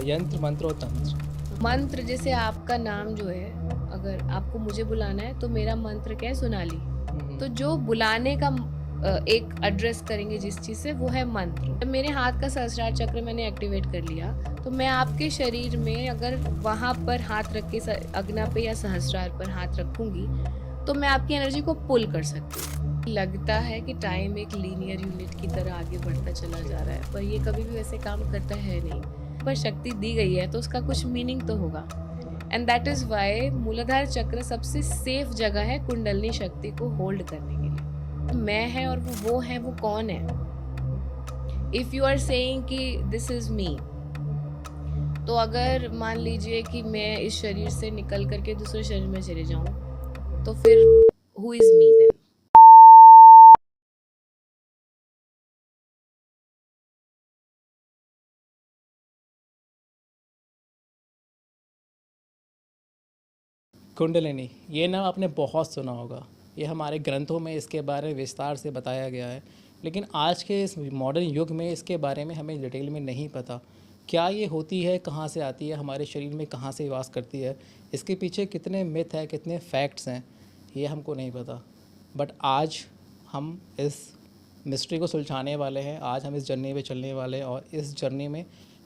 यंत्र, मंत्र और तंत्र। मंत्र जैसे आपका नाम जो है, अगर आपको मुझे बुलाना है तो मेरा मंत्र क्या है? सोनाली। हुँ, तो जो बुलाने का एक एड्रेस करेंगे जिस चीज़ से वो है मंत्र। जब मेरे हाथ का सहस्त्रार चक्र मैंने एक्टिवेट कर लिया, तो मैं आपके शरीर में अगर वहाँ पर हाथ रख के अग्ना पे या सहस्त्रार पर हाथ रखूँगी, तो मैं आपकी एनर्जी को पुल कर सकती हूँ। लगता है कि टाइम एक लीनियर यूनिट की तरह आगे बढ़ता चला जा रहा है, पर ये कभी भी वैसे काम करता है नहीं। पर शक्ति दी गई है तो उसका कुछ मीनिंग तो होगा। एंड दैट इज़ व्हाई मूलाधार चक्र सबसे सेफ जगह है कुंडलिनी शक्ति को होल्ड करने के लिए। मैं है और वो है, वो कौन है? इफ यू आर सेइंग कि दिस इज मी, तो अगर मान लीजिए कि मैं इस शरीर से निकल करके दूसरे शरीर में चले जाऊं, तो फिर who is me then? Kundalini, ये नाम आपने बहुत सुना होगा। ये हमारे ग्रंथों में इसके बारे में विस्तार से बताया गया है, लेकिन आज के इस मॉडर्न युग में इसके बारे में हमें डिटेल में नहीं पता। क्या ये होती है, कहाँ से आती है, हमारे शरीर में कहाँ से वास करती है, इसके पीछे कितने मिथ हैं, कितने फैक्ट्स हैं, ये हमको नहीं पता। बट आज हम इस मिस्ट्री को सुलझाने वाले हैं। आज हम इस जर्नी पे चलने वाले हैं और इस जर्नी में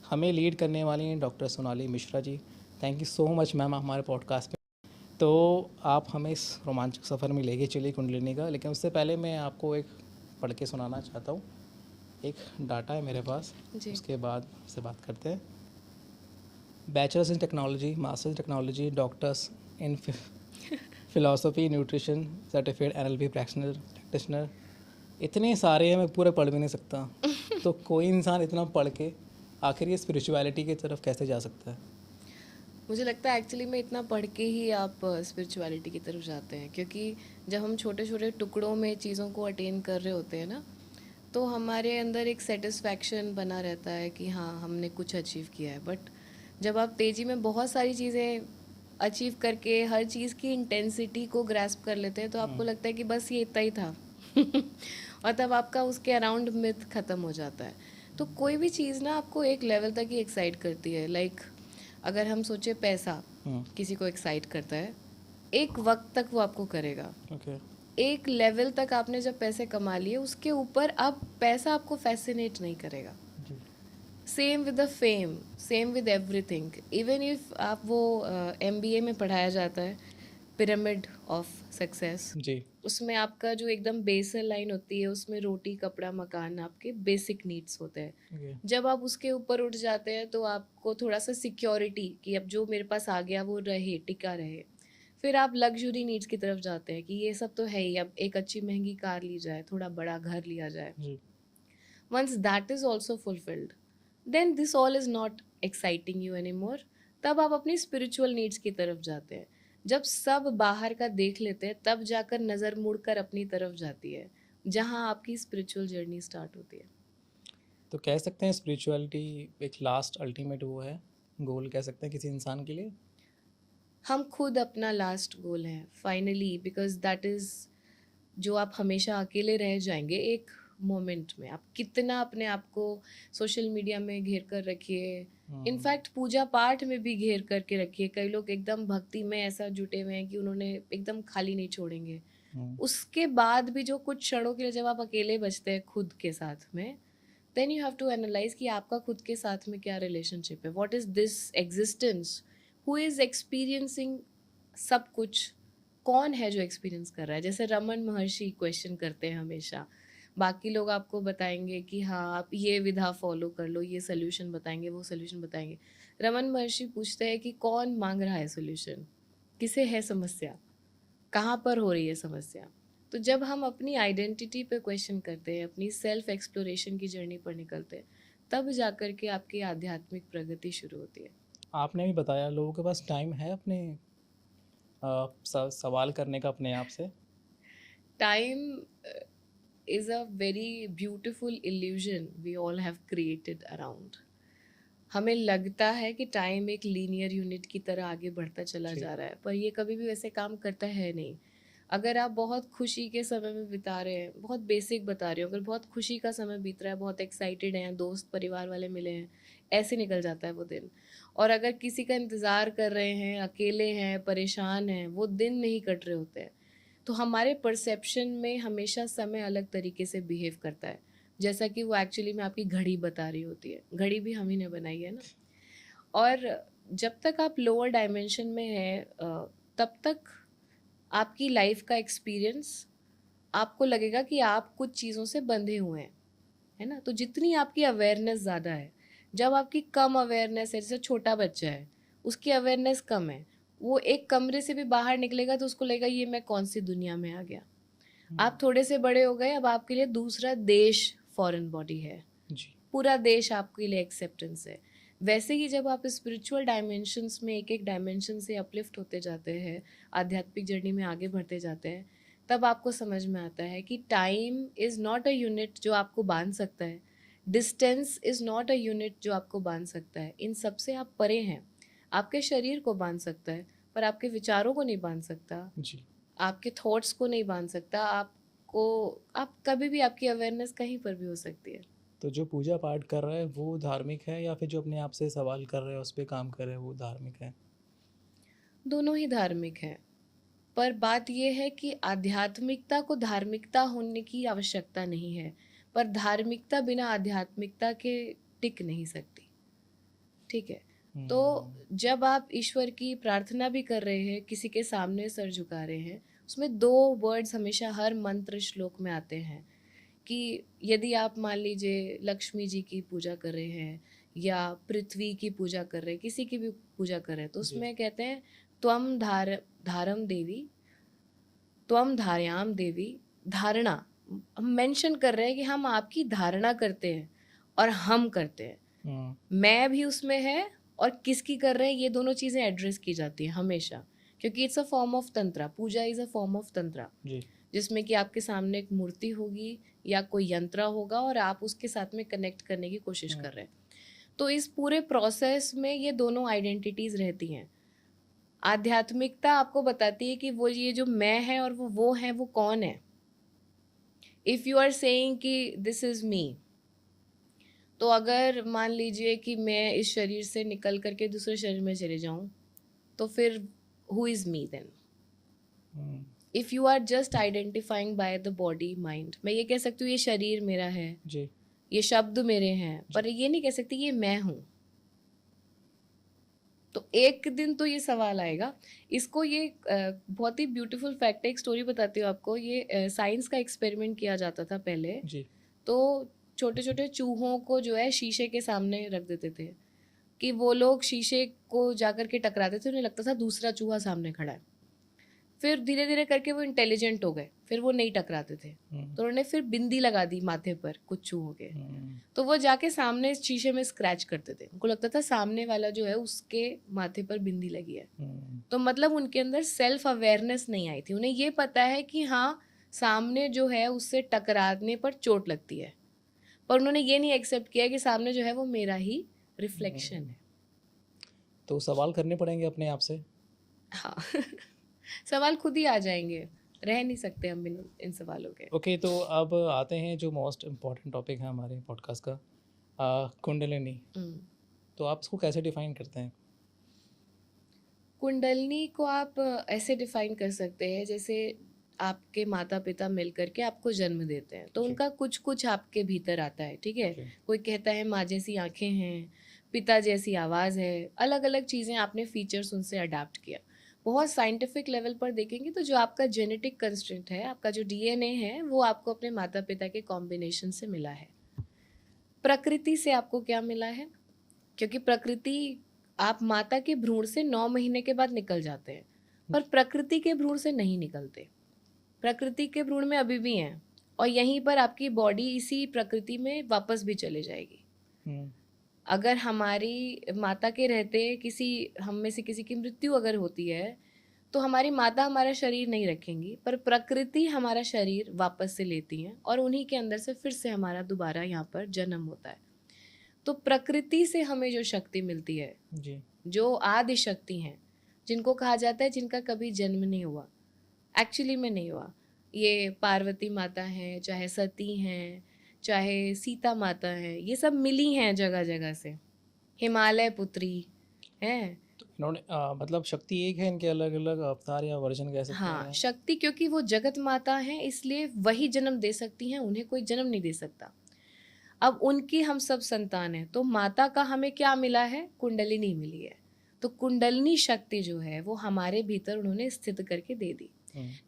हमें लीड करने वाली हैं doctor Sonali Mishra ji. Thank you so much ma'am हमारे पॉडकास्ट पे। तो आप हमें इस रोमांचक सफ़र में लेके चलिए कुंडलिनी का, लेकिन उससे पहले मैं आपको एक पढ़ के सुनाना चाहता हूँ। एक डाटा है मेरे पास, जी। उसके बाद से बात करते हैं। Bachelors in technology, masters in technology, doctors in philosophy, nutrition, certified NLP practitioner, इतने सारे हैं, मैं पूरे पढ़ भी नहीं सकता। तो कोई इंसान इतना पढ़ के आखिर ये स्पिरिचुअलिटी की तरफ कैसे जा सकता है? मुझे लगता है एक्चुअली में इतना पढ़ के ही आप स्पिरिचुअलिटी की तरफ जाते हैं, क्योंकि जब हम छोटे छोटे टुकड़ों में चीज़ों को अटेन कर रहे होते हैं ना, तो हमारे अंदर एक सेटिस्फैक्शन बना रहता है कि हाँ, हमने कुछ अचीव किया है। बट जब आप तेज़ी में बहुत सारी चीज़ें अचीव करके हर चीज़ की इंटेंसिटी को ग्रैस्प कर लेते हैं, तो आपको लगता है कि बस ये इतना ही था। और तब आपका उसके अराउंड मिथ ख़त्म हो जाता है। तो कोई भी चीज़ ना आपको एक लेवल तक ही एक्साइट करती है। लाइक अगर हम सोचे पैसा किसी को एक्साइट करता है, एक वक्त तक वो आपको करेगा। ओके। एक लेवल तक आपने जब पैसे कमा लिए, उसके ऊपर अब पैसा आपको फैसिनेट नहीं करेगा। जी। Same with the fame, same with everything. Even if आप वो एमबीए में पढ़ाया जाता है पिरामिड ऑफ सक्सेस, जी। उसमें आपका जो एकदम बेसल लाइन होती है, उसमें रोटी कपड़ा मकान आपके बेसिक नीड्स होते हैं। ओके। जब आप उसके ऊपर उठ जाते हैं तो आपको थोड़ा सा सिक्योरिटी कि अब जो मेरे पास आ गया वो रहे, टिका रहे। फिर आप लग्जरी नीड्स की तरफ जाते हैं कि ये सब तो है ही, अब एक अच्छी महंगी कार ली जाए, थोड़ा बड़ा घर लिया जाए। जी। Once that is also fulfilled, then this all is not exciting you any more. तब आप अपनी स्पिरिचुअल नीड्स की तरफ जाते हैं। जब सब बाहर का देख लेते हैं, तब जाकर नज़र मुड़कर अपनी तरफ जाती है, जहाँ आपकी स्पिरिचुअल जर्नी स्टार्ट होती है। तो कह सकते हैं स्पिरिचुअलिटी एक लास्ट अल्टीमेट वो है, गोल कह सकते हैं किसी इंसान के लिए। हम खुद अपना लास्ट गोल है फाइनली, बिकॉज दैट इज़ जो आप हमेशा अकेले रह जाएंगे एक मोमेंट में। आप कितना अपने आप को सोशल मीडिया में घेर कर रखिए, इनफैक्ट पूजा पाठ में भी घेर करके रखिए। कई लोग एकदम भक्ति में ऐसा जुटे हुए हैं कि उन्होंने एकदम खाली नहीं छोड़ेंगे। हम्म। उसके बाद भी जो कुछ क्षणों के लिए जब आप अकेले बचते हैं खुद के साथ में, then you have to analyse कि आपका खुद के साथ में क्या रिलेशनशिप है, what is this existence, who is experiencing सब कुछ। कौन है जो एक्सपीरियंस कर रहा है? जैसे रमन महर्षि क्वेश्चन करते हैं हमेशा। बाकी लोग आपको बताएंगे कि हाँ, आप ये विधा फॉलो कर लो, ये सोल्यूशन बताएंगे, वो सोल्यूशन बताएंगे। रमन महर्षि पूछते हैं कि कौन मांग रहा है सोल्यूशन, किसे है समस्या, कहाँ पर हो रही है समस्या। तो जब हम अपनी आइडेंटिटी पे क्वेश्चन करते हैं, अपनी सेल्फ एक्सप्लोरेशन की जर्नी पर निकलते हैं, तब जाकर के आपकी आध्यात्मिक प्रगति शुरू होती है। आपने भी बताया लोगों के पास टाइम है अपने सवाल करने का अपने आप से। Time is a very beautiful illusion we all have created around. हमें लगता है कि टाइम एक लीनियर यूनिट की तरह आगे बढ़ता चला जी। जा रहा है, पर ये कभी भी वैसे काम करता है नहीं। अगर आप बहुत खुशी के समय में बिता रहे हैं, बहुत बेसिक बता रही हूँ, अगर बहुत खुशी का समय बीत रहा है, बहुत एक्साइटेड हैं, दोस्त परिवार वाले मिले हैं, ऐसे निकल जाता है वो दिन। और अगर किसी का इंतज़ार कर रहे हैं, अकेले हैं, परेशान हैं, वो दिन नहीं कट रहे होते हैं। तो हमारे परसेप्शन में हमेशा समय अलग तरीके से बिहेव करता है, जैसा कि वो एक्चुअली में आपकी घड़ी बता रही होती है। घड़ी भी हम ही ने बनाई है ना। और जब तक आप लोअर डायमेंशन में हैं तब तक आपकी लाइफ का एक्सपीरियंस आपको लगेगा कि आप कुछ चीज़ों से बंधे हुए हैं, है ना। तो जितनी आपकी अवेयरनेस ज़्यादा है, जब आपकी कम अवेयरनेस है, जैसे छोटा बच्चा है उसकी अवेयरनेस कम है, वो एक कमरे से भी बाहर निकलेगा तो उसको लगेगा ये मैं कौन सी दुनिया में आ गया। आप थोड़े से बड़े हो गए, अब आपके लिए दूसरा देश फॉरेन बॉडी है, जी। पूरा देश आपके लिए एक्सेप्टेंस है। वैसे ही जब आप स्पिरिचुअल डायमेंशंस में एक एक डायमेंशन से अपलिफ्ट होते जाते हैं, आध्यात्मिक जर्नी में आगे बढ़ते जाते हैं, तब आपको समझ में आता है कि time is not a unit जो आपको बांध सकता है, distance is not a unit जो आपको बांध सकता है। इन सब से आप परे हैं। आपके शरीर को बांध सकता है पर आपके विचारों को नहीं बांध सकता, जी। आपके थॉट्स को नहीं बांध सकता। आपको आप कभी भी, आपकी अवेयरनेस कहीं पर भी हो सकती है। तो जो पूजा पाठ कर रहा है वो धार्मिक है, या फिर जो अपने आप से सवाल कर रहे हैं उस पे काम कर रहे हैं वो धार्मिक है? दोनों ही धार्मिक हैं, पर बात यह है कि आध्यात्मिकता को धार्मिकता होने की आवश्यकता नहीं है, पर धार्मिकता बिना आध्यात्मिकता के टिक नहीं सकती। ठीक है। तो जब आप ईश्वर की प्रार्थना भी कर रहे हैं, किसी के सामने सर झुका रहे हैं, उसमें दो वर्ड्स हमेशा हर मंत्र श्लोक में आते हैं कि यदि आप मान लीजिए लक्ष्मी जी की पूजा कर रहे हैं या पृथ्वी की पूजा कर रहे हैं, किसी की भी पूजा कर रहे हैं, तो उसमें कहते हैं त्वम धारम देवी, त्वम धारयाम देवी। धारणा, हम मेंशन कर रहे हैं कि हम आपकी धारणा करते हैं और हम करते हैं। मैं भी उसमें है और किसकी कर रहे हैं, ये दोनों चीज़ें एड्रेस की जाती हैं हमेशा, क्योंकि it's a form of tantra. Puja is a form of tantra, जिसमें कि आपके सामने एक मूर्ति होगी या कोई यंत्र होगा और आप उसके साथ में कनेक्ट करने की कोशिश कर रहे हैं। तो इस पूरे प्रोसेस में ये दोनों आइडेंटिटीज़ रहती हैं। आध्यात्मिकता आपको बताती है कि वो ये जो मैं है और वो है, वो कौन है। इफ़ यू आर सेइंग कि दिस इज़ मी, तो अगर मान लीजिए कि मैं इस शरीर से निकल करके दूसरे शरीर में चले जाऊं, तो फिर who is me then? If you are just identifying by the body mind, मैं ये कह सकती हूँ ये शरीर मेरा है जी, ये शब्द मेरे हैं, पर ये नहीं कह सकती ये मैं हूँ। तो एक दिन तो ये सवाल आएगा। इसको ये बहुत ही ब्यूटीफुल फैक्ट है, एक स्टोरी बताती हूँ आपको। ये साइंस का एक्सपेरिमेंट किया जाता था पहले जी। तो छोटे छोटे चूहों को जो है शीशे के सामने रख देते थे कि वो लोग शीशे को जाकर के टकराते थे, उन्हें लगता था दूसरा चूहा सामने खड़ा है। फिर धीरे धीरे करके वो इंटेलिजेंट हो गए, फिर वो नहीं टकराते थे। तो उन्होंने फिर बिंदी लगा दी माथे पर कुछ चूहों के, तो वो जाके सामने शीशे में स्क्रैच करते थे, उनको लगता था सामने वाला जो है उसके माथे पर बिंदी लगी है। तो मतलब उनके अंदर सेल्फ अवेयरनेस नहीं आई थी, उन्हें ये पता है कि हाँ सामने जो है उससे टकराने पर चोट लगती है, पर उन्होंने ये नहीं एक्सेप्ट किया कि सामने जो है वो मेरा ही रिफ्लेक्शन है। तो सवाल करने पड़ेंगे अपने आप से। हाँ सवाल खुद ही आ जाएंगे, रह नहीं सकते हम इन सवालों के। ओके, तो अब आते हैं जो मोस्ट इम्पॉर्टेंट टॉपिक है हमारे पॉडकास्ट का, कुंडलिनी। तो आप इसको कैसे डिफाइन करते हैं? कुंडलिनी को आप ऐसे डिफाइन कर सकते हैं जैसे आपके माता पिता मिलकर के आपको जन्म देते हैं, तो उनका कुछ कुछ आपके भीतर आता है। ठीक है, कोई कहता है माँ जैसी आंखें हैं, पिता जैसी आवाज़ है, अलग अलग चीज़ें आपने फीचर्स उनसे अडाप्ट किया। बहुत साइंटिफिक लेवल पर देखेंगे तो जो आपका जेनेटिक कंस्ट्रेंट है, आपका जो डीएनए है, वो आपको अपने माता पिता के कॉम्बिनेशन से मिला है। प्रकृति से आपको क्या मिला है? क्योंकि प्रकृति, आप माता के भ्रूण से 9 महीने के बाद निकल जाते हैं, पर प्रकृति के भ्रूण से नहीं निकलते। प्रकृति के भ्रूण में अभी भी हैं और यहीं पर आपकी बॉडी इसी प्रकृति में वापस भी चले जाएगी। अगर हमारी माता के रहते किसी हम में से किसी की मृत्यु अगर होती है, तो हमारी माता हमारा शरीर नहीं रखेंगी, पर प्रकृति हमारा शरीर वापस से लेती हैं और उन्हीं के अंदर से फिर से हमारा दोबारा यहाँ पर जन्म होता है। तो प्रकृति से हमें जो शक्ति मिलती है जी, जो आदि शक्ति हैं, जिनको कहा जाता है जिनका कभी जन्म नहीं हुआ, एक्चुअली में नहीं हुआ। ये पार्वती माता हैं, चाहे सती हैं, चाहे सीता माता हैं, ये सब मिली हैं जगह जगह से। हिमालय पुत्री है। तो इन्होंने मतलब शक्ति एक है, इनके अलग अलग अवतार या वर्जन कह सकते हाँ, हैं। शक्ति क्योंकि वो जगत माता हैं इसलिए वही जन्म दे सकती हैं, उन्हें कोई जन्म नहीं दे सकता। अब उनकी हम सब संतान हैं, तो माता का हमें क्या मिला है? कुंडलिनी मिली है। तो कुंडलिनी शक्ति जो है वो हमारे भीतर उन्होंने स्थित करके दे दी।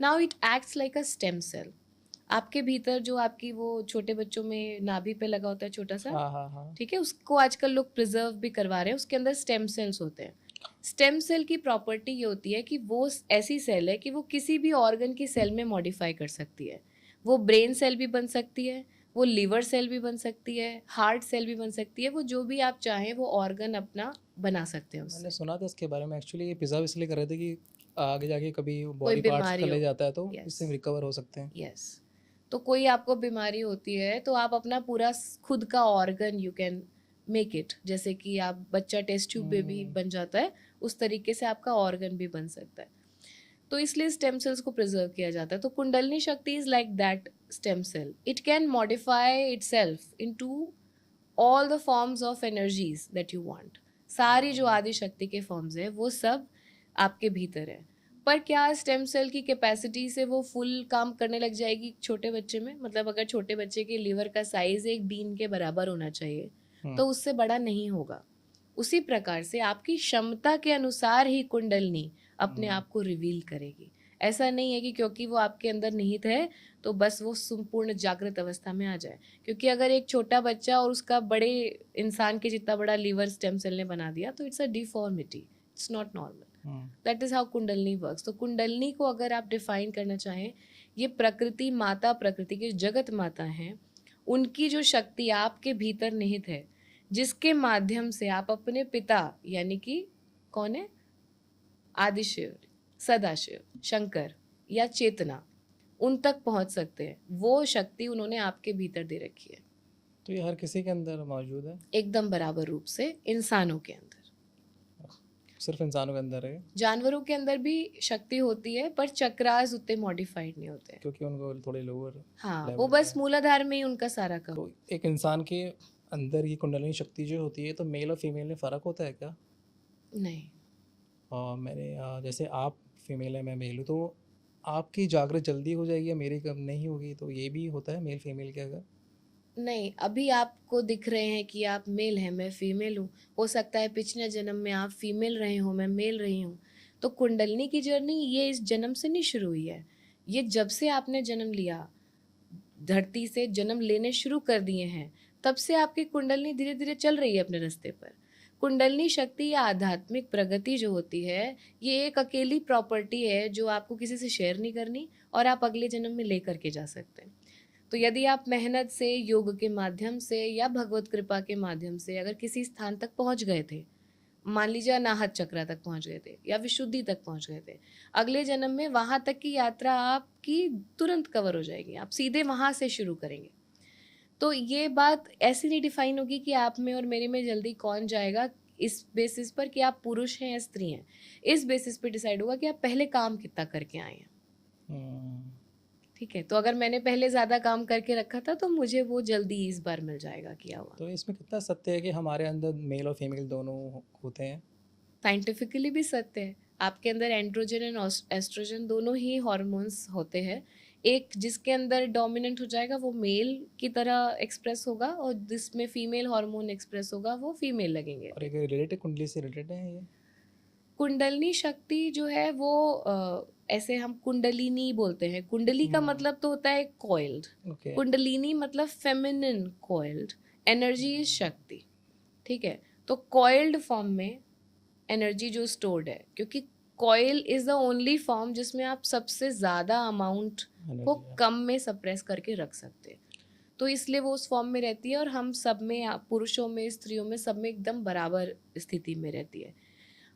Now it acts like a stem cell. आपके भीतर जो आपकी वो छोटे बच्चों में नाभि पे लगा होता है छोटा सा, हाँ हाँ हाँ। ठीक है, उसको आजकल लोग प्रिजर्व भी करवा रहे हैं, उसके अंदर स्टेम सेल्स होते हैं। स्टेम सेल की प्रॉपर्टी ये होती है कि वो ऐसी सेल है कि वो किसी भी ऑर्गन की सेल में मॉडिफाई कर सकती है। वो ब्रेन सेल भी बन सकती है, वो लिवर सेल भी बन सकती है, हार्ट सेल भी बन सकती है, वो जो भी आप चाहें वो ऑर्गन अपना बना सकते हैं मैंने उससे। सुना था इसके बारे में, एक्चुअली ये प्रिजर्व इसलिए कर रहे थे कि आगे जाके कभी कोई बॉडी पार्ट्स बीमारी चले हो, जाता है तो यस इससे रिकवर हो सकते हैं। यस। तो कोई आपको बीमारी होती है तो आप अपना पूरा खुद का organ you can make it, जैसे कि आप बच्चा टेस्ट ट्यूब बेबी बन जाता है उस तरीके से आपका ऑर्गन भी बन सकता है। तो इसलिए स्टेम सेल्स को प्रिजर्व किया जाता है। तो kundalini shakti is like that stem cell. It can modify itself into all the forms of energies that you want. सारी जो आदि शक्ति के फॉर्म्स है वो सब आपके भीतर है। पर क्या स्टेम सेल की कैपेसिटी से वो फुल काम करने लग जाएगी छोटे बच्चे में? मतलब अगर छोटे बच्चे के लीवर का साइज एक बीन के बराबर होना चाहिए तो उससे बड़ा नहीं होगा। उसी प्रकार से आपकी क्षमता के अनुसार ही कुंडलिनी अपने आप को रिवील करेगी। ऐसा नहीं है कि क्योंकि वो आपके अंदर निहित है तो बस वो संपूर्ण जागृत अवस्था में आ जाए। क्योंकि अगर एक छोटा बच्चा और उसका बड़े इंसान के जितना बड़ा लीवर स्टेम सेल ने बना दिया तो it's a deformity, it's not normal. That is how kundalini works. तो कुंडलिनी को अगर आप डिफाइन करना चाहें, ये प्रकृति माता, प्रकृति की जगत माता हैं, उनकी जो शक्ति आपके भीतर निहित है, जिसके माध्यम से आप अपने पिता यानी कि कौन है? आदिशिव, सदाशिव, शंकर या चेतना, उन तक पहुंच सकते हैं। वो शक्ति उन्होंने आपके भीतर दे रखी है, तो ये हर किसी के अंदर मौजूद है, एकदम बराबर रूप से इंसानों के अंदर। सिर्फ इंसानों के अंदर है जानवरों के अंदर भी शक्ति होती है पर चक्रास उतने मॉडिफाइड नहीं होते हैं। क्योंकि उनको थोड़े लोअर हाँ, लेवल वो पे बस है। मूलाधार में ही उनका सारा काम। तो एक इंसान के अंदर ये कुंडलिनी शक्ति जो होती है, तो मेल और फीमेल में फ़र्क होता है क्या? नहीं, जैसे आप फीमेल है, मैं मेल हूँ, तो आपकी जागृत जल्दी हो जाएगी या मेरी कब नहीं होगी? तो ये भी होता है मेल फीमेल के अगर? नहीं, अभी आपको दिख रहे हैं कि आप मेल हैं, मैं फीमेल हूँ। हो सकता है पिछले जन्म में आप फीमेल रहे हो, मैं मेल रही हूँ। तो कुंडलिनी की जर्नी ये इस जन्म से नहीं शुरू हुई है। ये जब से आपने जन्म लिया, धरती से जन्म लेने शुरू कर दिए हैं, तब से आपकी कुंडलिनी धीरे धीरे चल रही है अपने रास्ते पर। कुंडलिनी शक्ति या आध्यात्मिक प्रगति जो होती है, ये एक अकेली प्रॉपर्टी है जो आपको किसी से शेयर नहीं करनी और आप अगले जन्म में लेकर के जा सकते हैं। तो यदि आप मेहनत से, योग के माध्यम से या भगवत कृपा के माध्यम से अगर किसी स्थान तक पहुंच गए थे, मान लीजिए अनाहत चक्रा तक पहुंच गए थे या विशुद्धि तक पहुंच गए थे, अगले जन्म में वहां तक की यात्रा आपकी तुरंत कवर हो जाएगी। आप सीधे वहां से शुरू करेंगे। तो ये बात ऐसी नहीं डिफाइन होगी कि आप में और मेरे में जल्दी कौन जाएगा, इस बेसिस पर कि आप पुरुष हैं या स्त्री हैं। इस बेसिस पर डिसाइड होगा कि आप पहले काम कितना करके आए हैं। ठीक है, तो अगर मैंने पहले ज़्यादा काम करके रखा था तो मुझे वो जल्दी इस बार मिल जाएगा किया हुआ। तो इसमें कितना सत्य है कि हमारे अंदर मेल और फीमेल दोनों होते हैं? साइंटिफिकली भी सत्य है। आपके अंदर एंड्रोजन एंड एस्ट्रोजन दोनों ही हार्मोन्स होते हैं। एक जिसके अंदर डोमिनेंट हो जाएगा वो मेल की तरह एक्सप्रेस होगा और जिसमें फीमेल हार्मोन एक्सप्रेस होगा वो फीमेल लगेंगे। और एक रिलेटेड कुंडली से रिलेटेड है ये? कुंडलिनी शक्ति जो है वो ऐसे हम कुंडलिनी बोलते हैं। कुंडली का मतलब तो होता है कॉइल्ड। ओके। कुंडलिनी मतलब फेमिनिन कॉइल्ड। एनर्जी इज शक्ति, ठीक है। तो कॉइल्ड फॉर्म में एनर्जी जो स्टोर्ड है, क्योंकि coil is the only form जिसमें आप सबसे ज़्यादा अमाउंट को कम में सप्रेस करके रख सकते हैं। तो इसलिए वो उस फॉर्म में रहती है और हम सब में, पुरुषों में, स्त्रियों में, सब में एकदम बराबर स्थिति में रहती है।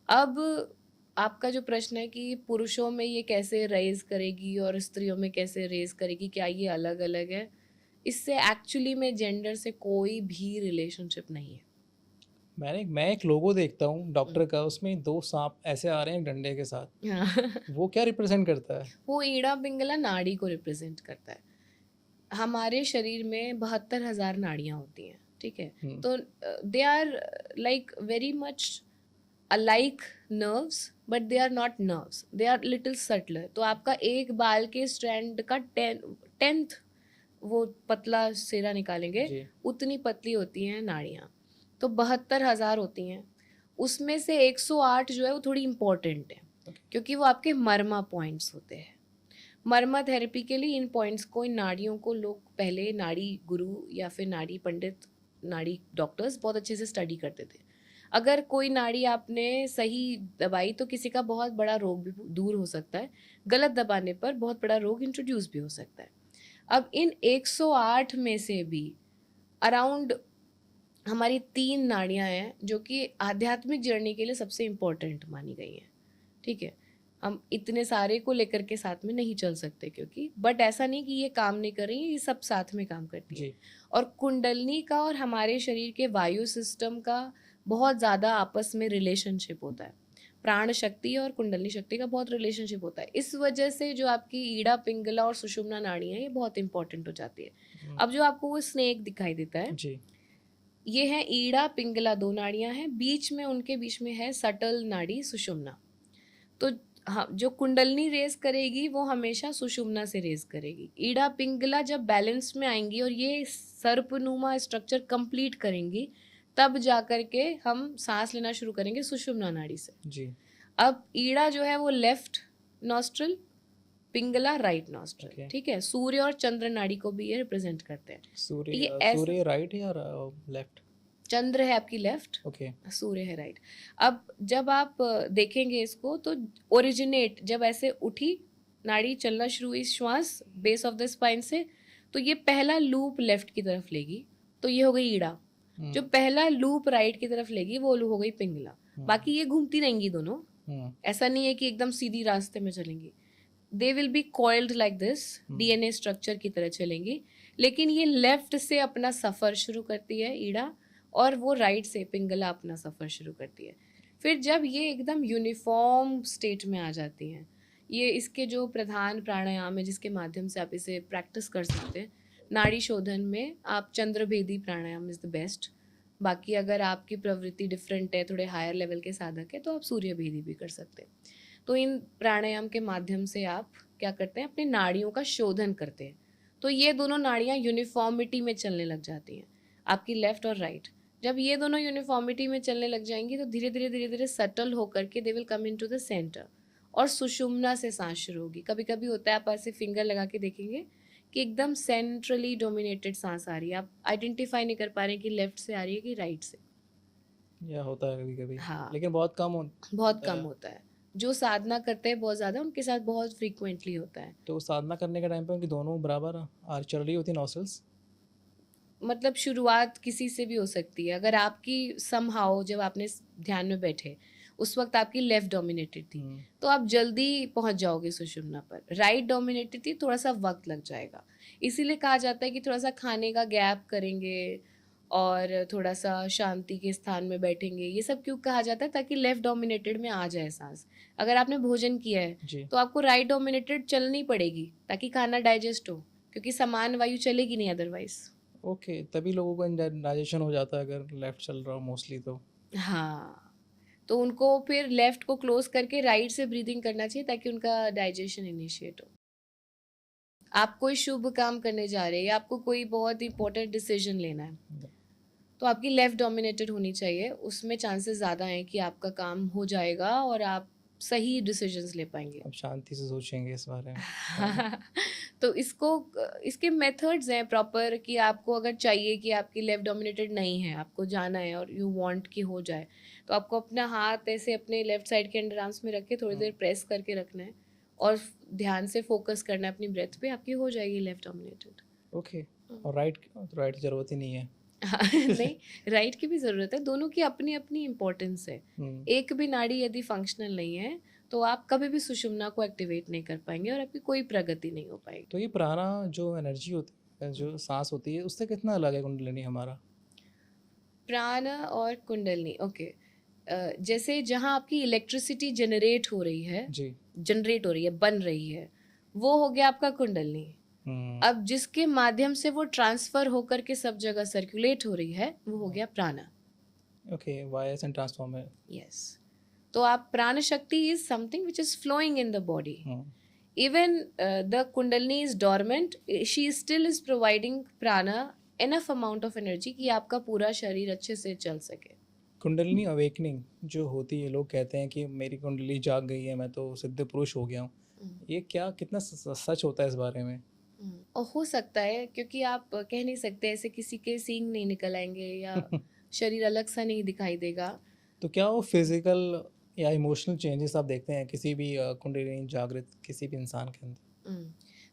अब आपका जो प्रश्न है कि पुरुषों में ये कैसे रेज करेगी और स्त्रियों में कैसे रेज करेगी, क्या ये अलग अलग है? इससे एक्चुअली में जेंडर से कोई भी रिलेशनशिप नहीं है। मैं एक लोगो देखता हूँ डॉक्टर का, उसमें 2 सांप ऐसे आ रहे हैं डंडे के साथ। वो क्या रिप्रेजेंट करता है? वो ईड़ा पिंगला नाड़ी को रिप्रेजेंट करता है। हमारे शरीर में 72,000 नाड़ियाँ होती हैं। ठीक है। तो they are like very much alike nerves but they are not nerves, they are little subtler. तो आपका एक बाल के स्ट्रैंड का 10th वो पतला सिरा निकालेंगे, जी। उतनी पतली होती हैं नाड़ियाँ। तो 72,000 होती हैं, उसमें से 108 जो है वो थोड़ी इम्पोर्टेंट है, क्योंकि वो आपके मर्मा पॉइंट्स होते हैं। मर्मा थेरेपी के लिए इन पॉइंट्स को, इन नाड़ियों को लोग पहले नाड़ी गुरु या फिर नाड़ी पंडित, नाड़ी डॉक्टर्स बहुत अच्छे से स्टडी करते थे। अगर कोई नाड़ी आपने सही दबाई तो किसी का बहुत बड़ा रोग भी दूर हो सकता है, गलत दबाने पर बहुत बड़ा रोग इंट्रोड्यूस भी हो सकता है। अब इन 108 में से भी अराउंड हमारी 3 नाड़ियां हैं जो कि आध्यात्मिक जर्नी के लिए सबसे इम्पोर्टेंट मानी गई हैं, ठीक है। हम इतने सारे को लेकर के साथ में नहीं चल सकते, क्योंकि बट ऐसा नहीं कि ये काम नहीं कर रही है, ये सब साथ में काम करती है। और कुंडलनी का और हमारे शरीर के वायु सिस्टम का बहुत ज़्यादा आपस में रिलेशनशिप होता है। प्राण शक्ति और कुंडलनी शक्ति का बहुत रिलेशनशिप होता है। इस वजह से जो आपकी ईड़ा, पिंगला और सुषुम्ना नाड़ी है, ये बहुत इंपॉर्टेंट हो जाती है। अब जो आपको वो स्नेक दिखाई देता है जी। ये है ईड़ा पिंगला, 2 नाड़ियां हैं, बीच में उनके बीच में है सटल नाड़ी सुषुम्ना। तो हाँ, जो कुंडलनी रेस करेगी वो हमेशा सुषुम्ना से रेस करेगी। ईड़ा पिंगला जब बैलेंस में आएंगी और ये सर्पनुमा स्ट्रक्चर कंप्लीट करेंगी, तब जाकर के हम सांस लेना शुरू करेंगे सुषुम्ना नाड़ी से। जी। अब ईड़ा जो है वो left nostril, Pingala right nostril, ठीक है। सूर्य और चंद्र नाड़ी को भी ये रिप्रेजेंट करते हैं। सूर्य राइट या लेफ्ट? चंद्र है आपकी लेफ्ट, ओके। सूर्य है राइट। अब जब आप देखेंगे इसको तो ओरिजिनेट, जब ऐसे उठी नाड़ी, चलना शुरू हुई श्वास बेस ऑफ द स्पाइन से, तो ये पहला लूप लेफ्ट की तरफ लेगी, तो ये हो गई ईड़ा। जो पहला लूप राइट की तरफ लेगी वो हो गई पिंगला। बाकी ये घूमती रहेंगी दोनों, ऐसा नहीं है कि एकदम सीधी रास्ते में चलेंगी। They will be coiled like this, DNA structure की तरह चलेंगी। लेकिन ये लेफ्ट से अपना सफ़र शुरू करती है ईड़ा, और वो राइट से पिंगला अपना सफ़र शुरू करती है। फिर जब ये एकदम यूनिफॉर्म स्टेट में आ जाती हैं, ये इसके जो प्रधान प्राणायाम है जिसके माध्यम से आप इसे प्रैक्टिस कर सकते हैं, नाड़ी शोधन में आप चंद्रभेदी प्राणायाम इज़ द बेस्ट। बाकी अगर आपकी प्रवृत्ति डिफरेंट है, थोड़े हायर लेवल के साधक है, तो आप सूर्यभेदी भी कर सकते हैं। तो इन प्राणायाम के माध्यम से आप क्या करते हैं, अपने नाड़ियों का शोधन करते हैं। तो ये दोनों नाड़ियाँ यूनिफॉर्मिटी में चलने लग जाती हैं, आपकी लेफ्ट और राइट। जब ये दोनों यूनिफॉर्मिटी में चलने लग जाएंगी तो धीरे धीरे सटल होकर के they will come into the centre, और सुषुम्ना से सांस शुरू होगी। कभी कभी होता है आप ऐसे फिंगर लगा के देखेंगे कि एकदम सेंट्रली डोमिनेटेड सांस आ रही है, आप आइडेंटिफाई नहीं कर पा रहे कि लेफ्ट से आ रही है कि राइट से। यह होता है कभी कभी, हाँ, लेकिन बहुत कम होता है। जो साधना करते हैं बहुत ज़्यादा, उनके साथ बहुत फ्रीक्वेंटली होता है। तो साधना करने के टाइम पे उनकी दोनों बराबर चल रही होती नॉस्ट्रल्स? मतलब शुरुआत किसी से भी हो सकती है। अगर आपकी समहाउ जब आपने ध्यान में बैठे उस वक्त आपकी लेफ्ट डोमिनेटेड थी, तो आप जल्दी पहुंच जाओगे सुषुम्ना पर। राइट डोमिनेटेड थी, थोड़ा सा वक्त लग जाएगा। इसीलिए कहा जाता है कि थोड़ा सा खाने का गैप करेंगे और थोड़ा सा शांति के स्थान में बैठेंगे। ये सब क्यों कहा जाता है? ताकि लेफ्ट डोमिनेटेड में आ जाए सांस। अगर आपने भोजन किया है तो आपको राइट डोमिनेटेड चलनी पड़ेगी ताकि खाना डाइजेस्ट हो, क्योंकि समान वायु चलेगी नहीं अदरवाइज। ओके, तभी लोगों को इंडाइजेशन हो जाता है अगर लेफ्ट चल रहा हो मोस्टली तो। हाँ, तो उनको फिर लेफ्ट को क्लोज करके राइट से ब्रीदिंग करना चाहिए ताकि उनका डाइजेशन इनिशिएट हो। आप कोई शुभ काम करने जा रहे हैं या आपको कोई बहुत इंपॉर्टेंट डिसीजन लेना है, तो आपकी लेफ्ट डोमिनेटेड होनी चाहिए। उसमें चांसेस ज़्यादा हैं कि आपका काम हो जाएगा और आप सही डिसीजंस ले पाएंगे। अब शांति से सोचेंगे इस बारे में। तो इसके मेथड्स हैं प्रॉपर, कि आपको अगर चाहिए कि आपकी लेफ्ट डोमिनेटेड नहीं है, आपको जाना है और यू वांट कि हो जाए, तो आपको अपना हाथ ऐसे अपने लेफ्ट साइड के अंडर आर्म्स में रख के थोड़ी देर प्रेस करके रखना है और ध्यान से फोकस करना है अपनी ब्रेथ पे, आपकी हो जाएगी लेफ्ट डोमिनेटेड। ओके। और राइट की ज़रूरत ही नहीं है? नहीं, राइट की भी ज़रूरत है। दोनों की अपनी अपनी इम्पोर्टेंस है। एक भी नाड़ी यदि फंक्शनल नहीं है तो आप कभी भी सुषुम्ना को एक्टिवेट नहीं कर पाएंगे और आपकी कोई प्रगति नहीं हो पाएगी। तो ये प्राणा जो एनर्जी होती है, जो सांस होती है, उससे कितना अलग है कुंडलिनी हमारा? प्राण और कुंडलिनी, ओके। जैसे जहाँ आपकी इलेक्ट्रिसिटी जनरेट हो रही है, बन रही है, वो हो गया आपका कुंडलिनी। अब जिसके माध्यम से वो ट्रांसफर होकर के सब जगह सर्कुलेट हो रही है वो हो गया prana. Okay, wires and transformer. Yes, तो आप prana shakti is something which is flowing in the body. Even the Kundalini is dormant, she still is providing prana enough amount of energy कि आपका पूरा शरीर अच्छे से चल सके। कुंडलिनी अवेकनिंग जो होती है, लोग कहते हैं कि मेरी कुंडली जाग गई है, मैं तो सिद्ध पुरुष हो गया हूँ, ये क्या कितना सच होता है इस बारे में? और हो सकता है, क्योंकि आप कह नहीं सकते, ऐसे किसी के सींग नहीं निकल आएंगे या शरीर अलग सा नहीं दिखाई देगा। तो क्या वो फिजिकल या इमोशनल चेंजेस आप देखते हैं किसी भी कुंडलिनी जागृत किसी भी इंसान के अंदर?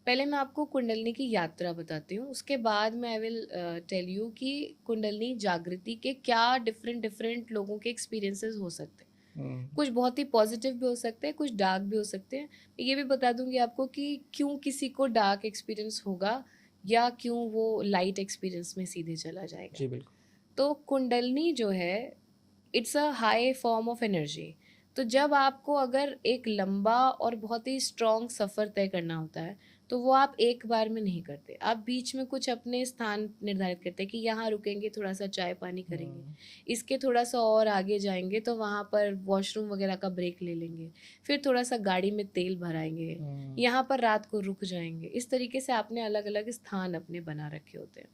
पहले मैं आपको कुंडलिनी की यात्रा बताती हूँ, उसके बाद मैं आई विल टेल यू कि कुंडलिनी जागृति के क्या डिफरेंट लोगों के एक्सपीरियंसेस हो सकते हैं। कुछ बहुत ही पॉजिटिव भी हो सकते हैं, कुछ डार्क भी हो सकते हैं। ये भी बता दूंगी आपको कि क्यों किसी को डार्क एक्सपीरियंस होगा या क्यों वो लाइट एक्सपीरियंस में सीधे चला जाएगा। जी बिल्कुल। तो कुंडलिनी जो है, it's a high form of energy. तो जब आपको अगर एक लंबा और बहुत ही स्ट्रॉन्ग सफ़र तय करना होता है तो वो आप एक बार में नहीं करते, आप बीच में कुछ अपने स्थान निर्धारित करते हैं कि यहाँ रुकेंगे, थोड़ा सा चाय पानी करेंगे, इसके थोड़ा सा और आगे जाएंगे तो वहाँ पर वॉशरूम वगैरह का ब्रेक ले लेंगे, फिर थोड़ा सा गाड़ी में तेल भराएंगे, यहाँ पर रात को रुक जाएंगे। इस तरीके से आपने अलग अलग स्थान अपने बना रखे होते हैं।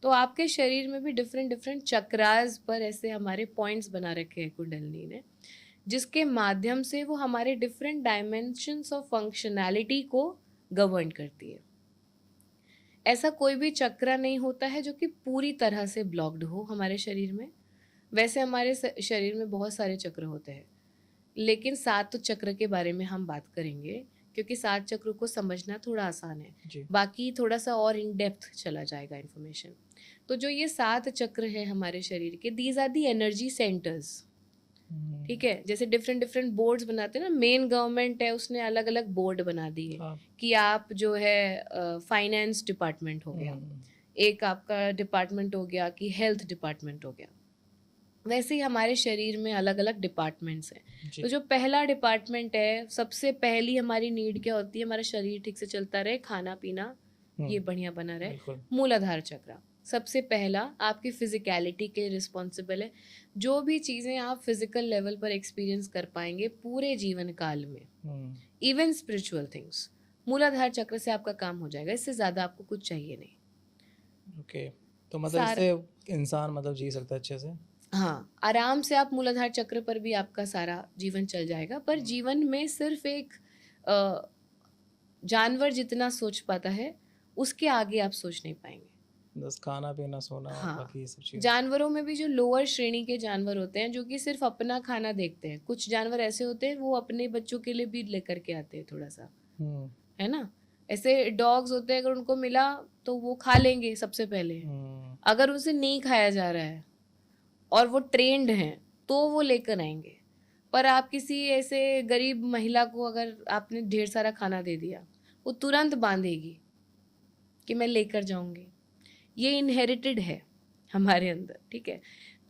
तो आपके शरीर में भी डिफरेंट चक्रास पर ऐसे हमारे पॉइंट्स बना रखे हैं कुंडलिनी ने, जिसके माध्यम से वो हमारे डिफरेंट डायमेंशंस ऑफ फंक्शनैलिटी को गवर्न करती है। ऐसा कोई भी चक्र नहीं होता है जो कि पूरी तरह से ब्लॉक्ड हो हमारे शरीर में। वैसे हमारे शरीर में बहुत सारे चक्र होते हैं, लेकिन 7 चक्र के बारे में हम बात करेंगे क्योंकि 7 चक्र को समझना थोड़ा आसान है, बाकी थोड़ा सा और इन डेप्थ चला जाएगा इन्फॉर्मेशन। तो जो ये 7 चक्र है हमारे शरीर के, these are the energy centres. ठीक है, जैसे डिफरेंट बोर्ड्स बनाते हैं ना, मेन गवर्नमेंट है उसने अलग अलग बोर्ड बना दिए कि आप जो है फाइनेंस डिपार्टमेंट हो गया, एक आपका डिपार्टमेंट हो गया कि हेल्थ डिपार्टमेंट हो गया। वैसे ही हमारे शरीर में अलग अलग डिपार्टमेंट्स हैं। तो जो पहला डिपार्टमेंट है, सबसे पहली हमारी नीड क्या होती है, हमारा शरीर ठीक से चलता रहे, खाना पीना ये बढ़िया बना रहे, मूलाधार चक्र सबसे पहला आपकी फिजिकलिटी के रिस्पॉन्सिबल है। जो भी चीज़ें आप फिजिकल लेवल पर एक्सपीरियंस कर पाएंगे पूरे जीवन काल में, इवन स्पिरिचुअल थिंग्स, मूलाधार चक्र से आपका काम हो जाएगा। इससे ज़्यादा आपको कुछ चाहिए नहीं। ओके, तो मतलब इससे इंसान मतलब जी सकता है अच्छे से। हाँ, आराम से आप मूलाधार चक्र पर भी आपका सारा जीवन चल जाएगा। पर जीवन में सिर्फ एक जानवर जितना सोच पाता है उसके आगे आप सोच नहीं पाएंगे। बस खाना पीना सोना, हाँ, बाकी सब चीज़। जानवरों में भी जो लोअर श्रेणी के जानवर होते हैं जो कि सिर्फ अपना खाना देखते हैं, कुछ जानवर ऐसे होते हैं वो अपने बच्चों के लिए भी लेकर के आते हैं थोड़ा सा, है ना। ऐसे डॉग्स होते हैं, अगर उनको मिला तो वो खा लेंगे सबसे पहले। अगर उनसे नहीं खाया जा रहा है और वो ट्रेंड हैं तो वो लेकर आएंगे। पर आप किसी ऐसे गरीब महिला को अगर आपने ढेर सारा खाना दे दिया, वो तुरंत बांधेगी कि मैं लेकर जाऊंगी। ये इनहेरिटेड है हमारे अंदर, ठीक है।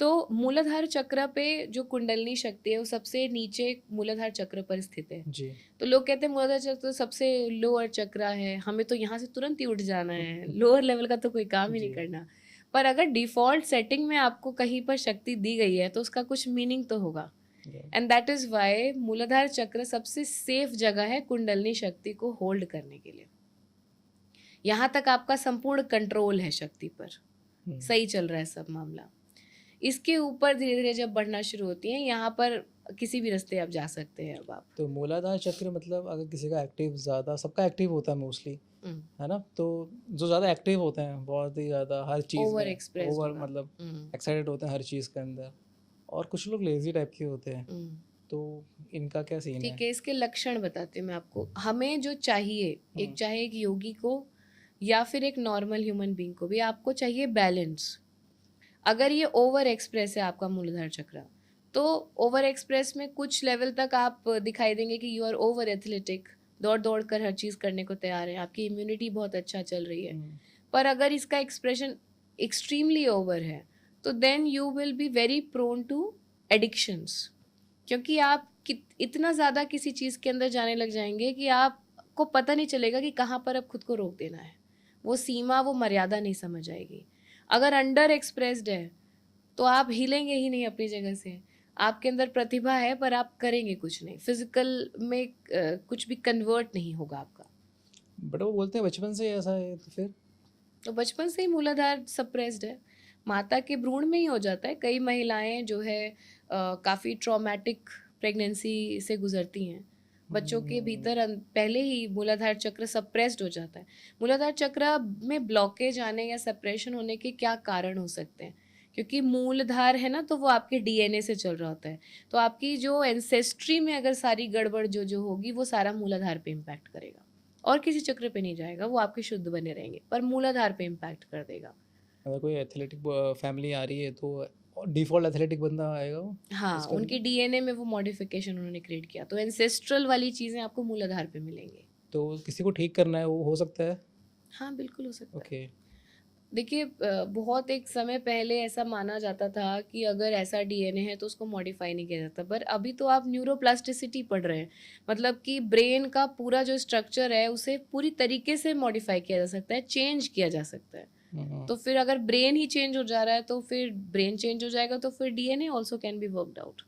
तो मूलाधार चक्र पे जो कुंडलिनी शक्ति है वो सबसे नीचे मूलाधार चक्र पर स्थित है जी। तो लोग कहते हैं मूलाधार चक्र तो सबसे लोअर चक्र है, हमें तो यहाँ से तुरंत ही उठ जाना है, लोअर लेवल का तो कोई काम ही नहीं करना। पर अगर डिफॉल्ट सेटिंग में आपको कहीं पर शक्ति दी गई है तो उसका कुछ मीनिंग तो होगा। एंड दैट इज वाई मूलाधार चक्र सबसे सेफ जगह है कुंडलिनी शक्ति को होल्ड करने के लिए। यहाँ तक आपका संपूर्ण कंट्रोल है शक्ति पर, सही चल रहा है सब मामला। इसके ऊपर धीरे धीरे जब बढ़ना शुरू होती है, यहाँ पर किसी भी रास्ते आप जा सकते हैं। अब आप तो मूलाधार चक्र मतलब अगर किसी का एक्टिव ज़्यादा, सबका एक्टिव होता है मोस्टली, है ना, तो जो ज़्यादा एक्टिव होते हैं बहुत ही ज़्यादा हर चीज़ ओवर एक्सप्रेस, ओवर मतलब एक्साइटेड होते हैं हर चीज़ के अंदर, और कुछ लोग लेजी टाइप के होते हैं, तो इनका क्या सीन है? ठीक है, इसके लक्षण बताती हूँ मैं आपको। हमें जो चाहिए, एक चाहे एक योगी को या फिर एक नॉर्मल ह्यूमन बीइंग को भी, आपको चाहिए बैलेंस। अगर ये ओवर एक्सप्रेस है आपका मूलाधार चक्र, तो ओवर एक्सप्रेस में कुछ लेवल तक आप दिखाई देंगे कि यू आर ओवर एथलेटिक, दौड़ कर हर चीज़ करने को तैयार है, आपकी इम्यूनिटी बहुत अच्छा चल रही है। पर अगर इसका एक्सप्रेशन एक्सट्रीमली ओवर है तो then you will be very prone to addictions, क्योंकि आप इतना ज़्यादा किसी चीज़ के अंदर जाने लग जाएंगे कि आपको पता नहीं चलेगा कि कहाँ पर अब खुद को रोक देना है। वो सीमा, वो मर्यादा नहीं समझ आएगी। अगर अंडर एक्सप्रेस्ड है तो आप हिलेंगे ही नहीं अपनी जगह से। आपके अंदर प्रतिभा है पर आप करेंगे कुछ नहीं, फिजिकल में कुछ भी कन्वर्ट नहीं होगा आपका। बट वो बोलते हैं बचपन से ही ऐसा है, तो फिर तो बचपन से ही मूलाधार सप्रेस्ड है, माता के भ्रूण में ही हो जाता है। कई महिलाएं जो है काफ़ी ट्रॉमेटिक प्रेगनेंसी से गुजरती हैं, बच्चों के भीतर पहले ही मूलाधार चक्र सप्रेस्ड हो जाता है। मूलाधार चक्र में ब्लॉकेज आने या सेपरेशन होने के क्या कारण हो सकते हैं? क्योंकि मूलधार है ना, तो वो आपके डीएनए से चल रहा होता है, तो आपकी जो एंसेस्ट्री में अगर सारी गड़बड़ जो जो होगी वो सारा मूलाधार पे इम्पैक्ट करेगा, और किसी चक्र पे नहीं जाएगा, वो आपके शुद्ध बने रहेंगे, पर मूलाधार पे इम्पैक्ट कर देगा। अगर कोई एथलेटिक फैमिली आ रही है तो डिफ़ॉल्ट एथलेटिक बंदा आएगा वो हाँ, इसके उनकी अंदर? डीएनए में वो मॉडिफिकेशन उन्होंने क्रिएट किया, तो एंसेस्ट्रल वाली चीज़ें आपको मूलाधार पे मिलेंगी। तो किसी को ठीक करना है वो हो सकता है? हाँ, बिल्कुल हो सकता है। ओके। देखिए बहुत एक समय पहले ऐसा माना जाता था कि अगर ऐसा डीएनए है तो उसको मॉडिफाई नहीं किया जाता, पर अभी तो आप न्यूरोप्लास्टिसिटी पढ़ रहे हैं, मतलब कि ब्रेन का पूरा जो स्ट्रक्चर है उसे पूरी तरीके से मॉडिफाई किया जा सकता है, चेंज किया जा सकता है। तो फिर अगर ब्रेन ही चेंज हो जा रहा है तो फिर ब्रेन चेंज हो जाएगा, तो फिर DNA also can be worked out.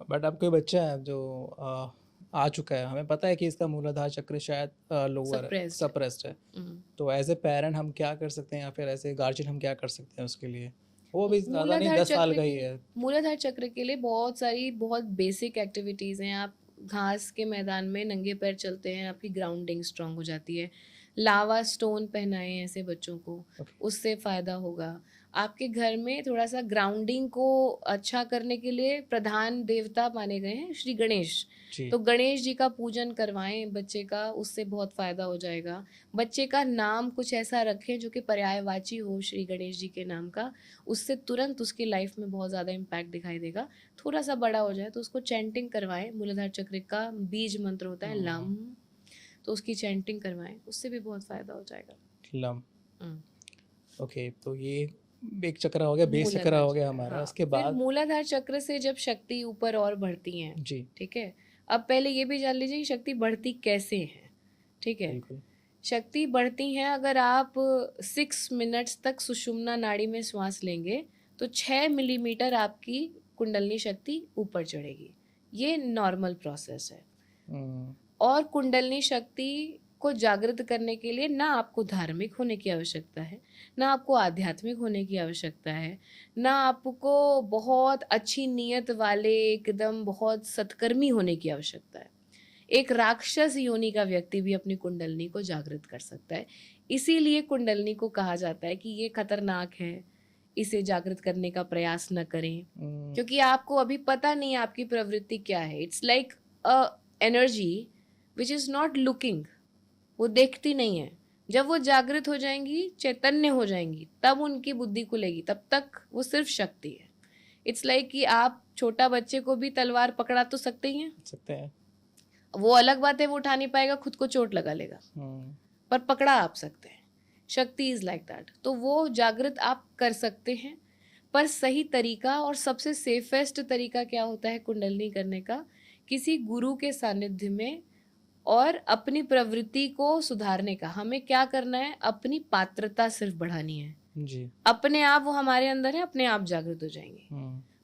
But अब कोई बच्चा है जो आ चुका है, हमें पता है कि इसका मूलाधार चक्र शायद लोअर है, सप्रेस्ड है। सप्रेस्ड है, तो एज ए पेरेंट हम क्या कर सकते हैं या फिर एज ए गार्जियन हम क्या कर सकते हैं उसके लिए? वो भी ज़्यादा नहीं, मूलाधार 10 साल चक्र का ही के है। मूलाधार चक्र के लिए बहुत सारी बहुत बेसिक एक्टिविटीज़ हैं। आप घास के मैदान में नंगे पैर चलते हैं, आपकी ग्राउंडिंग स्ट्रांग हो जाती है। लावा स्टोन पहनाएं ऐसे बच्चों को, ओके। उससे फ़ायदा होगा। आपके घर में थोड़ा सा ग्राउंडिंग को अच्छा करने के लिए प्रधान देवता माने गए हैं श्री गणेश, जी। तो गणेश जी का पूजन करवाएं बच्चे का, उससे बहुत फ़ायदा हो जाएगा। बच्चे का नाम कुछ ऐसा रखें जो कि पर्यायवाची हो श्री गणेश जी के नाम का, उससे तुरंत उसकी लाइफ में बहुत ज़्यादा इम्पैक्ट दिखाई देगा। थोड़ा सा बड़ा हो जाए तो उसको चैंटिंग करवाएं, मूलाधार चक्र का बीज मंत्र होता है लम, तो उसकी चैंटिंग करवाएं, उससे भी बहुत फ़ायदा हो जाएगा। लम। हम्म, ओके, तो ये एक चक्र हो गया, बेस चक्र मूलाधार हो गया चक्र, हमारा, हाँ। उसके फिर बाद? मूलाधार चक्र से जब शक्ति ऊपर और बढ़ती हैं, जी। ठीक है। अब पहले ये भी जान लीजिए कि शक्ति बढ़ती कैसे है, ठीक है। बिल्कुल। शक्ति बढ़ती हैं अगर आप 6 मिनट्स तक सुषुम्ना नाड़ी में श्वास लेंगे तो 6 मिलीमीटर आपकी कुंडलनी शक्ति ऊपर चढ़ेगी। ये नॉर्मल प्रोसेस है। हम्म, और कुंडलनी शक्ति को जागृत करने के लिए ना आपको धार्मिक होने की आवश्यकता है, ना आपको आध्यात्मिक होने की आवश्यकता है, ना आपको बहुत अच्छी नीयत वाले एकदम बहुत सत्कर्मी होने की आवश्यकता है। एक राक्षस योनि का व्यक्ति भी अपनी कुंडलनी को जागृत कर सकता है। इसीलिए कुंडलनी को कहा जाता है कि ये खतरनाक है, इसे जागृत करने का प्रयास न करें, क्योंकि आपको अभी पता नहीं आपकी प्रवृत्ति क्या है। It's like a energy which is not looking, वो देखती नहीं है। जब वो जागृत हो जाएंगी, चैतन्य हो जाएंगी, तब उनकी बुद्धि खुलेगी, तब तक वो सिर्फ शक्ति है। इट्स लाइक कि आप छोटा बच्चे को भी तलवार पकड़ा तो सकते ही हैं, सकते हैं। वो अलग बात है वो उठा नहीं पाएगा, खुद को चोट लगा लेगा, पर पकड़ा आप सकते हैं। शक्ति इज लाइक दैट। तो वो जागृत आप कर सकते हैं, पर सही तरीका और सबसे सेफेस्ट तरीका क्या होता है कुंडलनी करने का? किसी गुरु के सानिध्य में, और अपनी प्रवृत्ति को सुधारने का। हमें क्या करना है? अपनी पात्रता सिर्फ बढ़ानी है। जी। अपने आप वो हमारे अंदर है, अपने आप जागृत हो जाएंगी।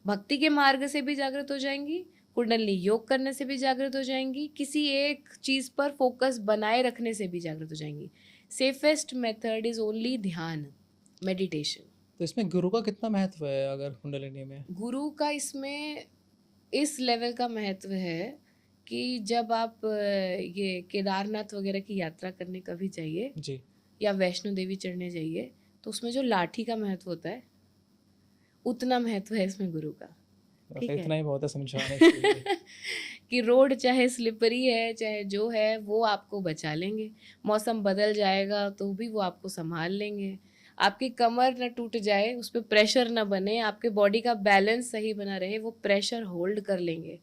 भक्ति के मार्ग से भी जागृत हो जाएंगी, कुंडली योग करने से भी जागृत हो जाएंगी, किसी एक चीज पर फोकस बनाए रखने से भी जागृत हो जाएंगी। सेफेस्ट मेथड इज ओनली ध्यान, मेडिटेशन। तो इसमें गुरु का कितना महत्व है अगर कुंडलिनी में? गुरु का इसमें इस लेवल का महत्व है कि जब आप ये केदारनाथ वगैरह की यात्रा करने कभी जाइए, जी। या वैष्णो देवी चढ़ने जाइए, तो उसमें जो लाठी का महत्व होता है उतना महत्व है इसमें गुरु का। ठीक है, इतना ही बहुत है समझाने के लिए। कि रोड चाहे स्लिपरी है चाहे जो है, वो आपको बचा लेंगे। मौसम बदल जाएगा तो भी वो आपको संभाल लेंगे। आपकी कमर न टूट जाए, उस पर प्रेशर न बने, आपके बॉडी का बैलेंस सही बना रहे, वो प्रेशर होल्ड कर लेंगे।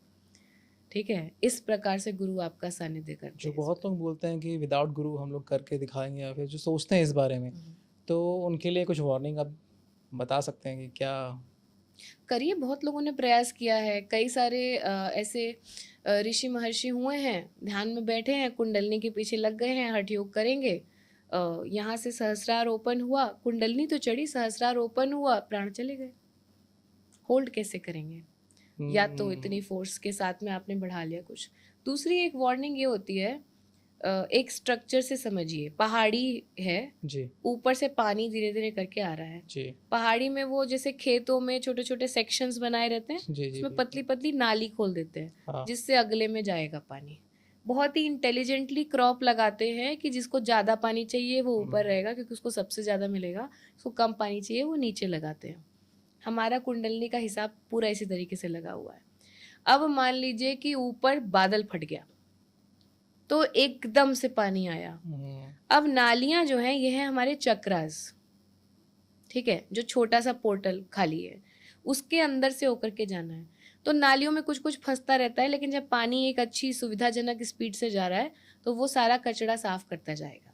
ठीक है, इस प्रकार से गुरु आपका सानिध्य करते जो हैं। बहुत लोग बोलते हैं कि विदाउट गुरु हम लोग करके दिखाएंगे, या फिर जो सोचते हैं इस बारे में, तो उनके लिए कुछ वार्निंग आप बता सकते हैं कि क्या? करिए, बहुत लोगों ने प्रयास किया है। कई सारे ऐसे ऋषि महर्षि हुए हैं, ध्यान में बैठे हैं, कुंडलनी के पीछे लग गए हैं, हठ योग करेंगे, यहाँ से सहस्रार ओपन हुआ, कुंडलनी तो चढ़ी, सहस्रार ओपन हुआ, प्राण चले गए। होल्ड कैसे करेंगे? या तो इतनी फोर्स के साथ में आपने बढ़ा लिया कुछ। दूसरी एक वार्निंग ये होती है, एक स्ट्रक्चर से समझिए, पहाड़ी है जी ऊपर से पानी धीरे धीरे करके आ रहा है। जी पहाड़ी में वो जैसे खेतों में छोटे छोटे सेक्शंस बनाए रहते हैं, जी जी उसमें पतली पतली नाली खोल देते हैं हाँ जिससे अगले में जाएगा पानी। बहुत ही इंटेलिजेंटली क्रॉप लगाते हैं कि जिसको ज़्यादा पानी चाहिए वो ऊपर रहेगा क्योंकि उसको सबसे ज़्यादा मिलेगा, उसको कम पानी चाहिए वो नीचे लगाते हैं। हमारा कुंडलनी का हिसाब पूरा इसी तरीके से लगा हुआ है। अब मान लीजिए कि ऊपर बादल फट गया तो एकदम से पानी आया। अब नालियां जो हैं ये है हमारे चक्रास, ठीक है, जो छोटा सा पोर्टल खाली है उसके अंदर से होकर के जाना है। तो नालियों में कुछ कुछ फंसता रहता है, लेकिन जब पानी एक अच्छी सुविधाजनक स्पीड से जा रहा है तो वो सारा कचरा साफ करता जाएगा,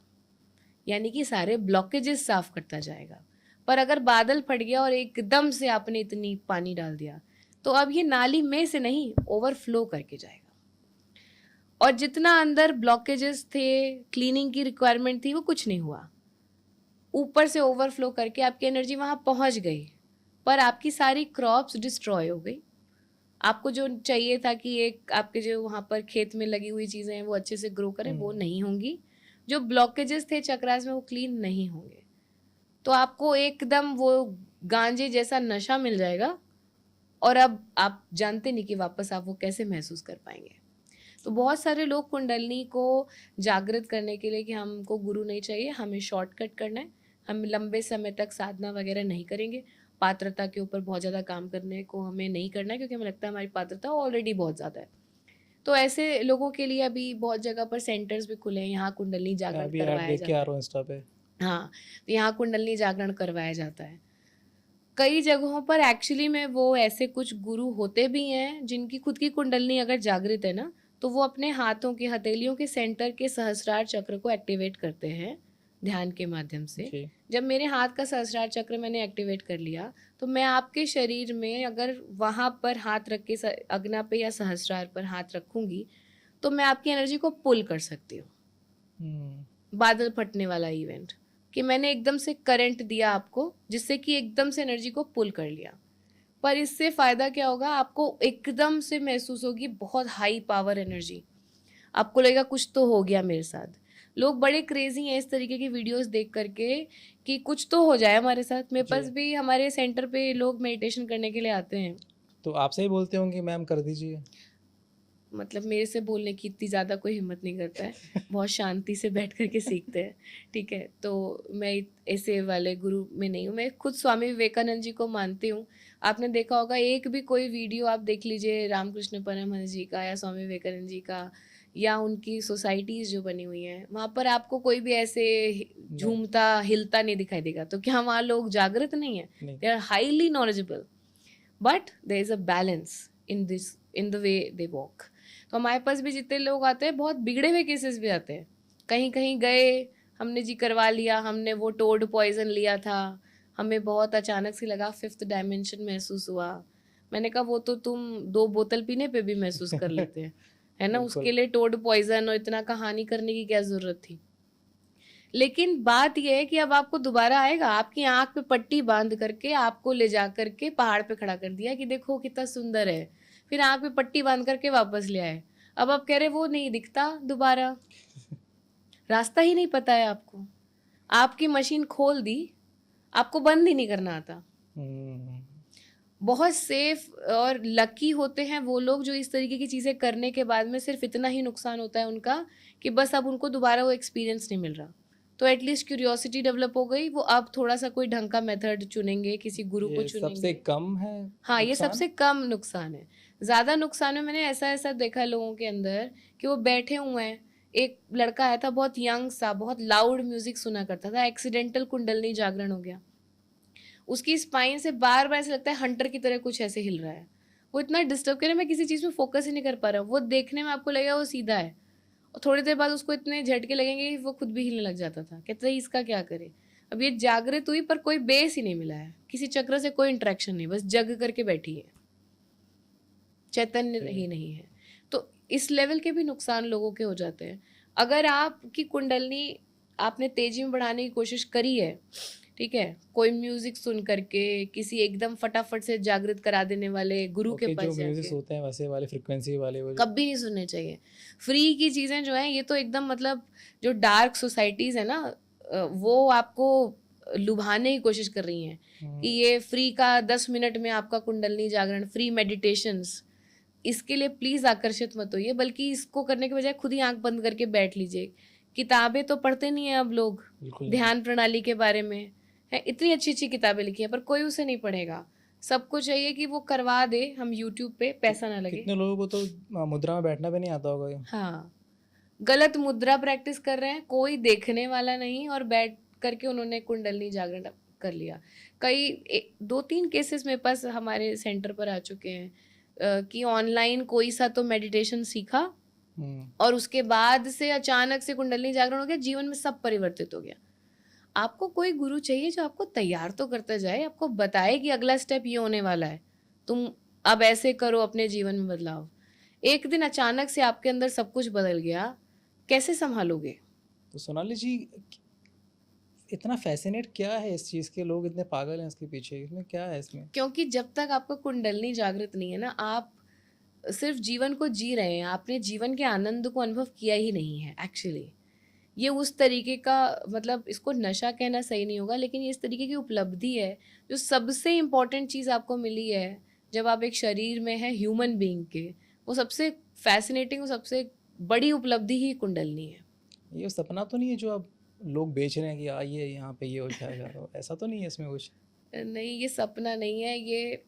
यानी कि सारे ब्लॉकेजेस साफ करता जाएगा। पर अगर बादल फट गया और एकदम से आपने इतनी पानी डाल दिया तो अब ये नाली में से नहीं ओवरफ्लो करके जाएगा, और जितना अंदर ब्लॉकेजेस थे, क्लीनिंग की रिक्वायरमेंट थी, वो कुछ नहीं हुआ। ऊपर से ओवरफ्लो करके आपकी एनर्जी वहां पहुंच गई, पर आपकी सारी क्रॉप्स डिस्ट्रॉय हो गई। आपको जो चाहिए था कि एक आपके जो वहां पर खेत में लगी हुई चीजें हैं वो अच्छे से ग्रो करें, वो नहीं होंगी। जो ब्लॉकेजेस थे चक्रास में वो क्लीन नहीं होंगे। तो आपको एकदम वो गांजे जैसा नशा मिल जाएगा, और अब आप जानते नहीं कि वापस आप वो कैसे महसूस कर पाएंगे। तो बहुत सारे लोग कुंडलनी को जागृत करने के लिए कि हमको गुरु नहीं चाहिए, हमें शॉर्टकट करना है, हम लंबे समय तक साधना वगैरह नहीं करेंगे, पात्रता के ऊपर बहुत ज़्यादा काम करने को हमें नहीं करना है, क्योंकि हमें लगता है हमारी पात्रता ऑलरेडी बहुत ज़्यादा है। तो ऐसे लोगों के लिए अभी बहुत जगह पर सेंटर्स भी खुले हैं, यहाँ कुंडलनी जागरण अभी ऐड करवाया देख के जाता आ है। रहा हूँ इंस्टा पे। हाँ, तो यहाँ कुंडलनी जागरण करवाया जाता है। कई जगहों पर एक्चुअली में वो ऐसे कुछ गुरु होते भी हैं जिनकी खुद की कुंडलनी अगर जागृत है ना, तो वो अपने हाथों के हथेलियों के सेंटर के सहस्रार चक्र को एक्टिवेट करते हैं ध्यान के माध्यम से। जी जब मेरे हाथ का सहस्रार चक्र मैंने एक्टिवेट कर लिया तो मैं आपके शरीर में अगर वहाँ पर हाथ रख के अग्ना पे या सहस्रार पर हाथ रखूंगी तो मैं आपकी एनर्जी को पुल कर सकती हूँ। बादल फटने वाला इवेंट कि मैंने एकदम से करंट दिया आपको, जिससे कि एकदम से एनर्जी को पुल कर लिया। पर इससे फ़ायदा क्या होगा, आपको एकदम से महसूस होगी बहुत हाई पावर एनर्जी। आपको लगेगा कुछ तो हो गया मेरे साथ। लोग बड़े क्रेजी हैं इस तरीके की वीडियोस देख करके कि कुछ तो हो जाए हमारे साथ। मेरे पास भी हमारे सेंटर पे लोग मेडिटेशन करने के लिए आते हैं। तो आपसे ही बोलते होंगे मैम कर दीजिए? मतलब मेरे से बोलने की इतनी ज़्यादा कोई हिम्मत नहीं करता है, बहुत शांति से बैठ करके सीखते हैं, ठीक है। तो मैं ऐसे वाले गुरु में नहीं हूँ। मैं खुद स्वामी विवेकानंद जी को मानती हूँ। आपने देखा होगा एक भी कोई वीडियो आप देख लीजिए रामकृष्ण परमहंस जी का या स्वामी विवेकानंद जी का या उनकी सोसाइटीज़ जो बनी हुई हैं, वहाँ पर आपको कोई भी ऐसे झूमता हिलता नहीं दिखाई देगा। तो क्या वहाँ लोग जागृत नहीं है? They are highly knowledgeable, but there is a balance in the way they walk. तो हमारे पास भी जितने लोग आते हैं बहुत बिगड़े हुए केसेस भी आते हैं। कहीं कहीं गए, हमने जी करवा लिया, हमने वो टोड पॉइजन लिया था, हमें बहुत अचानक से लगा 5th डायमेंशन महसूस हुआ। मैंने कहा वो तो तुम 2 बोतल पीने पे भी महसूस कर लेते हैं, है ना, उसके लिए टोड पॉइजन और इतना कहानी करने की क्या ज़रूरत थी। लेकिन बात यह है कि अब आपको दोबारा आएगा, आपकी आंख पे पट्टी बांध करके आपको ले जा करके पहाड़ पे खड़ा कर दिया कि देखो कितना सुंदर है, फिर आंख पे पट्टी बांध करके वापस ले आए। अब आप कह रहे वो नहीं दिखता दोबारा, रास्ता ही नहीं पता है आपको। आपकी मशीन खोल दी, आपको बंद ही नहीं करना आता। बहुत सेफ और लकी होते हैं वो लोग जो इस तरीके की चीज़ें करने के बाद में सिर्फ इतना ही नुकसान होता है उनका कि बस अब उनको दोबारा वो एक्सपीरियंस नहीं मिल रहा। तो एटलीस्ट क्यूरियोसिटी डेवलप हो गई, वो अब थोड़ा सा कोई ढंग का मेथड चुनेंगे, किसी गुरु को चुनेंगे। सबसे कम है? हाँ, ये सबसे कम नुकसान है। ज़्यादा नुकसान में मैंने ऐसा देखा है लोगों के अंदर कि वो बैठे हुए हैं। एक लड़का आया था बहुत यंग सा, बहुत लाउड म्यूजिक सुना करता था, एक्सीडेंटल कुंडलनी जागरण हो गया। उसकी स्पाइन से बार बार ऐसा लगता है हंटर की तरह कुछ ऐसे हिल रहा है। वो इतना डिस्टर्ब कर रहा है, मैं किसी चीज़ में फोकस ही नहीं कर पा रहा हूँ। वो देखने में आपको लगेगा वो सीधा है, और थोड़ी देर बाद उसको इतने झटके लगेंगे कि वो खुद भी हिलने लग जाता था। कहते हैं इसका क्या करे। अब ये जागृत हुई पर कोई बेस ही नहीं मिला है, किसी चक्र से कोई इंटरेक्शन नहीं, बस जग करके बैठी है, चैतन्य ही नहीं है। तो इस लेवल के भी नुकसान लोगों के हो जाते हैं। अगर आपकी कुंडलनी आपने तेजी में बढ़ाने की कोशिश करी है, ठीक है, कोई म्यूजिक सुन करके, किसी एकदम फटाफट से जागृत करा देने वाले गुरु के ओके, पास जो म्यूजिक जाके, होते हैं वैसे वाले फ्रिक्वेंसी वाले वो जो कभी नहीं सुनने चाहिए। फ्री की चीज़ें जो हैं ये तो एकदम मतलब जो डार्क सोसाइटीज़ है ना, वो आपको लुभाने की कोशिश कर रही हैं कि ये फ्री का 10 मिनट में आपका कुंडलनी जागरण, फ्री मेडिटेशंस, इसके लिए प्लीज़ आकर्षित मत होइए, बल्कि इसको करने के बजाय खुद ही आंख बंद करके बैठ लीजिए। किताबें तो पढ़ते नहीं हैं अब लोग, बिल्कुल नहीं। ध्यान प्रणाली के बारे में है, इतनी अच्छी अच्छी किताबें लिखी हैं पर कोई उसे नहीं पढ़ेगा। सबको चाहिए कि वो करवा दे, हम यूट्यूब पे पैसा ना लगे। कितने लोगों को तो मुद्रा में बैठना भी नहीं आता होगा ये। हाँ, गलत मुद्रा प्रैक्टिस कर रहे हैं, कोई देखने वाला नहीं, और बैठ करके उन्होंने कुंडलनी जागरण कर लिया। कई 2-3 केसेस मेरे पास हमारे सेंटर पर आ चुके हैं कि ऑनलाइन कोई सा तो मेडिटेशन सीखा और उसके बाद से अचानक से कुंडलनी जागरण हो गया, जीवन में सब परिवर्तित हो गया। आपको कोई गुरु चाहिए जो आपको तैयार तो करता जाए, आपको बताए कि अगला स्टेप ये होने वाला है, तुम अब ऐसे करो, अपने जीवन में बदलाव। एक दिन अचानक से आपके अंदर सब कुछ बदल गया, कैसे संभालोगे? तो सोनाली जी, इतना फैसिनेट क्या है इस चीज़ के, लोग इतने पागल हैं इसके पीछे, इसमें क्या है इसमें? क्योंकि जब तक आपका कुंडलनी जागृत नहीं है ना, आप सिर्फ जीवन को जी रहे हैं, आपने जीवन के आनंद को अनुभव किया ही नहीं है एक्चुअली। ये उस तरीके का, मतलब इसको नशा कहना सही नहीं होगा, लेकिन ये इस तरीके की उपलब्धि है जो सबसे इम्पोर्टेंट चीज़ आपको मिली है जब आप एक शरीर में हैं ह्यूमन बीइंग के। वो सबसे फैसिनेटिंग और सबसे बड़ी उपलब्धि ही कुंडलनी है। ये सपना तो नहीं है जो अब लोग बेच रहे हैं कि आइए यहाँ पे ये हो जाएगा, तो ऐसा तो नहीं है इसमें कुछ? नहीं, ये सपना नहीं है, ये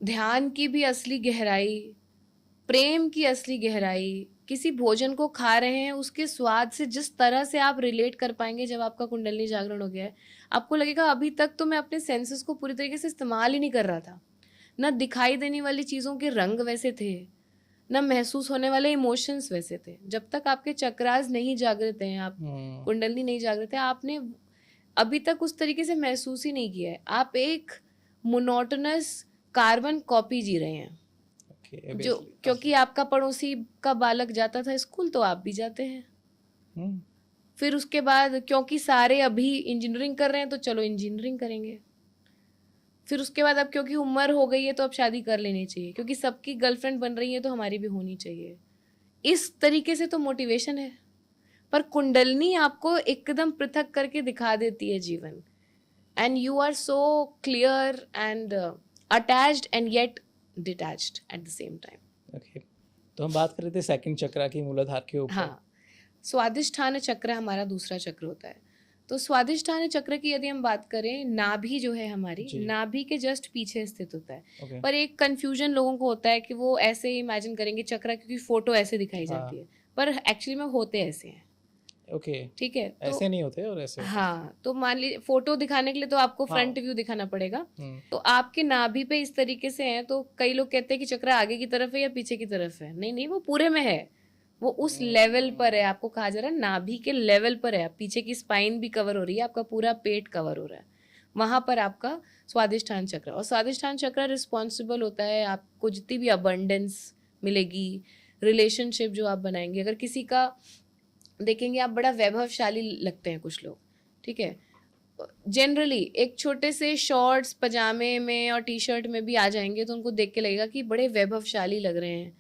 ध्यान की भी असली गहराई, प्रेम की असली गहराई। किसी भोजन को खा रहे हैं, उसके स्वाद से जिस तरह से आप रिलेट कर पाएंगे जब आपका कुंडलनी जागरण हो गया है, आपको लगेगा अभी तक तो मैं अपने सेंसेस को पूरी तरीके से इस्तेमाल ही नहीं कर रहा था। ना दिखाई देने वाली चीज़ों के रंग वैसे थे, ना महसूस होने वाले इमोशंस वैसे थे। जब तक आपके चक्रास नहीं जागृत हैं, आप कुंडलनी नहीं जागृत है, आपने अभी तक उस तरीके से महसूस ही नहीं किया है। आप एक मोनोटोनस कार्बन कॉपी जी रहे हैं। जो क्योंकि आपका पड़ोसी का बालक जाता था स्कूल, तो आप भी जाते हैं। फिर उसके बाद क्योंकि सारे अभी इंजीनियरिंग कर रहे हैं, तो चलो इंजीनियरिंग करेंगे। फिर उसके बाद अब क्योंकि उम्र हो गई है, तो अब शादी कर लेनी चाहिए, क्योंकि सबकी गर्लफ्रेंड बन रही है तो हमारी भी होनी चाहिए। इस तरीके से तो मोटिवेशन है, पर कुंडलनी आपको एकदम पृथक करके दिखा देती है जीवन। And you are so clear and attached and yet detached at the same time. Okay, तो हम बात कर रहे थे सेकंड चक्रा की, मूलाधार के ऊपर। हाँ, स्वादिष्ठान चक्र हमारा दूसरा चक्र होता है। तो स्वादिष्ठान चक्र की यदि हम बात करें, नाभि जो है हमारी, नाभि के जस्ट पीछे स्थित होता है। पर एक कंफ्यूजन लोगों को होता है कि वो ऐसे इमेजिन करेंगे चक्र, क्योंकि फोटो ऐसे दिखाई जाती है, पर एक्चुअली में होते ऐसे हैं। ओके, ठीक है, तो ऐसे नहीं होते और ऐसे होते। हाँ, तो मान लीजिए फोटो दिखाने के लिए तो आपको फ्रंट व्यू दिखाना पड़ेगा। तो आपके नाभि पे इस तरीके से है, तो कई लोग कहते हैं कि चक्र आगे की तरफ है या पीछे की तरफ है। नहीं नहीं, वो पूरे में है, वो उस लेवल पर है। आपको कहा जा रहा है नाभि के लेवल पर है, पीछे की स्पाइन भी कवर हो रही है, आपका पूरा पेट कवर हो रहा है, वहां पर आपका स्वादिष्ठान चक्र। और स्वादिष्ठान चक्र रिस्पॉन्सिबल होता है आपको जितनी भी अबंडेंस मिलेगी, रिलेशनशिप जो आप बनाएंगे। अगर किसी का देखेंगे आप, बड़ा वैभवशाली लगते हैं कुछ लोग, ठीक है, जनरली एक छोटे से शॉर्ट्स पजामे में और टी शर्ट में भी आ जाएंगे तो उनको देख के लगेगा कि बड़े वैभवशाली लग रहे हैं,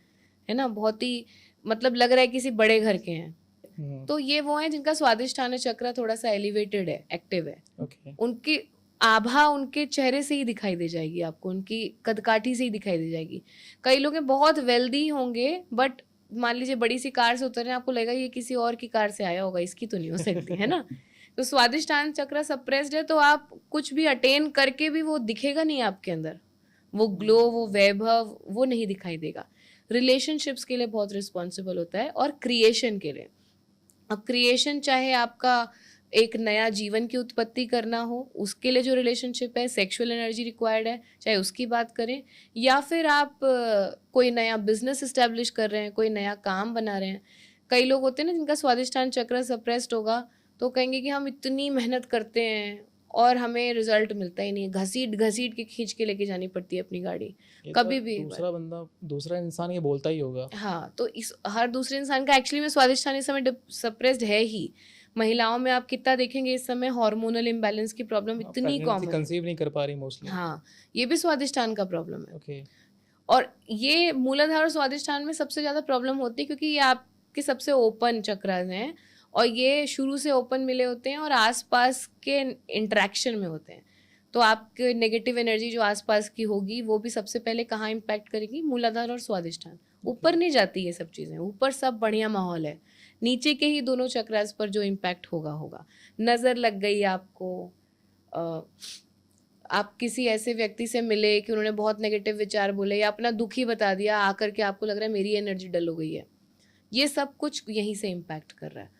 है ना, बहुत ही मतलब लग रहा है किसी बड़े घर के हैं। तो ये वो हैं जिनका स्वादिष्ठान चक्र थोड़ा सा एलिवेटेड है, एक्टिव है। उनकी आभा उनके चेहरे से ही दिखाई दे जाएगी आपको, उनकी कदकाठी से ही दिखाई दे जाएगी। कई लोग बहुत वेल्दी होंगे, बट मान लीजिए बड़ी सी कार से उतर रहे हैं, आपको लगेगा ये किसी और की कार से आया होगा, इसकी तो नहीं हो सकती, है ना। तो स्वादिष्ठान चक्र सप्रेस्ड है, तो आप कुछ भी अटेन करके भी वो दिखेगा नहीं आपके अंदर, वो ग्लो, वो वैभव, वो नहीं दिखाई देगा। रिलेशनशिप्स के लिए बहुत रिस्पॉन्सिबल होता है, और क्रिएशन के लिए। अब क्रिएशन चाहे आपका एक नया जीवन की उत्पत्ति करना हो, उसके लिए जो रिलेशनशिप है, सेक्सुअल एनर्जी रिक्वायर्ड है, चाहे उसकी बात करें, या फिर आप कोई नया बिजनेस इस्टेब्लिश कर रहे हैं, कोई नया काम बना रहे हैं। कई लोग होते हैं ना जिनका स्वादिष्ठान चक्र सप्रेस्ड होगा, तो कहेंगे कि हम इतनी मेहनत करते हैं और हमें रिजल्ट मिलता ही नहीं, घसीट घसीट के खींच के लेके जानी पड़ती है अपनी गाड़ी, कभी भी। दूसरा इंसान ये बोलता ही होगा। हाँ, तो इस हर दूसरे इंसान का एक्चुअली में स्वादिष्ठान इस समय सप्रेस्ड है ही, महिलाओं में आप कितना देखेंगे इस समय हार्मोनल इम्बैलेंस की प्रॉब्लम इतनी प्रेगनेंसी कॉमन है। कंसीव नहीं कर पा रही मोस्टली। हाँ, ये भी स्वादिष्टान का प्रॉब्लम है। ओके। और ये मूलाधार और स्वादिष्टान में सबसे ज़्यादा प्रॉब्लम होती है क्योंकि ये आपके सबसे ओपन चक्रास हैं और ये शुरू से ओपन मिले होते हैं और आसपास के इंटरेक्शन में होते हैं। तो आपके नेगेटिव एनर्जी जो आसपास की होगी वो भी सबसे पहले कहाँ इम्पैक्ट करेगी? मूलाधार और स्वादिष्टान। ऊपर नहीं जाती ये सब चीज़ें, ऊपर सब बढ़िया माहौल है, नीचे के ही दोनों चक्रास पर जो इम्पैक्ट होगा। नज़र लग गई आपको, आप किसी ऐसे व्यक्ति से मिले कि उन्होंने बहुत नेगेटिव विचार बोले या अपना दुख ही बता दिया, आकर के आपको लग रहा है मेरी एनर्जी डल हो गई है, ये सब कुछ यहीं से इम्पैक्ट कर रहा है।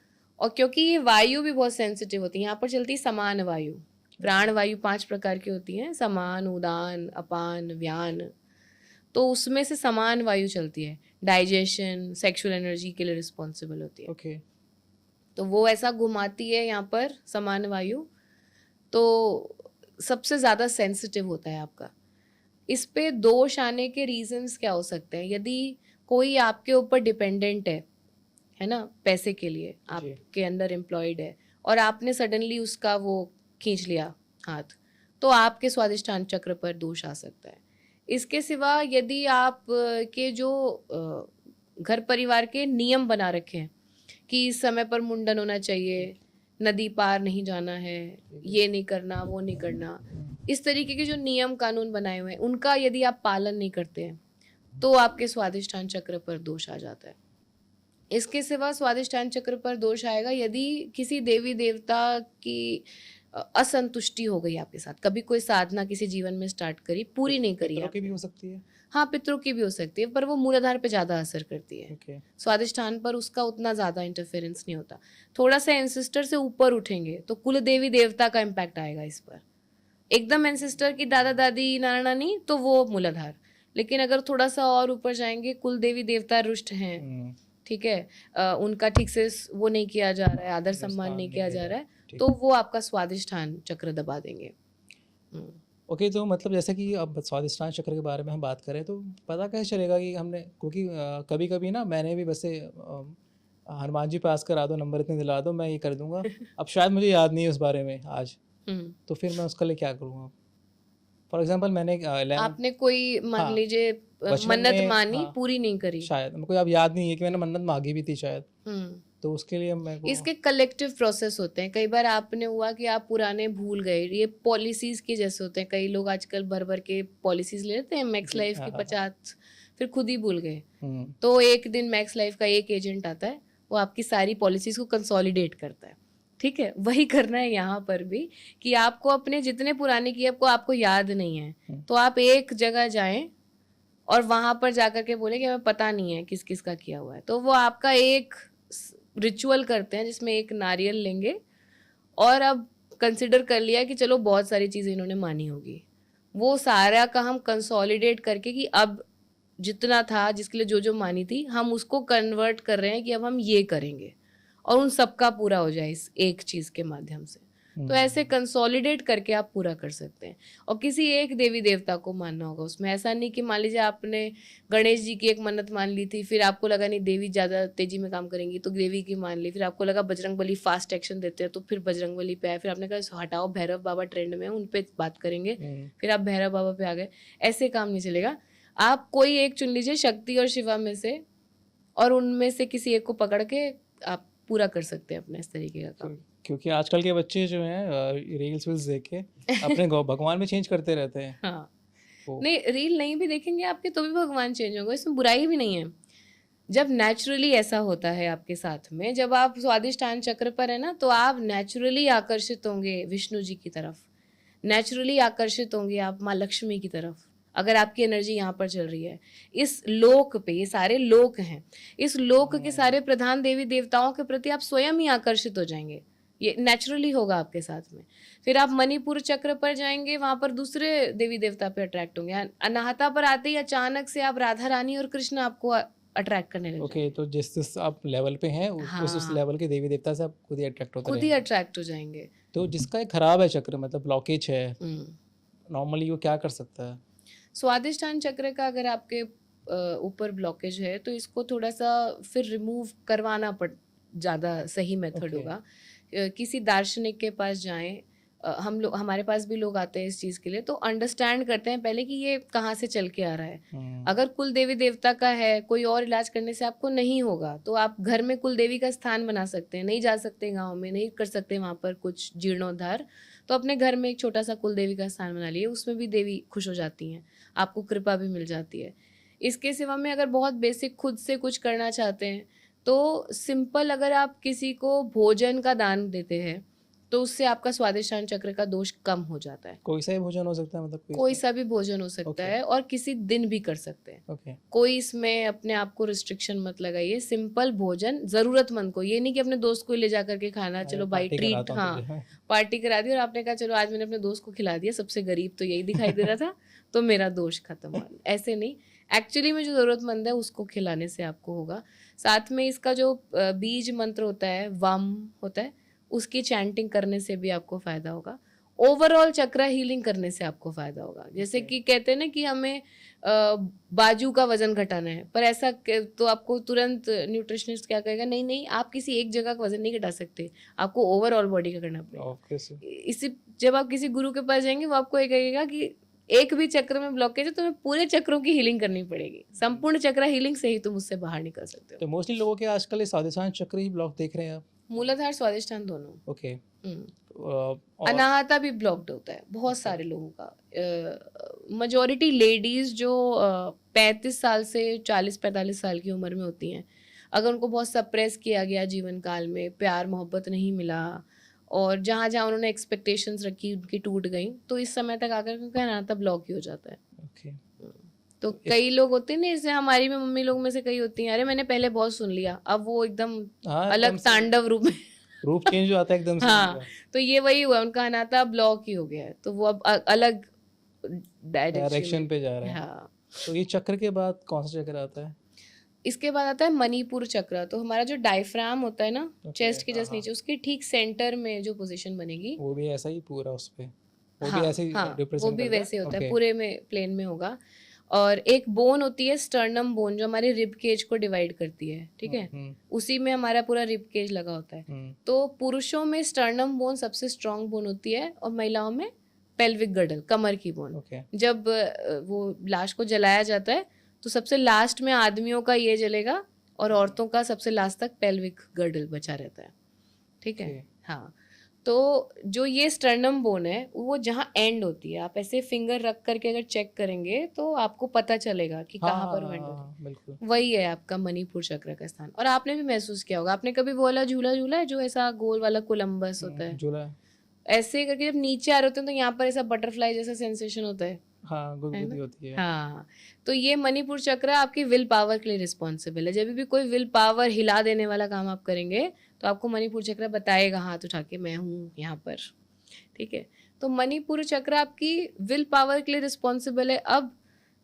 और क्योंकि ये वायु भी बहुत सेंसिटिव होती है, यहाँ पर चलती है समान वायु। प्राण वायु 5 प्रकार की होती हैं, समान, उदान, अपान, व्यान। तो उसमें से समान वायु चलती है, डाइजेशन, सेक्सुअल एनर्जी के लिए रिस्पॉन्सिबल होती है। ओके। तो वो ऐसा घुमाती है यहाँ पर समान वायु, तो सबसे ज़्यादा सेंसिटिव होता है आपका। इस पे दोष आने के रीजंस क्या हो सकते हैं? यदि कोई आपके ऊपर डिपेंडेंट है ना, पैसे के लिए, आपके अंडर एम्प्लॉयड है और आपने सडनली उसका वो खींच लिया हाथ, तो आपके स्वादिष्टान चक्र पर दोष आ सकता है। इसके सिवा यदि आप के जो घर परिवार के नियम बना रखे हैं कि इस समय पर मुंडन होना चाहिए, नदी पार नहीं जाना है, ये नहीं करना, वो नहीं करना, इस तरीके के जो नियम कानून बनाए हुए हैं उनका यदि आप पालन नहीं करते हैं तो आपके स्वादिष्टान चक्र पर दोष आ जाता है। इसके सिवा स्वादिष्टान चक्र पर दोष आएगा यदि किसी देवी देवता की असंतुष्टि हो गई आपके साथ। कभी कोई साधना किसी जीवन में स्टार्ट करी, पूरी नहीं करी पितरों की भी हो सकती है। हाँ, पितरों की भी हो सकती है, पर वो मूलाधार पे ज़्यादा असर करती है। ओके। स्वादिष्टान पर उसका उतना ज़्यादा इंटरफेरेंस नहीं होता। थोड़ा सा एंसेस्टर से ऊपर उठेंगे तो कुल देवी देवता का इम्पैक्ट आएगा इस पर। एकदम एंसेस्टर की दादा दादी नाना नानी तो वो मूलाधार, लेकिन अगर थोड़ा सा और ऊपर जाएंगे, कुल देवी देवता रुष्ट हैं, ठीक है, उनका ठीक से वो नहीं किया जा रहा है, आदर सम्मान नहीं किया जा रहा है, तो वो आपका स्वादिष्टान चक्र दबा देंगे। ओके। तो मतलब जैसे कि अब स्वादिष्टान चक्र के बारे में हम बात करें तो पता कैसे चलेगा कि हमने, क्योंकि कभी कभी ना मैंने भी वैसे हनुमान जी पास करा दो, नंबर इतने दिला दो, मैं ये कर दूंगा। अब शायद मुझे याद नहीं है उस बारे में आज, तो फिर मैं उसके लिए क्या करूँगा? फॉर एग्जाम्पल मैंने आपने कोई मान लीजिए मन्नत मानी, पूरी नहीं करी, शायद मेरे को अब याद नहीं है कि मैंने मन्नत मांगी भी थी शायद, तो उसके लिए मैं इसके कलेक्टिव प्रोसेस होते हैं। कई बार आपने हुआ कि आप पुराने भूल गए, ये पॉलिसीज के जैसे होते हैं। कई लोग आजकल भर भर के पॉलिसीज ले लेते हैं, मैक्स लाइफ की 50, फिर खुद ही भूल गए। तो एक दिन मैक्स लाइफ का एक एजेंट आता है, वो आपकी सारी पॉलिसीज को कंसोलिडेट करता है, ठीक है। वही करना है यहाँ पर भी कि आपको अपने जितने पुराने किए आपको याद नहीं है, तो आप एक जगह जाएं और वहां पर जाकर के बोले कि हमें पता नहीं है किस किस का किया हुआ है, तो वो आपका एक रिचुअल करते हैं जिसमें एक नारियल लेंगे और अब कंसिडर कर लिया कि चलो बहुत सारी चीज़ें इन्होंने मानी होगी, वो सारा का हम कंसोलिडेट करके कि अब जितना था जिसके लिए जो जो मानी थी हम उसको कन्वर्ट कर रहे हैं कि अब हम ये करेंगे और उन सबका पूरा हो जाए इस एक चीज़ के माध्यम से। तो ऐसे कंसोलिडेट करके आप पूरा कर सकते हैं। और किसी एक देवी देवता को मानना होगा उसमें, ऐसा नहीं कि मान लीजिए आपने गणेश जी की एक मन्नत मान ली थी, फिर आपको लगा नहीं देवी ज़्यादा तेजी में काम करेंगी तो देवी की मान ली, फिर आपको लगा बजरंग बली फास्ट एक्शन देते हैं तो फिर बजरंग बली पे आए, फिर आपने कहा हटाओ भैरव बाबा ट्रेंड में उन पर बात करेंगे, फिर आप भैरव बाबा पे आ गए। ऐसे काम नहीं चलेगा। आप कोई एक चुन लीजिए शक्ति और शिवा में से, और उनमें से किसी एक को पकड़ के आप पूरा कर सकते हैं अपने इस तरीके का काम। क्योंकि आजकल के बच्चे जो हैं रील्स वील्स देख के अपने भगवान में चेंज करते रहते हैं। हाँ, नहीं, रील नहीं भी देखेंगे आपके तो भी भगवान चेंज होंगे, इसमें बुराई भी नहीं है। जब नेचुरली ऐसा होता है आपके साथ में, जब आप स्वादिष्टान चक्र पर है ना, तो आप नेचुरली आकर्षित होंगे विष्णु जी की तरफ, नेचुरली आकर्षित होंगे आप माँ लक्ष्मी की तरफ, अगर आपकी एनर्जी यहाँ पर चल रही है। इस लोक पे, ये सारे लोक हैं, इस लोक के सारे प्रधान देवी देवताओं के प्रति आप स्वयं ही आकर्षित हो जाएंगे, ये नेचुरली होगा आपके साथ में। फिर आप मणिपुर चक्र पर जाएंगे, वहां पर दूसरे देवी देवता पे अट्रैक्ट होंगे। अनाहता पर आते ही अचानक से आप राधा रानी और कृष्ण आपको अट्रैक्ट करने लगे। ओके, तो जिस आप लेवल पे हैं उस लेवल के देवी देवता से आप खुद ही अट्रैक्ट होते हैं, खुद ही अट्रैक्ट हो जाएंगे। तो जिसका एक खराब है चक्र, मतलब ब्लॉकेज है, नॉर्मली वो क्या कर सकता है? स्वादिष्टान चक्र का अगर आपके ऊपर ब्लॉकेज है तो इसको थोड़ा सा फिर रिमूव करवाना ज़्यादा सही मेथड होगा। किसी दार्शनिक के पास जाएं, हम लोग, हमारे पास भी लोग आते हैं इस चीज़ के लिए, तो अंडरस्टैंड करते हैं पहले कि ये कहाँ से चल के आ रहा है। अगर कुल देवी देवता का है, कोई और इलाज करने से आपको नहीं होगा, तो आप घर में कुल देवी का स्थान बना सकते हैं। नहीं जा सकते गांव में, नहीं कर सकते वहाँ पर कुछ जीर्णोद्धार, तो अपने घर में एक छोटा सा कुल देवी का स्थान बना लिए, उसमें भी देवी खुश हो जाती हैं, आपको कृपा भी मिल जाती है। इसके सिवा में अगर बहुत बेसिक खुद से कुछ करना चाहते हैं, तो सिंपल अगर आप किसी को भोजन का दान देते हैं, तो उससे आपका स्वादिष्टान चक्र का दोष कम हो जाता है। कोई सा भी भोजन हो सकता है, मतलब कोई सा भी भोजन हो सकता है, और किसी दिन भी कर सकते हैं। कोई इसमें अपने आप को रिस्ट्रिक्शन मत लगाइए। सिंपल भोजन जरूरतमंद को, ये नहीं कि अपने दोस्त को ले जा करके खाना, चलो भाई ट्रीट, हाँ पार्टी करा दी और आपने कहा चलो आज मैंने अपने दोस्त को खिला दिया, सबसे गरीब तो यही दिखाई दे रहा था तो मेरा दोष खत्म हुआ। ऐसे नहीं, एक्चुअली में जो जरूरतमंद है उसको खिलाने से आपको होगा। साथ में इसका जो बीज मंत्र होता है, वाम होता है, उसकी चैंटिंग करने से भी आपको फायदा होगा। ओवरऑल चक्रा हीलिंग करने से आपको फायदा होगा। जैसे कि कहते हैं ना कि हमें बाजू का वजन घटाना है, पर ऐसा तो आपको तुरंत न्यूट्रिशनिस्ट क्या कहेगा, नहीं नहीं आप किसी एक जगह का वजन नहीं घटा सकते, आपको ओवरऑल बॉडी का करना पड़ेगा। इसी जब आप किसी गुरु के पास जाएंगे, वो आपको ये कहेगा कि एक भी चक्र में ब्लॉकेज है, तुम्हें पूरे चक्रों की हीलिंग करनी पड़ेगी। संपूर्ण चक्र हीलिंग से ही तुम उससे बाहर निकल सकते हो। तो मोस्टली लोगों के आजकल ये स्वादिष्टान चक्र ही ब्लॉक देख रहे हैं आप? मूलाधार स्वादिष्टान दोनों। ओके। अनाहता भी ब्लॉक्ड होता है बहुत सारे लोगों का। मेजॉरिटी लेडीज जो 35 साल से 40-45 साल की उम्र में होती हैं, अगर उनको बहुत सप्रेस किया गया जीवन काल में, प्यार मोहब्बत नहीं मिला, और जहाँ जहाँ उन्होंने एक्सपेक्टेशंस रखी उनकी टूट गई, तो इस समय तक आकर उनका अनाहता ब्लॉक ही हो जाता है। तो कई लोग होते हैं ना, जैसे हमारी में मम्मी लोग में से कई होती हैं, अरे मैंने पहले बहुत सुन लिया, अब वो एकदम अलग तांडव रूप में रूप चेंज हो जाता है एकदम से। हाँ, तो ये वही हुआ, उनका अनाहता ब्लॉक ही हो गया है, तो वो अब अलग डायरेक्शन पे जा रहा है। हाँ। तो ये चक्र के बाद कौन सा चक्र आता है? इसके बाद आता है मणिपुर चक्र। तो हमारा जो डायफ्राम होता है ना, चेस्ट के जस्ट नीचे, उसके ठीक सेंटर में जो पोजीशन बनेगी, वो भी ऐसा ही पूरा उस पे, वो हाँ, भी ऐसे ही वो भी वैसे होता है, पूरे में प्लेन में होगा। और एक बोन होती है स्टर्नम बोन, जो हमारे रिब केज को डिवाइड करती है, ठीक है, उसी में हमारा पूरा रिब केज लगा होता है। तो पुरुषों में स्टर्नम बोन सबसे स्ट्रांग बोन होती है, और महिलाओं में पेल्विक गर्डल, कमर की बोन। जब वो लाश को जलाया जाता है, तो सबसे लास्ट में आदमियों का ये जलेगा, और औरतों का सबसे लास्ट तक पेल्विक गर्डल बचा रहता है, ठीक है। हाँ, तो जो ये स्टर्नम बोन है, वो जहाँ एंड होती है, आप ऐसे फिंगर रख करके अगर चेक करेंगे तो आपको पता चलेगा कि कहाँ पर एंड होती है। वही है आपका मणिपुर चक्र का स्थान। और आपने भी महसूस किया होगा, आपने कभी वो वाला झूला झूला है जो ऐसा गोल वाला कोलंबस होता है, झूला ऐसे करके जब नीचे आ रहे होते हैं तो यहाँ पर ऐसा बटरफ्लाई जैसा सेंसेशन होता है, हाँ, गुदगुदी होती है। हाँ, तो ये मणिपुर चक्र आपकी विल पावर के लिए रिस्पॉन्सिबल है। जब भी कोई विल पावर हिला देने वाला काम आप करेंगे, तो आपको मणिपुर चक्र बताएगा हाथ उठा के, मैं हूँ यहाँ पर, ठीक है। तो मणिपुर चक्र आपकी विल पावर के लिए रिस्पॉन्सिबल है। अब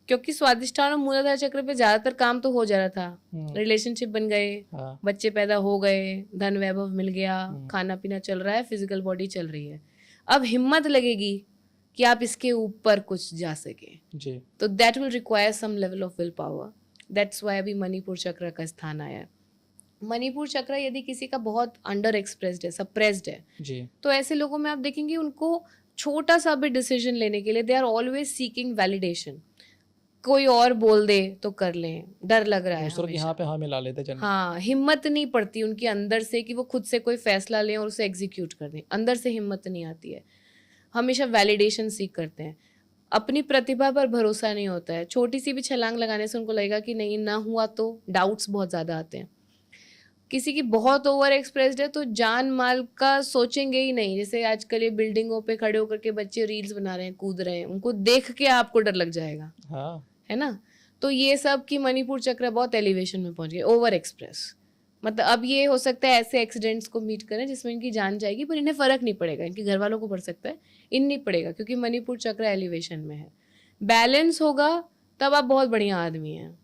क्योंकि स्वादिष्टान और मूलाधार चक्र पे ज्यादातर काम तो हो जा रहा था, रिलेशनशिप बन गए, बच्चे पैदा हो गए, धन वैभव मिल गया, खाना पीना चल रहा है, फिजिकल बॉडी चल रही है। अब हिम्मत लगेगी कि आप इसके ऊपर कुछ जा सके जी, तो that will require some level of will power. That's why अभी मणिपुर चक्र का स्थान आया है। मणिपुर चक्र यदि किसी का बहुत अंडर एक्सप्रेस्ड है, सप्रेस्ड है जी, तो ऐसे लोगों में आप देखेंगे उनको छोटा सा भी डिसीजन लेने के लिए they are always seeking validation. कोई और बोल दे तो कर लें, डर लग रहा है, यहाँ पे हाँ मिला लेते चल, हाँ, हिम्मत नहीं पड़ती उनकी अंदर से कि वो खुद से कोई फैसला लें और उसे एग्जीक्यूट कर दें, अंदर से हिम्मत नहीं आती है। हमेशा वैलिडेशन सीख करते हैं, अपनी प्रतिभा पर भरोसा नहीं होता है। छोटी सी भी छलांग लगाने से उनको लगेगा कि नहीं ना हुआ, तो डाउट्स बहुत ज़्यादा आते हैं। किसी की बहुत ओवर एक्सप्रेस्ड है तो जान माल का सोचेंगे ही नहीं। जैसे आजकल ये बिल्डिंगों पे खड़े होकर के बच्चे रील्स बना रहे हैं, कूद रहे हैं, उनको देख के आपको डर लग जाएगा, हाँ, है ना। तो ये सब की मणिपुर चक्र बहुत एलिवेशन में पहुंच गए, ओवर एक्सप्रेस। मतलब अब ये हो सकता है ऐसे एक्सीडेंट्स को मीट करें जिसमें इनकी जान जाएगी, पर इन्हें फर्क नहीं पड़ेगा, इनके घर वालों को पड़ सकता है, इन नहीं पड़ेगा, क्योंकि मणिपुर चक्र एलिवेशन में है। बैलेंस होगा तब आप बहुत बढ़िया आदमी हैं।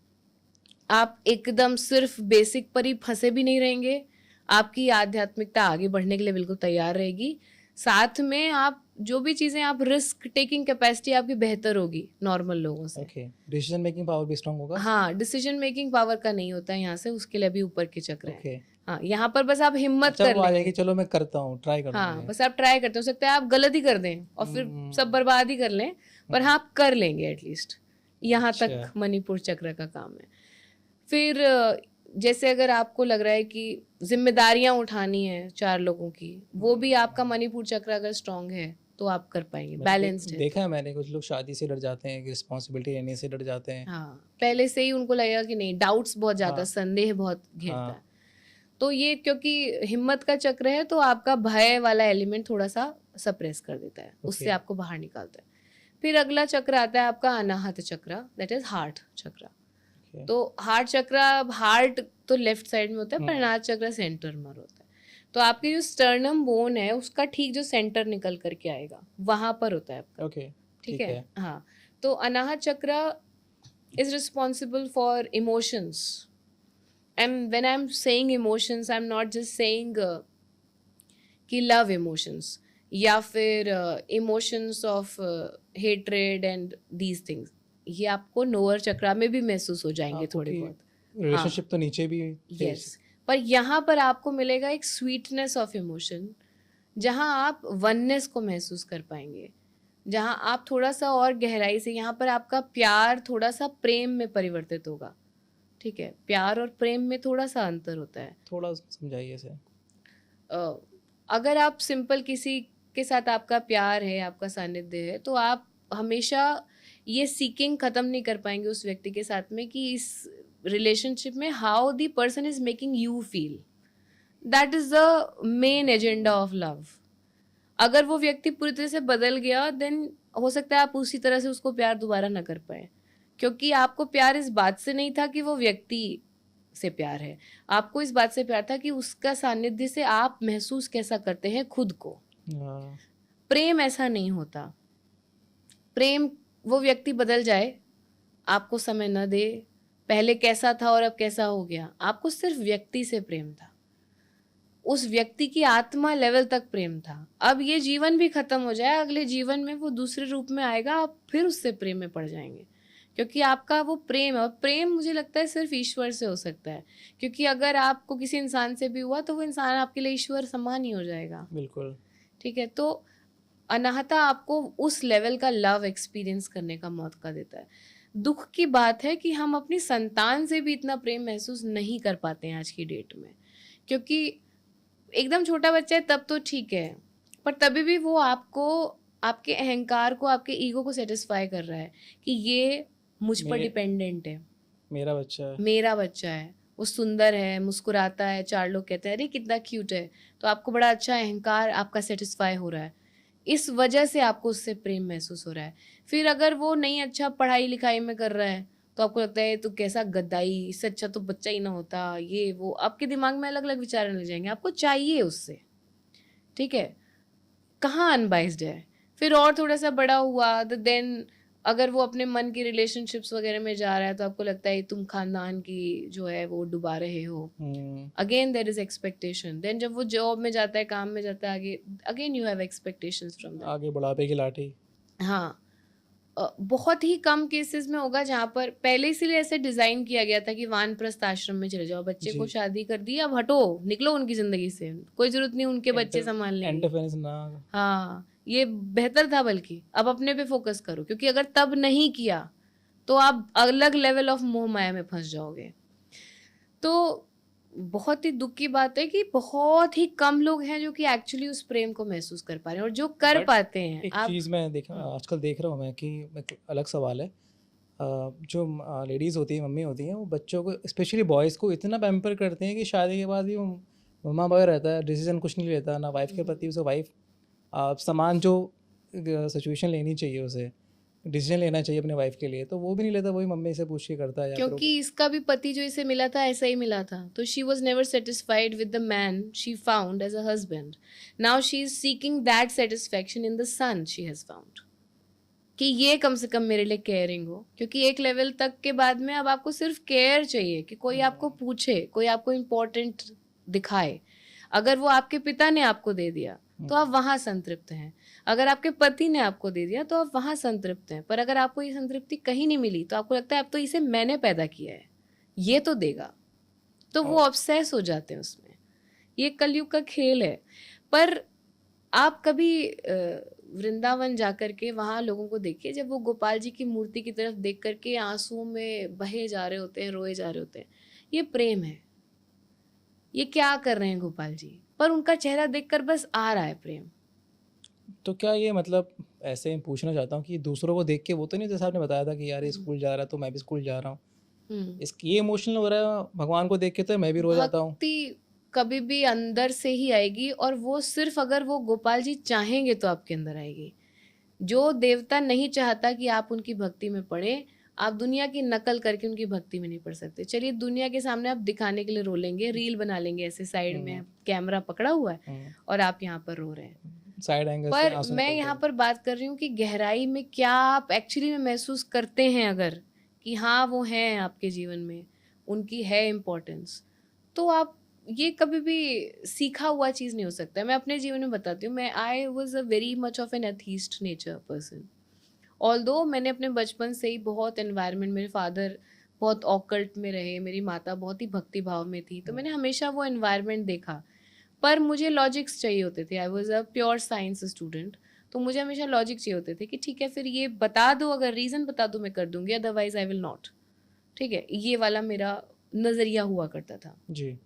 आप एकदम सिर्फ बेसिक पर ही फंसे भी नहीं रहेंगे, आपकी आध्यात्मिकता आगे बढ़ने के लिए बिल्कुल तैयार रहेगी। साथ में आप जो भी चीज़ें आप रिस्क टेकिंग कैपेसिटी आपकी बेहतर होगी नॉर्मल लोगों से। ओके, डिसीजन मेकिंग पावर भी स्ट्रांग होगा। हाँ, डिसीजन मेकिंग पावर का नहीं होता है यहाँ से, उसके लिए भी ऊपर के चक्र हैं। ओके, हाँ, यहाँ पर बस आप हिम्मत अच्छा कर वो आ जाएगी, लेंगे। चलो मैं करता हूँ, ट्राई करूँगा हाँ, ये। बस आप ट्राई करते हो सकता है आप गलत ही कर दें और फिर सब बर्बाद ही कर लें, पर हाँ आप कर लेंगे एटलीस्ट। यहाँ तक अच्छा। मणिपुर चक्र का काम है। फिर जैसे अगर आपको लग रहा है कि जिम्मेदारियां उठानी है 4 लोगों की, वो भी आपका मणिपुर चक्र अगर स्ट्रांग है तो आप कर पाएंगे, बैलेंस्ड है। देखा है मैंने, कुछ लोग शादी से डर जाते हैं, रिस्पॉन्सिबिलिटी लेने से डर जाते हैं। हाँ, पहले से ही उनको लगेगा कि नहीं, डाउट्स बहुत ज्यादा, हाँ। संदेह बहुत घेरता हाँ। है। तो ये क्योंकि हिम्मत का चक्र है तो आपका भय वाला एलिमेंट थोड़ा सा सप्रेस कर देता है, उससे Okay. आपको बाहर निकालता है। फिर अगला चक्र आता है आपका अनाहत चक्र, दैट इज हार्ट चक्र। Okay. तो हार्ट चक्र, हार्ट तो लेफ्ट साइड में होता है पर अनाहत चक्र सेंटर में होता है। तो आपकी जो स्टर्नम बोन है उसका ठीक जो सेंटर निकल करके आएगा वहां पर होता है आपका। ओके, ठीक है। हाँ, तो अनाहत चक्र is responsible for emotions. And when I'm saying emotions, I'm not just saying कि love emotions या फिर emotions of hatred and these things, ये आपको नोअर चक्रा में भी महसूस हो जाएंगे थोड़े बहुत। रिलेशनशिप तो नीचे भी। यस, पर यहाँ पर आपको मिलेगा एक स्वीटनेस ऑफ इमोशन, जहाँ आप वननेस को महसूस कर पाएंगे, जहाँ आप थोड़ा सा और गहराई से, यहाँ पर आपका प्यार थोड़ा सा प्रेम में परिवर्तित होगा। ठीक है, प्यार और प्रेम में थोड़ा सा अंतर होता है। थोड़ा समझाइए इसे। अगर आप सिंपल किसी के साथ आपका प्यार है, आपका सानिध्य है, तो आप हमेशा ये सीकिंग खत्म नहीं कर पाएंगे उस व्यक्ति के साथ में कि इस रिलेशनशिप में how the person is making you feel, that is the main agenda of love. अगर वो व्यक्ति पूरी तरह से बदल गया, देन हो सकता है आप उसी तरह से उसको प्यार दोबारा ना कर पाए, क्योंकि आपको प्यार इस बात से नहीं था कि वो व्यक्ति से प्यार है, आपको इस बात से प्यार था कि उसका सानिध्य से आप महसूस कैसा करते हैं खुद को। प्रेम ऐसा नहीं होता। प्रेम वो व्यक्ति बदल जाए, आपको समय न दे, पहले कैसा था और अब कैसा हो गया, आपको सिर्फ व्यक्ति से प्रेम था, उस व्यक्ति की आत्मा लेवल तक प्रेम था। अब ये जीवन भी खत्म हो जाए, अगले जीवन में वो दूसरे रूप में आएगा, आप फिर उससे प्रेम में पड़ जाएंगे, क्योंकि आपका वो प्रेम है। और प्रेम मुझे लगता है सिर्फ ईश्वर से हो सकता है, क्योंकि अगर आपको किसी इंसान से भी हुआ तो वो इंसान आपके लिए ईश्वर समान ही हो जाएगा। बिल्कुल। ठीक है, तो अनाहता आपको उस लेवल का लव एक्सपीरियंस करने का मौका देता है। दुख की बात है कि हम अपनी संतान से भी इतना प्रेम महसूस नहीं कर पाते हैं आज की डेट में, क्योंकि एकदम छोटा बच्चा है तब तो ठीक है, पर तभी भी वो आपको, आपके अहंकार को, आपके ईगो को सेटिस्फाई कर रहा है कि ये मुझ पर डिपेंडेंट है, मेरा बच्चा है, मेरा बच्चा है, वो सुंदर है, मुस्कुराता है, 4 लोग कहते हैं अरे कितना क्यूट है, तो आपको बड़ा अच्छा अहंकार आपका सेटिस्फाई हो रहा है, इस वजह से आपको उससे प्रेम महसूस हो रहा है। फिर अगर वो नहीं अच्छा पढ़ाई लिखाई में कर रहा है तो आपको लगता है तो कैसा गद्दाई, इससे अच्छा तो बच्चा ही ना होता, ये वो, आपके दिमाग में अलग अलग विचार लग जाएंगे, आपको चाहिए उससे। ठीक है, कहाँ अनबाइज्ड है। फिर और थोड़ा सा बड़ा हुआ तो देन अगर वो अपने मन की रिलेशनशिप्स वगैरह में जा रहा है तो आपको लगता है तुम खानदान की जो है वो डुबा रहे हो, again there is expectation. Then जब वो जॉब में जाता है, काम में जाता है, आगे again you have expectations from that, आगे बुढ़ापे की लाठी। हाँ, बहुत ही कम केसेस में होगा जहाँ पर पहले इसीलिए ऐसे डिजाइन किया गया था कि वानप्रस्थ आश्रम में चले जाओ, बच्चे को शादी कर दी, अब हटो, निकलो उनकी जिंदगी से, कोई जरूरत नहीं उनके बच्चे संभालने की। हाँ, ये बेहतर था, बल्कि अब अपने पे फोकस करो, क्योंकि अगर तब नहीं किया तो आप अलग लेवल ऑफ मोह माया में फंस जाओगे। तो बहुत ही दुख की बात है कि बहुत ही कम लोग हैं जो कि एक्चुअली उस प्रेम को महसूस कर पा रहे हैं, और जो कर पाते हैं। एक चीज़ मैं आजकल देख रहा हूँ मैं कि एक अलग सवाल है, जो लेडीज़ होती हैं, मम्मी होती हैं, वो बच्चों को, स्पेशली बॉयज़ को इतना पैम्पर करते हैं कि शादी के बाद भी वो मम्मा बॉय रहता है, डिसीजन कुछ नहीं लेता ना वाइफ के प्रति, उसे वाइफ समान जो सिचुएशन लेनी चाहिए, उसे डिसीजन लेना चाहिए अपने वाइफ के लिए, तो वो भी नहीं लेता, वही मम्मी से पूछ के करता है। क्योंकि इसका भी पति जो इसे मिला था ऐसा ही मिला था, तो she was never satisfied with the man she found as a husband. Now she is seeking that satisfaction in the son she has found, कि ये कम से कम मेरे लिए केयरिंग हो, क्योंकि एक लेवल तक के बाद में अब आपको सिर्फ केयर चाहिए, कि कोई आपको पूछे, कोई आपको इम्पोर्टेंट दिखाए। अगर वो आपके पिता ने आपको दे दिया तो आप वहाँ संतृप्त हैं। अगर आपके पति ने आपको दे दिया तो आप वहाँ संतृप्त हैं। पर अगर आपको ये संतृप्ति कहीं नहीं मिली तो आपको लगता है अब तो इसे मैंने पैदा किया है, ये तो देगा, तो वो ऑब्सेस हो जाते हैं उसमें। ये कलयुग का खेल है। पर आप कभी वृंदावन जाकर के वहाँ लोगों को देखिए, जब वो गोपाल जी की मूर्ति की तरफ देख करके आंसुओं में बहे जा रहे होते हैं, रोए जा रहे होते हैं। ये प्रेम है। ये क्या कर रहे हैं गोपाल जी, पर उनका चेहरा देखकर बस आ रहा है प्रेम। तो क्या ये मतलब ऐसे पूछना चाहता हूँ कि दूसरों को देख के वो तो नहीं, जैसे आपने बताया था कि यार ये स्कूल जा रहा है तो मैं भी स्कूल जा रहा हूँ, ये इमोशनल हो रहा है भगवान को देख के तो मैं भी रो जाता हूँ। भक्ति कभी भी अंदर से ही आएगी, और वो सिर्फ अगर वो गोपाल जी चाहेंगे तो आपके अंदर आएगी। जो देवता नहीं चाहता कि आप उनकी भक्ति में पढ़े, आप दुनिया की नकल करके उनकी भक्ति में नहीं पढ़ सकते। चलिए दुनिया के सामने आप दिखाने के लिए रो लेंगे, रील बना लेंगे, ऐसे साइड में कैमरा पकड़ा हुआ है और आप यहाँ पर रो रहे हैं, साइड एंगल से पर आंसू मैं निकलते यहाँ हैं। पर बात कर रही हूँ कि गहराई में क्या आप एक्चुअली में महसूस करते हैं, अगर कि हाँ वो हैं आपके जीवन में, उनकी है इम्पोर्टेंस, तो आप ये कभी भी सीखा हुआ चीज़ नहीं हो सकता है। मैं अपने जीवन में बताती हूँ, मैं I was a very much of N atheist nature person. Although मैंने अपने बचपन से ही बहुत एनवायरनमेंट, मेरे फादर बहुत ऑकल्ट में रहे, मेरी माता बहुत ही भक्ति भाव में थी, तो मैंने हमेशा वो एनवायरनमेंट देखा। पर मुझे लॉजिक्स चाहिए होते थे। I was a pure science student, तो मुझे हमेशा लॉजिक चाहिए होते थे कि ठीक है फिर ये बता दो, अगर रीज़न बता दो मैं कर दूंगी, अदरवाइज आई विल नॉट। ठीक है, ये वाला मेरा नज़रिया हुआ करता था जी।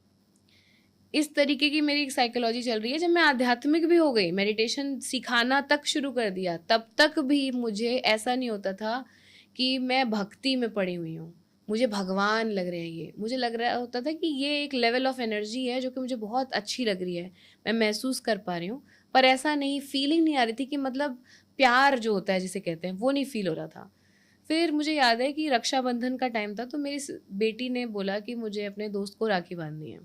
इस तरीके की मेरी साइकोलॉजी चल रही है। जब मैं आध्यात्मिक भी हो गई, मेडिटेशन सिखाना तक शुरू कर दिया, तब तक भी मुझे ऐसा नहीं होता था कि मैं भक्ति में पड़ी हुई हूँ, मुझे भगवान लग रहे हैं। ये मुझे लग रहा होता था कि ये एक लेवल ऑफ एनर्जी है जो कि मुझे बहुत अच्छी लग रही है, मैं महसूस कर पा रही हूँ, पर ऐसा नहीं, फीलिंग नहीं आ रही थी कि मतलब प्यार जो होता है जिसे कहते हैं वो नहीं फील हो रहा था। फिर मुझे याद है कि रक्षाबंधन का टाइम था, तो मेरी बेटी ने बोला कि मुझे अपने दोस्त को राखी बांधनी है,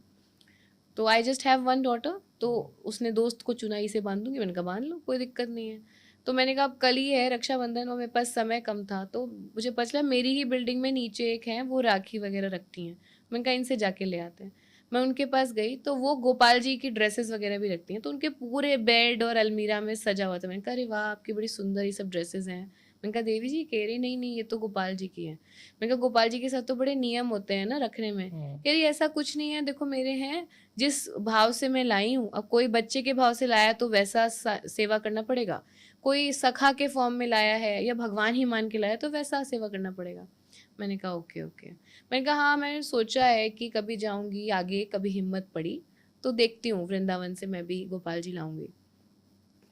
तो I just have one daughter, तो उसने दोस्त को चुनाई से बांध दूंगी। मैंने कहा बांध लो, कोई दिक्कत नहीं है। तो मैंने कहा अब कल ही है रक्षाबंधन और मेरे पास समय कम था, तो मुझे पता चला मेरी ही बिल्डिंग में नीचे एक है, वो राखी वगैरह रखती हैं। मैंने कहा इनसे जाके ले आते हैं। मैं उनके पास गई तो वो गोपाल जी की ड्रेसेस वगैरह भी रखती हैं, तो उनके पूरे बेड और अलमीरा में सजा हुआ था। मैंने कहा अरे वाह, आपकी बड़ी सुंदर ये सब ड्रेसेस हैं। मैंने कहा देवी जी, कह रही नहीं नहीं ये तो गोपाल जी की है। मैंने कहा गोपाल जी के साथ तो बड़े नियम होते हैं ना रखने में। कह रही ऐसा कुछ नहीं है, देखो मेरे हैं, जिस भाव से मैं लाई हूँ। अब कोई बच्चे के भाव से लाया तो वैसा सेवा करना पड़ेगा, कोई सखा के फॉर्म में लाया है या भगवान ही मान के लाया तो वैसा सेवा करना पड़ेगा। मैंने कहा ओके ओके। मैंने कहा हाँ, मैंने सोचा है कि कभी जाऊंगी आगे, कभी हिम्मत पड़ी तो देखती हूँ, वृंदावन से मैं भी गोपाल जी लाऊंगी।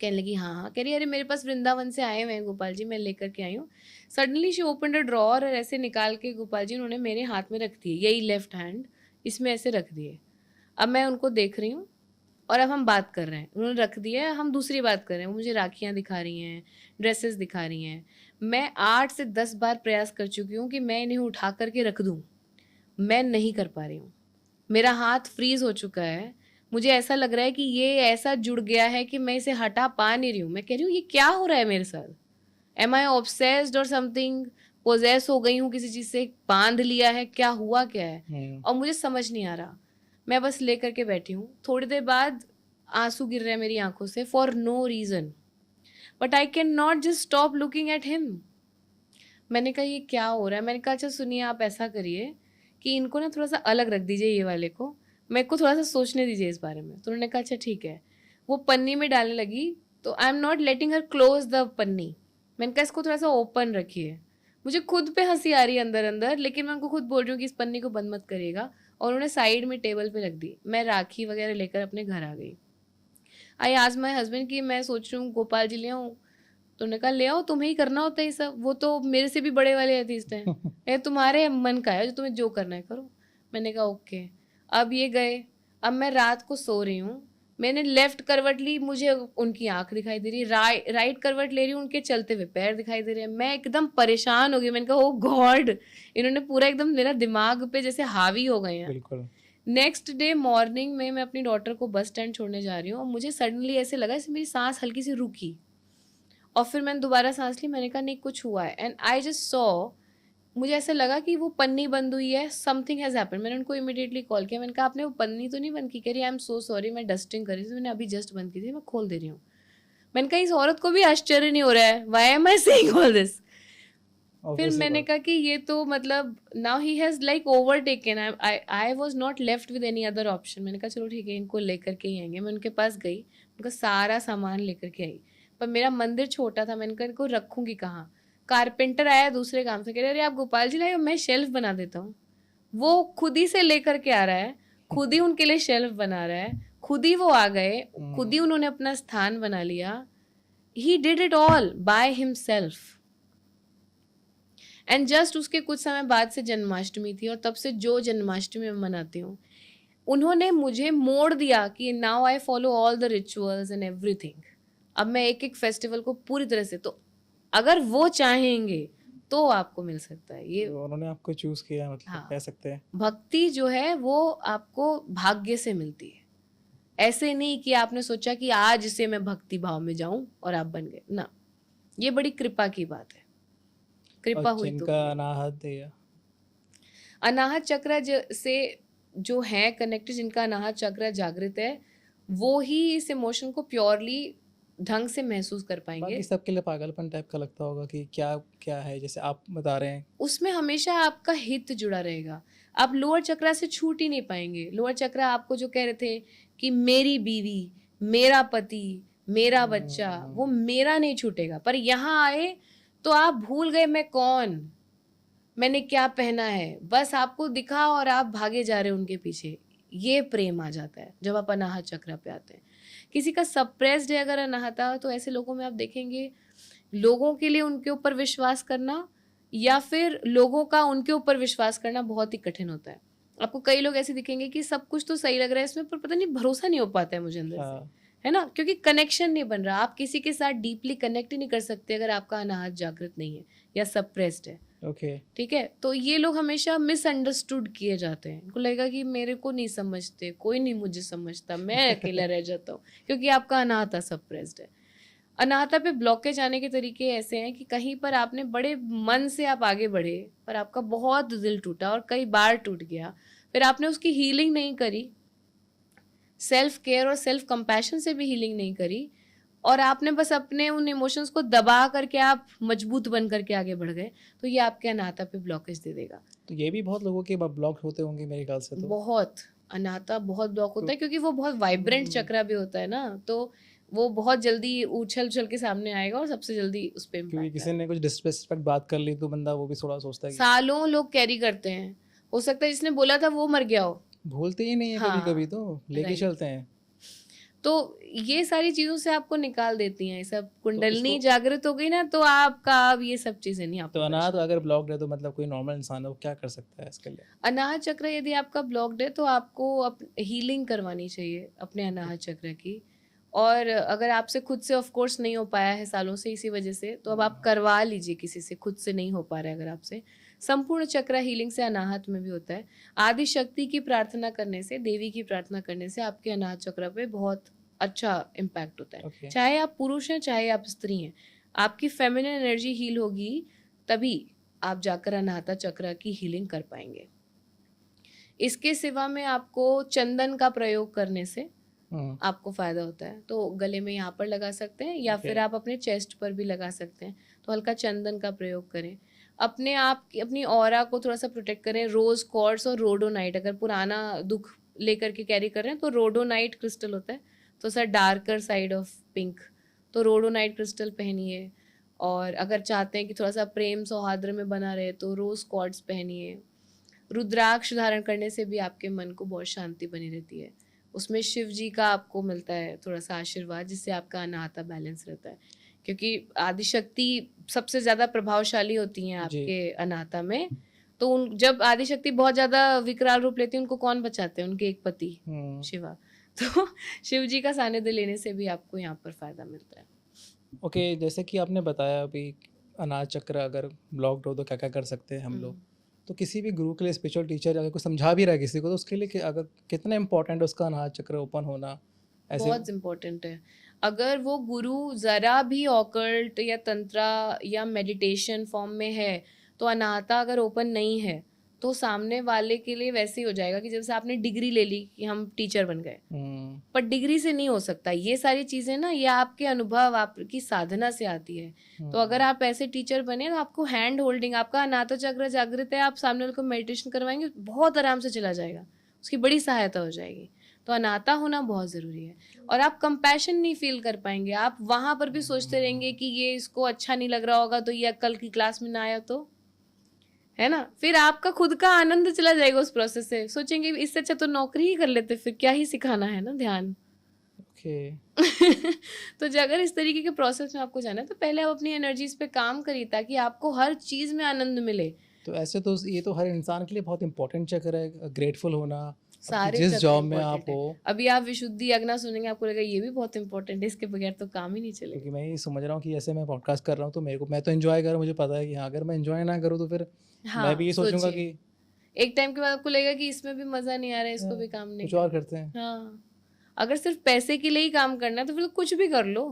कहने लगी हाँ हाँ। कह रही अरे मेरे पास वृंदावन से आए हुए हैं गोपाल जी, मैं लेकर के आई हूँ। Suddenly she open a drawer और ऐसे निकाल के गोपाल जी उन्होंने मेरे हाथ में रख दिए, यही लेफ्ट हैंड इसमें ऐसे रख दिए। अब मैं उनको देख रही हूँ और अब हम बात कर रहे हैं, उन्होंने रख दिया, हम दूसरी बात कर रहे हैं। वो मुझे राखियाँ दिखा रही हैं, ड्रेसेस दिखा रही हैं। मैं 8 से 10 बार प्रयास कर चुकी हूँ कि मैं इन्हें उठा करके रख दूँ, मैं नहीं कर पा रही हूँ। मेरा हाथ फ्रीज हो चुका है, मुझे ऐसा लग रहा है कि ये ऐसा जुड़ गया है कि मैं इसे हटा पा नहीं रही हूँ। मैं कह रही हूँ ये क्या हो रहा है मेरे साथ, एम आई ऑब्सेस्ड और समथिंग, पोजेस हो गई हूँ किसी चीज़ से, बांध लिया है, क्या हुआ क्या है, और मुझे समझ नहीं आ रहा। मैं बस लेकर के बैठी हूँ। थोड़ी देर बाद आंसू गिर रहे हैं मेरी आंखों से for no reason, but I can not just stop looking at him. मैंने कहा ये क्या हो रहा है। मैंने कहा अच्छा सुनिए, आप ऐसा करिए कि इनको ना थोड़ा सा अलग रख दीजिए, ये वाले को, मेरे को थोड़ा सा सोचने दीजिए इस बारे में। तो उन्होंने कहा अच्छा ठीक है। वो पन्नी में डालने लगी, तो I am not letting her close the पन्नी। मैंने कहा इसको थोड़ा सा ओपन रखिए। मुझे खुद पे हंसी आ रही है अंदर अंदर, लेकिन मैं उनको खुद बोल रही हूँ कि इस पन्नी को बंद मत करिएगा, और उन्होंने साइड में टेबल पे रख दी। मैं राखी वगैरह लेकर अपने घर आ गई। आई आज माई हस्बैंड की मैं सोच रही हूँ गोपाल जी ले आऊँ, तो उन्होंने कहा ले आओ, तुम्हें ही करना होता है ये सब, वो तो मेरे से भी बड़े वाले अतीस्ट हैं, ये तुम्हारे मन का है, जो तुम्हें जो करना है करो। मैंने कहा ओके। अब ये गए, अब मैं रात को सो रही हूँ, मैंने लेफ्ट करवट ली, मुझे उनकी आंख दिखाई दे रही है, राइट करवट ले रही हूँ, उनके चलते हुए पैर दिखाई दे रहे हैं। मैं एकदम परेशान हो गई। मैंने कहा ओ गॉड, इन्होंने पूरा एकदम मेरा दिमाग पे जैसे हावी हो गए हैं। बिल्कुल। नेक्स्ट डे मॉर्निंग में मैं अपनी डॉटर को बस स्टैंड छोड़ने जा रही हूँ और मुझे सडनली ऐसे लगा जैसे मेरी सांस हल्की सी रुकी, और फिर मैंने दोबारा सांस ली। मैंने कहा नहीं कुछ हुआ है, एंड आई जस्ट सॉ मुझे ऐसा लगा कि वो पन्नी बंद हुई है, समथिंग हैज़ हैपेंड। मैंने उनको इमीडिएटली कॉल किया, मैंने कहा आपने वो पन्नी तो नहीं बंद की? कह रही आई एम सो सॉरी, मैं डस्टिंग कर रही थी, मैंने अभी जस्ट बंद की थी, मैं खोल दे रही हूँ। मैंने कहा इस औरत को भी आश्चर्य नहीं हो रहा है, why am I saying all this? फिर ऑब्वियसली मैंने बात। कहा कि ये तो मतलब now he has like overtaken, I was not left with any other option. मैंने कहा चलो ठीक है, इनको लेकर के ही आएंगे। मैं उनके पास गई, उनका सारा सामान लेकर के आई, पर मेरा मंदिर छोटा था, मैंने कहा इनको रखूंगी कहाँ? कारपेंटर आया दूसरे काम से, कह रहे अरे आप गोपाल जी लाए हो, मैं शेल्फ बना देता हूँ। वो खुद ही से लेकर के आ रहा है, खुद ही उनके लिए शेल्फ बना रहा है, खुद ही वो आ गए, खुद ही उन्होंने अपना स्थान बना लिया। He did it all by himself. And just उसके कुछ समय बाद से जन्माष्टमी थी, और तब से जो जन्माष्टमी मैं मनाती हूँ, उन्होंने मुझे मोड़ दिया कि now I follow all the rituals and everything. अब मैं एक एक फेस्टिवल को पूरी तरह से, तो अगर वो चाहेंगे तो आपको मिल सकता है ये। तो उन्होंने आपको चूज किया, मतलब हाँ, कह सकते हैं। भक्ति जो है वो आपको भाग्य से मिलती है। ऐसे नहीं कि आपने सोचा कि आज से मैं भक्ति भाव में जाऊं और आप बन गए ना, ये बड़ी कृपा की बात है, और कृपा हुई तो जिनका हुई। अनाहत दिया। अनाहत चक्र से जो है कनेक्टेड, जिनका अनाहत चक्र जागृत है, वो ही इस इमोशन को प्योरली ढंग से महसूस कर पाएंगे। बाकी सबके लिए पागलपन टाइप का लगता होगा कि क्या क्या है, जैसे आप बता रहे हैं। उसमें हमेशा आपका हित जुड़ा रहेगा, आप लोअर चक्रा से छूट ही नहीं पाएंगे। लोअर चक्रा आपको जो कह रहे थे कि मेरी बीवी, मेरा पति, मेरा बच्चा, वो मेरा नहीं छूटेगा। पर यहाँ आए तो आप भूल गए मैं कौन, मैंने क्या पहना है, बस आपको दिखा और आप भागे जा रहे हो उनके पीछे। ये प्रेम आ जाता है जब आप अनाहत चक्र पे आते हैं। किसी का सप्रेस्ड है अगर अनाहता, तो ऐसे लोगों में आप देखेंगे लोगों के लिए उनके ऊपर विश्वास करना या फिर लोगों का उनके ऊपर विश्वास करना बहुत ही कठिन होता है। आपको कई लोग ऐसे दिखेंगे कि सब कुछ तो सही लग रहा है इसमें, पर पता नहीं भरोसा नहीं हो पाता है मुझे अंदर से, हाँ। है ना? क्योंकि कनेक्शन नहीं बन रहा। आप किसी के साथ डीपली कनेक्ट ही नहीं कर सकते अगर आपका अनाहत जागृत नहीं है या सप्रेस्ड है। ओके। ठीक है, तो ये लोग हमेशा मिसअंडरस्टूड किए जाते हैं। इनको लगेगा कि मेरे को नहीं समझते, कोई नहीं मुझे समझता, मैं अकेला रह जाता हूँ, क्योंकि आपका अनाहता सप्रेस्ड है। अनाहता पे ब्लॉकेज आने के तरीके ऐसे हैं कि कहीं पर आपने बड़े मन से आप आगे बढ़े, पर आपका बहुत दिल टूटा और कई बार टूट गया, फिर आपने उसकी हीलिंग नहीं करी, सेल्फ केयर और सेल्फ कंपैशन से भी हीलिंग नहीं करी, और आपने बस अपने उन इमोशंस को दबा करके आप मजबूत बन करके आगे बढ़ गए, तो ये आपके अनाहता पे ब्लॉकेज दे देगा। तो ये भी बहुत लोगों के ब्लॉक होते होंगे मेरे ख्याल से। तो बहुत अनाहता बहुत ब्लॉक होता है, क्योंकि वो बहुत वाइब्रेंट चक्रा भी होता है ना, तो वो बहुत जल्दी उछल उछल के सामने आएगा और सबसे जल्दी उस पर क्योंकि इम्पैक्ट किसी ने कुछ डिसरिस्पेक्ट बात कर ली तो बंदा वो भी थोड़ा सोचता है कि सालों लोग कैरी करते हैं। हो सकता है जिसने बोला था वो मर गया हो। भूलते ही नहीं है कभी हाँ, कभी, तो लेके राइट। चलते हैं। तो ये सारी चीजों से आपको निकाल देती हैं। सब तो कुंडलनी इसको, जागृत हो गई ना, तो आपका अब ये सब चीजें नहीं तो आपको अनाथ परेशान। अगर ब्लॉक्ड है तो मतलब कोई नॉर्मल इंसान है वो क्या कर सकता है इसके लिए? अनाहत चक्र यदि आपका ब्लॉक्ड है तो आपको हीलिंग करवानी चाहिए अपने अनाहत चक्र की। और अगर आपसे खुद से ऑफ कोर्स नहीं हो पाया है सालों से इसी वजह से, तो अब आप करवा लीजिए किसी से। खुद से नहीं हो पा रहा है अगर आपसे, संपूर्ण चक्र हीलिंग से अनाहत में भी होता है। आदि शक्ति की प्रार्थना करने से, देवी की प्रार्थना करने से आपके अनाहत चक्र पे बहुत अच्छा इम्पैक्ट होता है। Okay. चाहे आप पुरुष हैं चाहे आप स्त्री हैं, आपकी फेमिनिन एनर्जी हील होगी तभी आप जाकर अनाहता चक्र की हीलिंग कर पाएंगे। इसके सिवा में आपको चंदन का प्रयोग करने से आपको फायदा होता है। तो गले में यहाँ पर लगा सकते हैं या फिर आप अपने चेस्ट पर भी लगा सकते हैं। तो हल्का चंदन का प्रयोग करें, अपने आप की अपनी ऑरा को थोड़ा सा प्रोटेक्ट करें। रोज क्वार्ट्स और रोडोनाइट, अगर पुराना दुख लेकर के कैरी कर रहे हैं तो रोडोनाइट क्रिस्टल होता है, तो sir darker side of pink, तो रोडोनाइट क्रिस्टल पहनिए। और अगर चाहते हैं कि थोड़ा सा प्रेम सौहार्द में बना रहे तो रोज क्वार्ट्स पहनिए। रुद्राक्ष धारण करने से भी आपके मन को बहुत शांति बनी रहती है। उसमें शिव जी का आपको मिलता है थोड़ा सा आशीर्वाद, जिससे आपका अनाहता बैलेंस रहता है। क्योंकि आदिशक्ति सबसे ज़्यादा प्रभावशाली होती हैं आपके अनाहता में। तो उन जब आदिशक्ति बहुत ज़्यादा विकराल रूप लेती है, उनको कौन बचाते हैं? उनके एक पति शिवा। तो शिव जी का सानिध्य लेने से भी आपको यहाँ पर फायदा मिलता है। ओके, जैसे कि आपने बताया अभी अनाहत चक्र अगर ब्लॉक्ड हो तो क्या क्या कर सकते हैं हम लोग। तो किसी भी गुरु के लिए, स्पिरिचुअल टीचर अगर कोई समझा भी रहा है किसी को, तो उसके लिए अगर कितना इंपॉर्टेंट है उसका अनाहत चक्र ओपन होना? ऐसे बहुत इम्पोर्टेंट है। अगर वो गुरु ज़रा भी ऑकल्ट या तंत्रा या मेडिटेशन फॉर्म में है तो अनाहता अगर ओपन नहीं है तो सामने वाले के लिए वैसे ही हो जाएगा कि जैसे आपने डिग्री ले ली कि हम टीचर बन गए, पर डिग्री से नहीं हो सकता। ये सारी चीजें ना ये आपके अनुभव, आपकी साधना से आती है। तो अगर आप ऐसे टीचर बने तो आपको हैंड होल्डिंग, आपका अनाहता चक्र जागृत है, आप सामने वाले को मेडिटेशन करवाएंगे बहुत आराम से चला जाएगा, उसकी बड़ी सहायता हो जाएगी। तो अनाहता होना बहुत ज़रूरी है। और आप कंपैशन नहीं फील कर पाएंगे, आप वहाँ पर भी सोचते रहेंगे कि ये इसको अच्छा नहीं लग रहा होगा तो ये कल की क्लास में ना आया तो, है ना, फिर आपका खुद का आनंद चला जाएगा उस प्रोसेस से। सोचेंगे इससे अच्छा तो नौकरी ही कर लेते, फिर क्या ही सिखाना है ना ध्यान। ओके। तो अगर इस तरीके के प्रोसेस में आपको जाना है तो पहले आप अपनी एनर्जीज पे काम करिए ताकि आपको हर चीज़ में आनंद मिले। तो ऐसे तो ये तो हर इंसान के लिए बहुत इंपॉर्टेंट चक्र है, ग्रेटफुल होना, सारे जिस चक्र जॉब में important आप हो। है। अभी आप विशुद्धि अग्ना सुनेंगे आपको लगेगा ये भी बहुत इंपॉर्टेंट है, इसके बगैर तो काम ही नहीं चलेगा। क्योंकि मैं ये समझ रहा हूँ कि ऐसे मैं पॉडकास्ट कर रहा हूँ तो मेरे को, मैं तो एंजॉय कर रहा हूँ, मुझे पता है कि हाँ अगर मैं एंजॉय ना करूँ तो फिर हाँ, मैं भी ये सोचूंगा सोचिए। कि एक टाइम के बाद आपको लगेगा कि इसमें भी मजा नहीं आ रहा है, इसको भी काम नहीं कुछ और करते हैं। हाँ, अगर सिर्फ पैसे के लिए ही काम करना है तो फिर कुछ भी कर लो।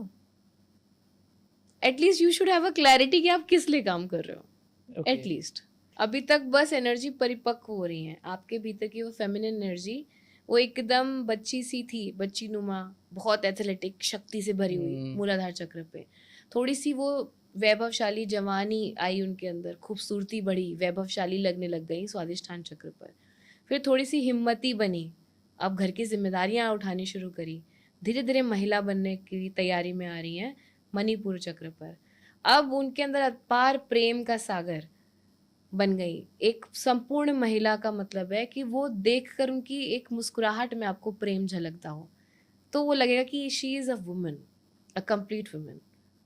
At least you should have a clarity कि आप किस लिए काम कर रहे हो। Okay. एटलीस्ट अभी तक बस एनर्जी परिपक्व हो रही है आपके भीतर की, वो फेमिनिन एनर्जी वो एकदम बच्ची सी थी, बच्ची नुमा, बहुत एथलेटिक, शक्ति से भरी हुई मूलाधार चक्र पे। थोड़ी सी वो वैभवशाली जवानी आई उनके अंदर, खूबसूरती बढ़ी, वैभवशाली लगने लग गई स्वादिष्ठान चक्र पर। फिर थोड़ी सी हिम्मती बनी, अब घर की जिम्मेदारियां उठानी शुरू करी, धीरे धीरे महिला बनने की तैयारी में आ रही हैं मणिपुर चक्र पर। अब उनके अंदर अपार प्रेम का सागर बन गई। एक संपूर्ण महिला का मतलब है कि वो देखकर उनकी एक मुस्कुराहट में आपको प्रेम झलकता हो तो वो लगेगा कि she is a woman, a complete woman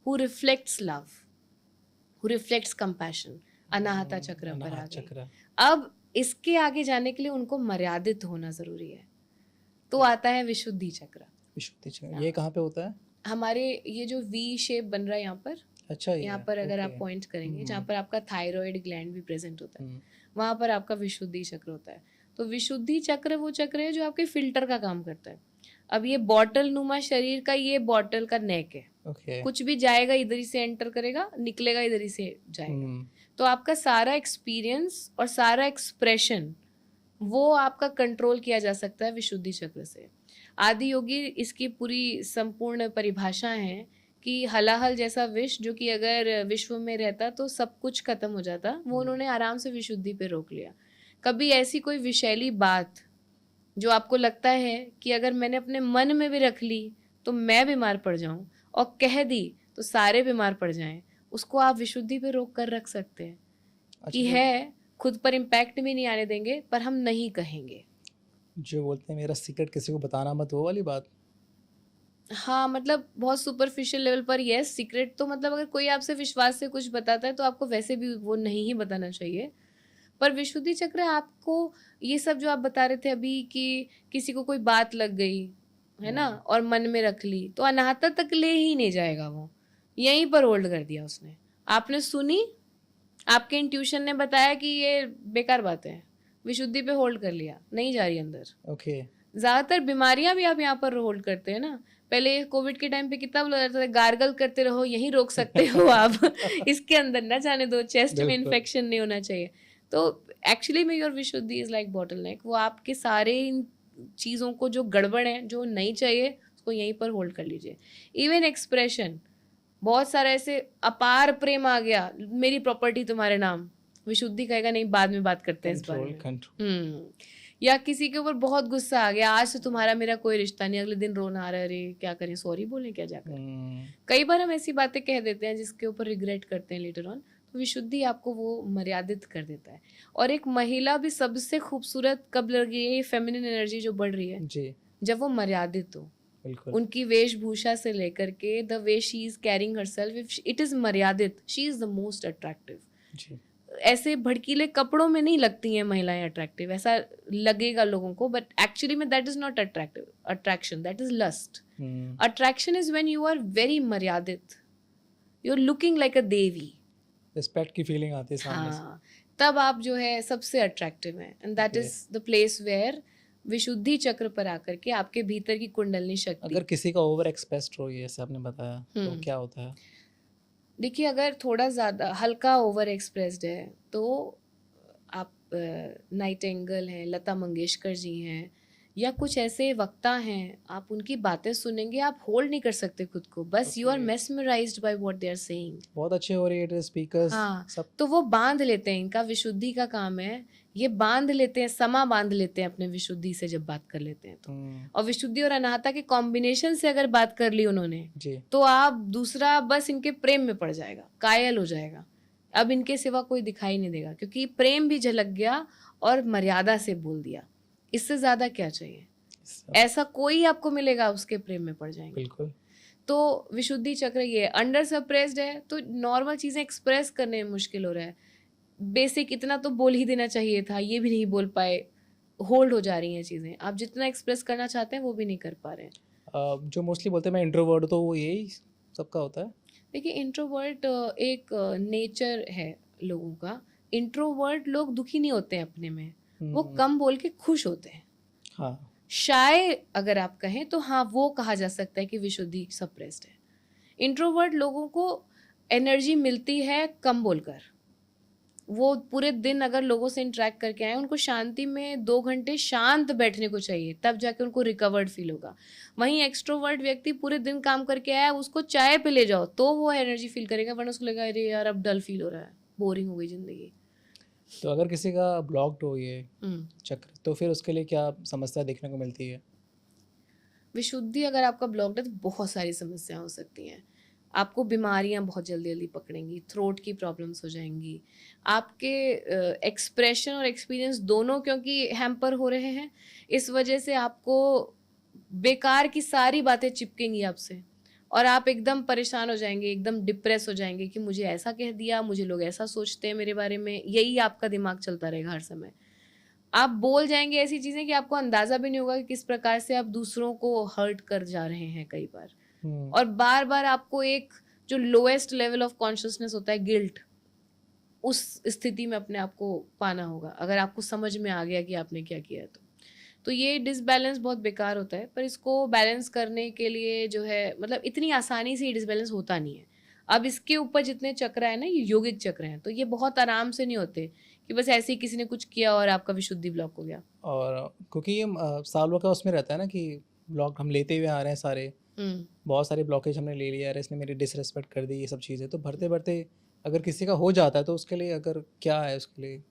who reflects love, who reflects compassion. Anahata chakra पर आ गई। अब इसके आगे जाने के लिए उनको मर्यादित होना जरूरी है, तो आता है विशुद्धि चक्र। विशुद्धि चक्र ये कहाँ पे होता है? हमारे ये जो वी शेप बन रहा है यहाँ पर, अच्छा, यहाँ पर अगर आप पॉइंट करेंगे जहाँ पर आपका थायराइड ग्लैंड भी प्रेजेंट होता है, वहाँ पर आपका विशुद्धि चक्र होता है। तो विशुद्धि चक्र वो चक्र है जो आपके फिल्टर का काम करता है। अब ये बॉटल नुमा शरीर का, ये बॉटल का नेक है। कुछ भी जाएगा इधर ही से एंटर करेगा, निकलेगा इधर ही से जाएगा। तो आपका सारा एक्सपीरियंस और सारा एक्सप्रेशन वो आपका कंट्रोल किया जा सकता है विशुद्धि चक्र से। आदि योगी इसकी पूरी संपूर्ण परिभाषा है कि हलाहल जैसा विष जो कि अगर विश्व में रहता तो सब कुछ खत्म हो जाता, वो उन्होंने आराम से विशुद्धि पे रोक लिया। कभी ऐसी कोई विषैली बात जो आपको लगता है कि अगर मैंने अपने मन में भी रख ली तो मैं बीमार पड़ जाऊं, और कह दी तो सारे बीमार पड़ जाएं, उसको आप विशुद्धि पे रोक कर रख सकते हैं। कि है खुद पर इम्पैक्ट भी नहीं आने देंगे, पर हम नहीं कहेंगे। जो बोलते हैं मेरा सीक्रेट किसी को बताना मत, वो वाली बात। हाँ, मतलब बहुत सुपरफिशियल लेवल पर यस, सीक्रेट तो मतलब अगर कोई आपसे विश्वास से कुछ बताता है तो आपको वैसे भी वो नहीं ही बताना चाहिए। पर विशुद्धि चक्र आपको ये सब जो आप बता रहे थे अभी कि किसी को कोई बात लग गई है ना और मन में रख ली, तो अनाहता तक ले ही नहीं जाएगा, वो यहीं पर होल्ड कर दिया उसने। आपने सुनी, आपके इंट्यूशन ने बताया कि ये बेकार बात है, विशुद्धि पे होल्ड कर लिया, नहीं जा रही अंदर। ओके। ज्यादातर बीमारियां भी आप यहाँ पर होल्ड करते हैं ना। पहले कोविड के टाइम पे कितना बोला जाता था, गार्गल करते रहो, यहीं रोक सकते हो आप इसके अंदर ना जाने दो, चेस्ट में इन्फेक्शन नहीं होना चाहिए। तो एक्चुअली में your Vishuddhi is like bottle neck, वो आपके सारे इन चीज़ों को जो गड़बड़ है, जो नहीं चाहिए, उसको यहीं पर होल्ड कर लीजिए। इवन एक्सप्रेशन, बहुत सारा ऐसे अपार प्रेम आ गया, मेरी प्रॉपर्टी तुम्हारे नाम, विशुद्धि कहेगा नहीं बाद में बात करते हैं इस बारे में। या किसी के ऊपर बहुत गुस्सा आ गया, आज से तुम्हारा मेरा कोई रिश्ता नहीं, अगले दिन रोना आ रहा है, अरे क्या करें, सॉरी बोलें क्या जाकर। कई बार हम ऐसी बातें कह देते हैं जिसके ऊपर रिग्रेट करते हैं लेटर ऑन। तो विशुद्धि आपको वो मर्यादित कर देता है। और एक महिला भी सबसे खूबसूरत कब लगी है, ये फेमिनिन एनर्जी जो बढ़ रही है जी, जब वो मर्यादित हो। उनकी वेशभूषा से लेकर के the way she is carrying herself, if it is मर्यादित, she is the most attractive. ऐसे भड़कीले कपड़ों में नहीं लगती हैं महिलाएं अट्रैक्टिव, ऐसा लगेगा लोगों को, बट एक्चुअली में that is not attractive attraction, that is lust. Attraction is when you are very मर्यादित, you are looking like a devi, respect की फीलिंग आती है सामने से। तब आप जो है सबसे अट्रैक्टिव हैं। And that is the place where Vishuddhi chakra पर आकर के आपके भीतर की कुंडलनी शक्ति। अगर किसी का ओवर एक्सप्रेस्ड हो, ये जैसे आपने बताया, तो क्या होता है? देखिए, अगर थोड़ा ज़्यादा हल्का ओवर एक्सप्रेस्ड है तो आप नाइटिंगेल हैं, लता मंगेशकर जी हैं, या कुछ ऐसे वक्ता हैं, आप उनकी बातें सुनेंगे, आप होल्ड नहीं कर सकते खुद को, बस you are okay, mesmerised by what they are saying. बहुत अच्छे ओरिएटर स्पीकर्स हाँ, सब। तो वो बांध लेते हैं, इनका विशुद्धि का काम है, ये बांध लेते हैं, समा बांध लेते हैं अपने विशुद्धि से जब बात कर लेते हैं तो। और विशुद्धि और अनाहता के कॉम्बिनेशन से अगर बात कर ली उन्होंने, जी। तो आप दूसरा बस इनके प्रेम में पड़ जाएगा, कायल हो जाएगा, अब इनके सिवा कोई दिखाई नहीं देगा, क्योंकि प्रेम भी झलक गया और मर्यादा से बोल दिया, इससे ज्यादा क्या चाहिए। ऐसा कोई आपको मिलेगा, उसके प्रेम में पड़ जाएंगे। बिल्कुल। तो विशुद्धि चक्र ये अंडर सप्रेस्ड है तो नॉर्मल चीजें एक्सप्रेस करने में मुश्किल हो रहा है। बेसिक इतना तो बोल ही देना चाहिए था, ये भी नहीं बोल पाए, होल्ड हो जा रही हैं चीजें, आप जितना एक्सप्रेस करना चाहते हैं वो भी नहीं कर पा रहे हैं। जो मोस्टली बोलते हैं मैं इंट्रोवर्ट, तो वो यही सबका होता है। देखिए, इंट्रोवर्ट एक नेचर है लोगों का। इंट्रोवर्ट लोग दुखी नहीं होते हैं अपने में, वो कम बोल के खुश होते हैं। हाँ। शाय अगर आप कहें तो हाँ, वो कहा जा सकता है कि विशुद्धि सप्रेस्ड है। इंट्रोवर्ट लोगों को एनर्जी मिलती है कम बोलकर, वो पूरे दिन अगर लोगों से इंटरेक्ट करके आए, उनको शांति में 2 घंटे शांत बैठने को चाहिए, तब जाके उनको रिकवर्ड फील होगा। वहीं एक्सट्रोवर्ट व्यक्ति पूरे दिन काम करके आया, उसको चाय पे ले जाओ तो वो एनर्जी फील करेगा, वरना उसको लगेगा अरे यार अब डल फील हो रहा है, बोरिंग हो गई जिंदगी। तो अगर किसी का ब्लॉक्ड हो ये चक्र, तो फिर उसके लिए क्या समस्या देखने को मिलती है? विशुद्धि अगर आपका ब्लॉक्ड है तो बहुत सारी समस्याएं हो सकती हैं। आपको बीमारियां बहुत जल्दी जल्दी पकड़ेंगी, थ्रोट की प्रॉब्लम्स हो जाएंगी, आपके एक्सप्रेशन और एक्सपीरियंस दोनों क्योंकि हैम्पर हो रहे हैं, इस वजह से आपको बेकार की सारी बातें चिपकेंगी आपसे, और आप एकदम परेशान हो जाएंगे, एकदम डिप्रेस हो जाएंगे कि मुझे ऐसा कह दिया, मुझे लोग ऐसा सोचते हैं मेरे बारे में, यही आपका दिमाग चलता रहेगा हर समय। आप बोल जाएंगे ऐसी चीजें कि आपको अंदाजा भी नहीं होगा कि किस प्रकार से आप दूसरों को हर्ट कर जा रहे हैं कई बार। और बार बार आपको एक जो लोएस्ट लेवल ऑफ कॉन्शियसनेस होता है, गिल्ट, उस स्थिति में अपने आप को पाना होगा, अगर आपको समझ में आ गया कि आपने क्या किया। तो ये डिसबैलेंस बहुत बेकार होता है, पर इसको बैलेंस करने के लिए जो है, मतलब इतनी आसानी से ये डिसबैलेंस होता नहीं है। अब इसके ऊपर जितने चक्र है ना, ये योगिक चक्र हैं, तो ये बहुत आराम से नहीं होते कि बस ऐसे ही किसी ने कुछ किया और आपका विशुद्धि ब्लॉक हो गया। और क्योंकि ये सालों का उसमें रहता है ना कि ब्लॉक हम लेते हुए आ रहे हैं सारे, बहुत सारे ब्लॉकेज हमने ले लिया, इसने मेरी डिसरेस्पेक्ट कर दी, ये सब चीज़ें, तो भरते भरते अगर किसी का हो जाता है तो उसके लिए अगर क्या है उसके लिए?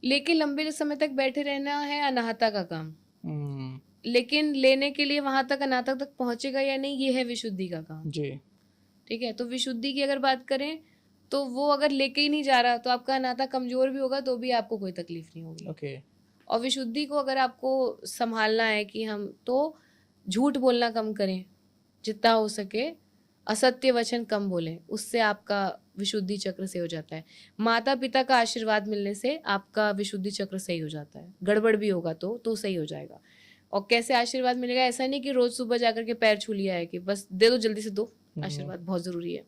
लेकिन लंबे समय तक बैठे रहना है अनाहता का काम, लेकिन लेने के लिए वहां तक अनाहता तक पहुंचेगा या नहीं, ये है विशुद्धि का काम जी। ठीक है। तो विशुद्धि की अगर बात करें तो वो अगर लेके ही नहीं जा रहा तो आपका अनाहता कमजोर भी होगा तो भी आपको कोई तकलीफ नहीं होगी। ओके। और विशुद्धि को अगर आपको संभालना है कि हम तो झूठ बोलना कम करें, जितना हो सके असत्य वचन कम बोलें, उससे आपका विशुद्धि चक्र सही हो जाता है। माता पिता का आशीर्वाद मिलने से आपका विशुद्धि चक्र सही हो जाता है, गड़बड़ भी होगा तो सही हो जाएगा। और कैसे आशीर्वाद मिलेगा, ऐसा नहीं कि रोज सुबह जाकर के पैर छू लिया है कि बस दे दो, जल्दी से दो, आशीर्वाद बहुत जरूरी है,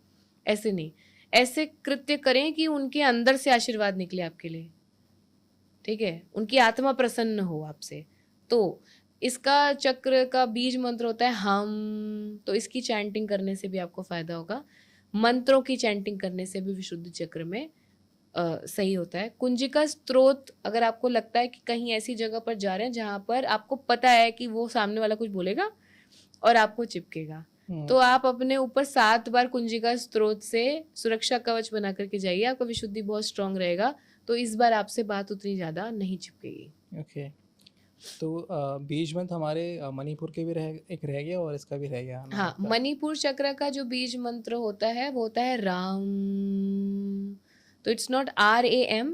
ऐसे नहीं। ऐसे कृत्य करें कि उनके अंदर से आशीर्वाद निकले आपके लिए, ठीक है, उनकी आत्मा प्रसन्न हो आपसे। तो इसका चक्र का बीज मंत्र होता है हम, तो इसकी चैंटिंग करने से भी आपको फायदा होगा। मंत्रों की चैंटिंग करने से भी विशुद्धि चक्र में सही होता है। कुंजिका स्त्रोत, अगर आपको लगता है कि कहीं ऐसी जगह पर जा रहे हैं जहां पर आपको पता है कि वो सामने वाला कुछ बोलेगा और आपको चिपकेगा, तो आप अपने ऊपर 7 बार कुंजिका स्त्रोत से सुरक्षा कवच बना करके जाइए, आपका विशुद्धि बहुत स्ट्रांग रहेगा, तो इस बार आपसे बात उतनी ज़्यादा नहीं चिपकेगी। ओके। तो बीज मंत्र हमारे मणिपुर के भी एक रह गया और इसका भी रह गया ना हाँ, आपका? मणिपुर चक्र का जो बीज मंत्र होता है वो होता है राम। तो इट्स नॉट RAM,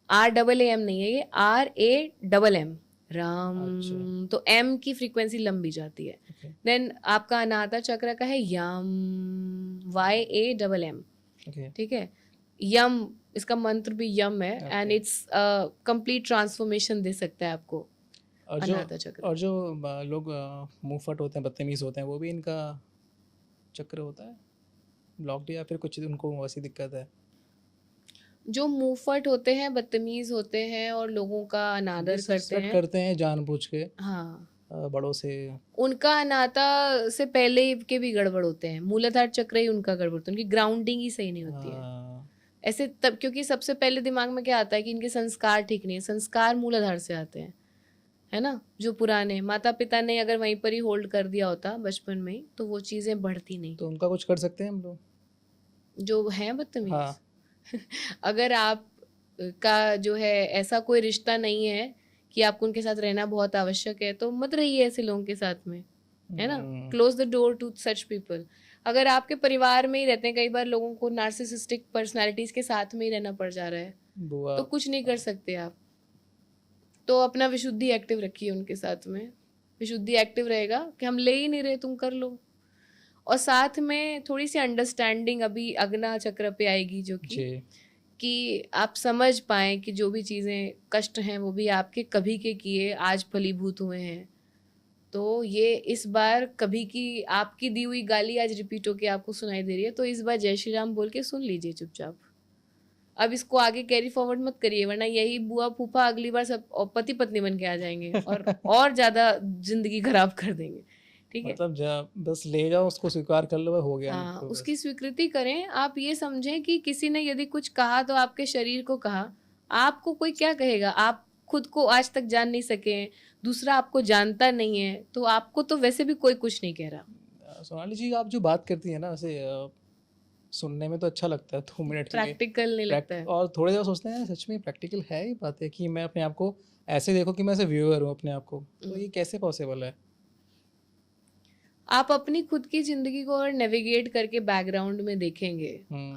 RAAM नहीं है, ये RAMM, राम। अच्छा। तो M की फ्रीक्वेंसी लंबी जाती है। ओके। देन आपका अनाहता चक्र का है यम, YAMM, ओके। ठीक है। यम, इसका मंत्र भी यम है, एंड इट्स कंप्लीट ट्रांसफॉर्मेशन दे सकता है आपको और जो अनाहता चक्र। लोग मुंहफट होते हैं, बदतमीज होते हैं, वो भी इनका चक्र होता है ब्लॉक्ड, या फिर कुछ उनको वैसी दिक्कत है? जो मुंहफट होते हैं, बदतमीज होते हैं और लोगों का अनादर करते डिसरेस्पेक्ट हैं, करते हैं जानबूझ के। हाँ, बड़ों से। उनका नाता से पहले के भी गड़बड़ होते हैं, मूलाधार चक्र ही उनका गड़बड़ होता है, उनकी ग्राउंडिंग ही सही नहीं होती है ऐसे। तब क्योंकि सबसे पहले दिमाग में क्या आता है कि इनके संस्कार ठीक नहीं है, संस्कार मूलाधार से आते हैं, है ना, जो पुराने माता पिता ने अगर वहीं पर ही होल्ड कर दिया होता बचपन में ही, तो वो चीज़ें बढ़ती नहीं। तो उनका कुछ कर सकते हैं हम लोग जो हैं बदतमीज हाँ। अगर आप का जो है ऐसा कोई रिश्ता नहीं है कि आपको उनके साथ रहना बहुत आवश्यक है, तो मत रहिए ऐसे लोगों के साथ में, है ना। Close the door to such people. अगर आपके परिवार में ही रहते हैं, कई बार लोगों को नार्सिसिस्टिक पर्सनालिटीज के साथ में ही रहना पड़ जा रहा है, बुआ तो कुछ नहीं कर सकते आप। तो अपना विशुद्धि एक्टिव रखिए उनके साथ में, विशुद्धि एक्टिव रहेगा कि हम ले ही नहीं रहे, तुम कर लो। और साथ में थोड़ी सी अंडरस्टैंडिंग अभी अग्ना चक्र पे आएगी, जो कि आप समझ पाएं कि जो भी चीज़ें कष्ट हैं वो भी आपके कभी के किए आज फलीभूत हुए हैं। तो ये इस बार कभी की आपकी दी हुई गाली आज रिपीट होके आपको सुनाई दे रही है, तो इस बार जय श्री राम बोल के सुन लीजिए चुपचाप। अब इसको आगे कैरी फॉरवर्ड मत करिए, वरना यही बुआ फूफा अगली बार सब पति पत्नी बन के आ जाएंगे और ज़्यादा जिंदगी खराब कर देंगे। ठीक है, मतलब जब बस ले जाओ उसको, स्वीकार कर लो, हो गया। हाँ, तो उसकी स्वीकृति करें। आप ये समझें कि किसी ने यदि कुछ कहा तो आपके शरीर को कहा, आपको कोई क्या कहेगा। आप खुद को आज तक जान नहीं सके, दूसरा आपको जानता नहीं है, तो आपको तो वैसे भी कोई कुछ नहीं कह रहा। सोनाली जी, आप जो बात करती है ना, वैसे सुनने में तो अच्छा लगता है 2 मिनट के लिए, प्रैक्टिकल नहीं लगता है। और थोड़े देर सोचते हैं सच में प्रैक्टिकल है ये बात है कि मैं अपने आप को ऐसे देखो कि मैं ऐसे व्यूअर हूँ अपने आप को, तो ये कैसे पॉसिबल है? आप अपनी खुद की जिंदगी को अगर नेविगेट करके बैकग्राउंड में देखेंगे,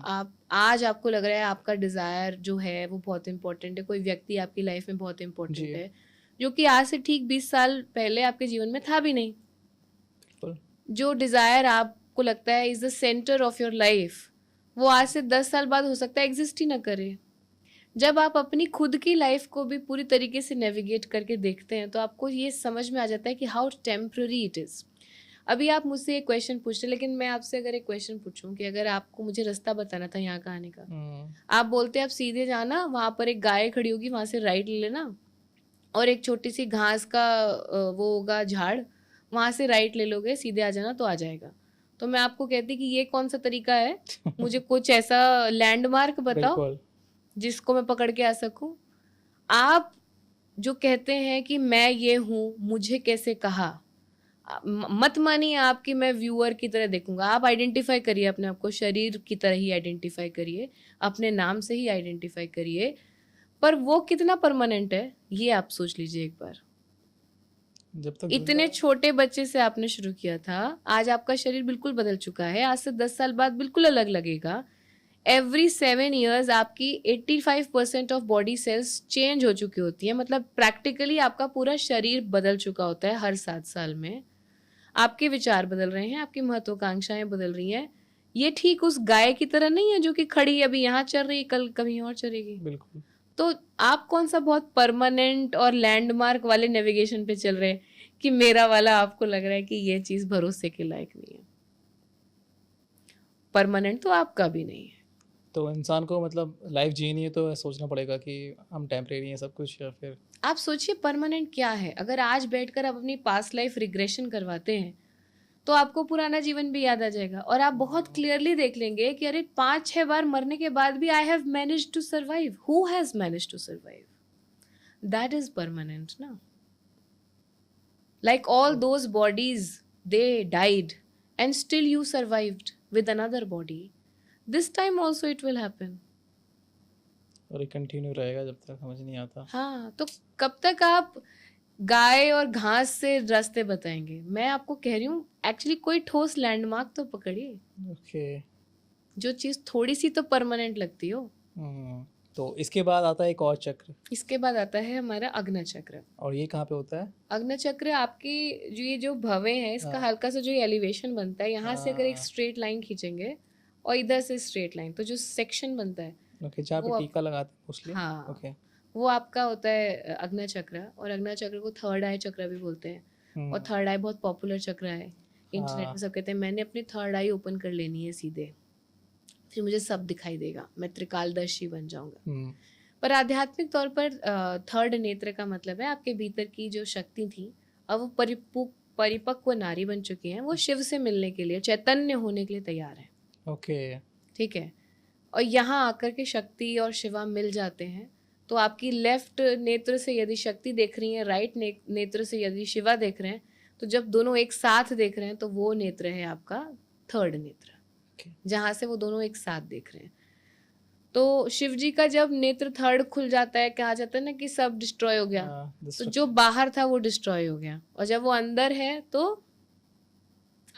आप आज आपको लग रहा है आपका डिजायर जो है वो बहुत इंपॉर्टेंट है, कोई व्यक्ति आपकी लाइफ में बहुत इंपॉर्टेंट है, जो कि आज से ठीक 20 साल पहले आपके जीवन में था भी नहीं। जो डिजायर आपको लगता है is the centre of your life, वो आज से 10 साल बाद हो सकता है एग्जिस्ट ही ना करे। जब आप अपनी खुद की लाइफ को भी पूरी तरीके से नेविगेट करके देखते हैं, तो आपको ये समझ में आ जाता है कि हाउ टेम्पररी इट इज़। अभी आप मुझसे एक क्वेश्चन पूछ रहे, लेकिन मैं आपसे अगर एक क्वेश्चन पूछूं कि अगर आपको मुझे रास्ता बताना था यहाँ का आने का, आप बोलते आप सीधे जाना, वहां पर एक गाय खड़ी होगी, वहां से राइट ले लेना, और एक छोटी सी घास का वो होगा झाड़, वहां से राइट ले लोगे, सीधे आ जाना तो आ जाएगा। तो मैं आपको कहती कि ये कौन सा तरीका है, मुझे कुछ ऐसा लैंडमार्क बताओ जिसको मैं पकड़ के आ सकूं। आप जो कहते हैं कि मैं ये हूं, मुझे कैसे कहा, मत मानिए आपकी मैं व्यूअर की तरह देखूंगा। आप आइडेंटिफाई करिए अपने आप को, शरीर की तरह ही आइडेंटिफाई करिए, अपने नाम से ही आइडेंटिफाई करिए, पर वो कितना परमानेंट है ये आप सोच लीजिए एक बार। जब तक इतने छोटे बच्चे से आपने शुरू किया था, आज आपका शरीर बिल्कुल बदल चुका है, आज से 10 साल बाद बिल्कुल अलग लगेगा। एवरी 7 years आपकी 85% ऑफ बॉडी सेल्स चेंज हो चुकी होती है, मतलब प्रैक्टिकली आपका पूरा शरीर बदल चुका होता है हर 7 साल में। आपके विचार बदल रहे हैं, आपकी महत्वाकांक्षाएं बदल रही हैं। ये ठीक उस गाय की तरह नहीं है जो कि खड़ी अभी यहाँ चल रही, कल कहीं और चलेगी। बिल्कुल। तो आप कौन सा बहुत परमानेंट और लैंडमार्क वाले नेविगेशन पे चल रहे हैं कि मेरा वाला आपको लग रहा है कि ये चीज भरोसे के लायक नहीं है। परमानेंट तो आपका भी नहीं है। तो इंसान को मतलब लाइफ जीनी है तो सोचना पड़ेगा कि हम टेम्परेरी हैं सब कुछ, या फिर आप सोचिए परमानेंट क्या है। अगर आज बैठकर आप अपनी पास्ट लाइफ रिग्रेशन करवाते हैं, तो आपको पुराना जीवन भी याद आ जाएगा, और आप बहुत क्लियरली देख लेंगे कि अरे 5-6 बार मरने के बाद भी I have managed to survive. Who has managed to survive? That is permanent ना। Like all those bodies, they died and still you survived with another body. This time also it will happen, और ये continue रहेगा जब तक समझ नहीं आता। हाँ, तो कब तक आप गाय और घास से रास्ते बताएंगे? मैं आपको कह रही हूँ एक्चुअली कोई ठोस लैंडमार्क तो पकड़िए। ओके। जो चीज़ थोड़ी सी तो परमानेंट लगती हो। तो इसके बाद आता है एक और चक्र। इसके बाद आता है हमारा अग्नि चक्र। और ये कहाँ पे होता है? अग्नि चक्र आपकी जो ये जो भवें है, इसका हल्का सा जो एलिवेशन बनता है, यहाँ से अगर एक स्ट्रेट लाइन खींचेंगे और इधर से स्ट्रेट लाइन, तो जो सेक्शन बनता है, ओके, जहाँ पे टीका लगाते हैं मोस्टली। हाँ, ओके, वो आपका होता है अग्नि चक्र। और अग्नि चक्र को थर्ड आई चक्र भी बोलते हैं। और थर्ड आई बहुत पॉपुलर चक्र है, इंटरनेट में सब कहते हैं मैंने अपनी थर्ड आई ओपन कर लेनी है सीधे, फिर मुझे सब दिखाई देगा, मैं त्रिकालदर्शी बन जाऊंगा। पर आध्यात्मिक तौर पर थर्ड नेत्र का मतलब है आपके भीतर की जो शक्ति थी अब वो परिपक्व नारी बन चुकी हैं, वो शिव से मिलने के लिए, चैतन्य होने के लिए तैयार हैं। ओके। ठीक है। और यहाँ आकर के शक्ति और शिवा मिल जाते हैं, तो आपकी लेफ्ट नेत्र से यदि शक्ति देख रही है, राइट नेत्र से यदि शिवा देख रहे हैं, तो जब दोनों एक साथ देख रहे हैं तो वो नेत्र है आपका थर्ड नेत्र, जहाँ से वो दोनों एक साथ देख रहे हैं। तो शिव जी का जब नेत्र थर्ड खुल जाता है, कहा जाता है ना कि सब डिस्ट्रॉय हो गया, तो जो बाहर था वो डिस्ट्रॉय हो गया, और जब वो अंदर है तो